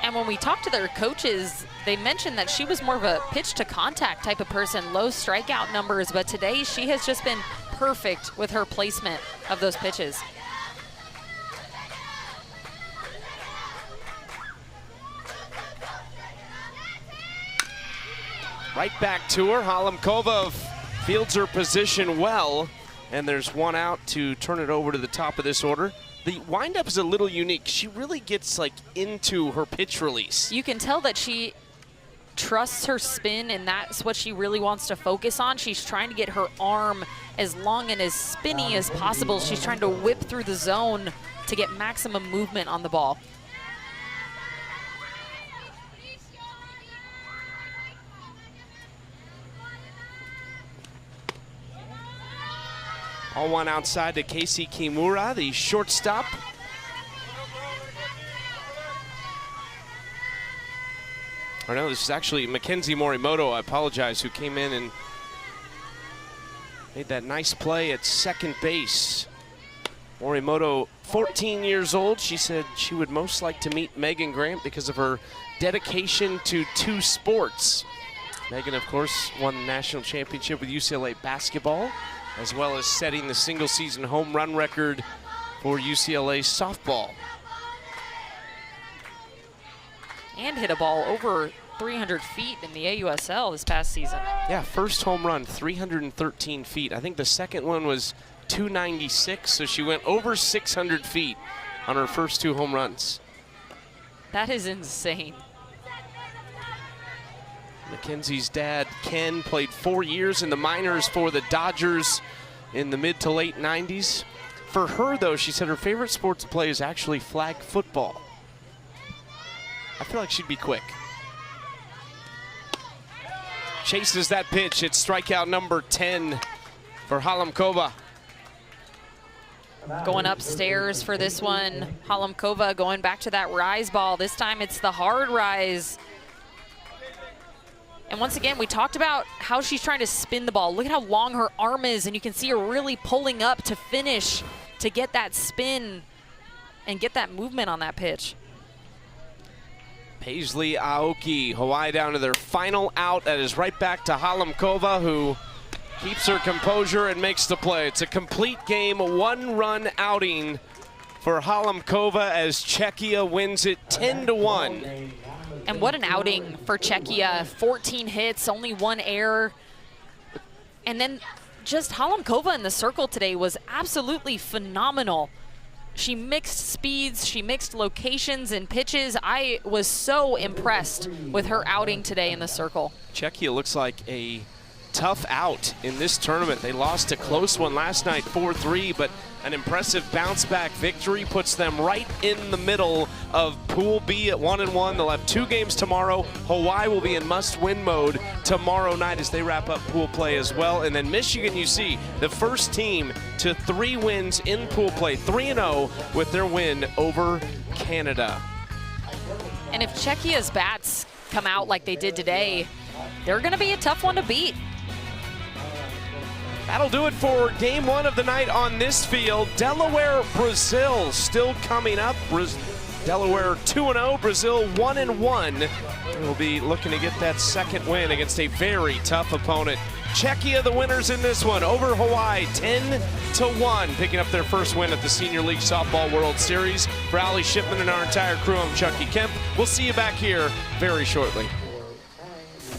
Speaker 2: And when we talked to their coaches, they mentioned that she was more of a pitch to contact type of person, low strikeout numbers, but today she has just been perfect with her placement of those pitches.
Speaker 1: Right back to her. Halamkova fields her position well, and there's 1 out to turn it over to the top of this order. The windup is a little unique. She really gets like into her pitch release.
Speaker 2: You can tell that she trusts her spin, and that's what she really wants to focus on. She's trying to get her arm as long and as spinny as possible. She's trying to whip through the zone to get maximum movement on the ball.
Speaker 1: All 1 outside to Casey Kimura, the shortstop. Or no, this is actually Mackenzie Morimoto, I apologize, who came in and made that nice play at second base. Morimoto, 14 years old. She said she would most like to meet Megan Grant because of her dedication to 2 sports. Megan, of course, won the national championship with UCLA basketball, as well as setting the single-season home run record for UCLA softball.
Speaker 2: And hit a ball over 300 feet in the AUSL this past season.
Speaker 1: Yeah, first home run, 313 feet. I think the second one was 296, so she went over 600 feet on her first 2 home runs.
Speaker 2: That is insane.
Speaker 1: Mackenzie's dad, Ken, played 4 years in the minors for the Dodgers in the mid to late 90s. For her, though, she said her favorite sport to play is actually flag football. I feel like she'd be quick. Chases that pitch. It's strikeout number 10 for Halamkova.
Speaker 2: Going upstairs for this one. Halamkova going back to that rise ball. This time it's the hard rise. And once again, we talked about how she's trying to spin the ball. Look at how long her arm is, and you can see her really pulling up to finish to get that spin and get that movement on that pitch.
Speaker 1: Paisley Aoki, Hawaii down to their final out. That is right back to Halamkova, who keeps her composure and makes the play. It's a complete game, 1-run outing for Halamkova as Czechia wins it 10-1.
Speaker 2: And what an outing for Czechia. 14 hits, only 1 error. And then just Halamkova in the circle today was absolutely phenomenal. She mixed speeds, she mixed locations and pitches. I was so impressed with her outing today in the circle.
Speaker 1: Czechia looks like a tough out in this tournament. They lost a close one last night, 4-3, but an impressive bounce-back victory puts them right in the middle of Pool B at 1-1. They'll have 2 games tomorrow. Hawaii will be in must-win mode tomorrow night as they wrap up pool play as well. And then Michigan, you see, the first team to 3 wins in pool play, 3-0 with their win over Canada.
Speaker 2: And if Czechia's bats come out like they did today, they're going to be a tough one to beat.
Speaker 1: That'll do it for game 1 of the night on this field. Delaware, Brazil still coming up. Delaware 2-0, Brazil 1-1. We'll be looking to get that second win against a very tough opponent. Czechia, the winners in this one, over Hawaii, 10-1, picking up their first win at the Senior League Softball World Series. For Ali Shipman and our entire crew, I'm Chucky Kemp. We'll see you back here very shortly.
Speaker 3: For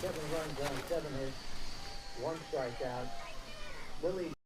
Speaker 3: 7 runs Lily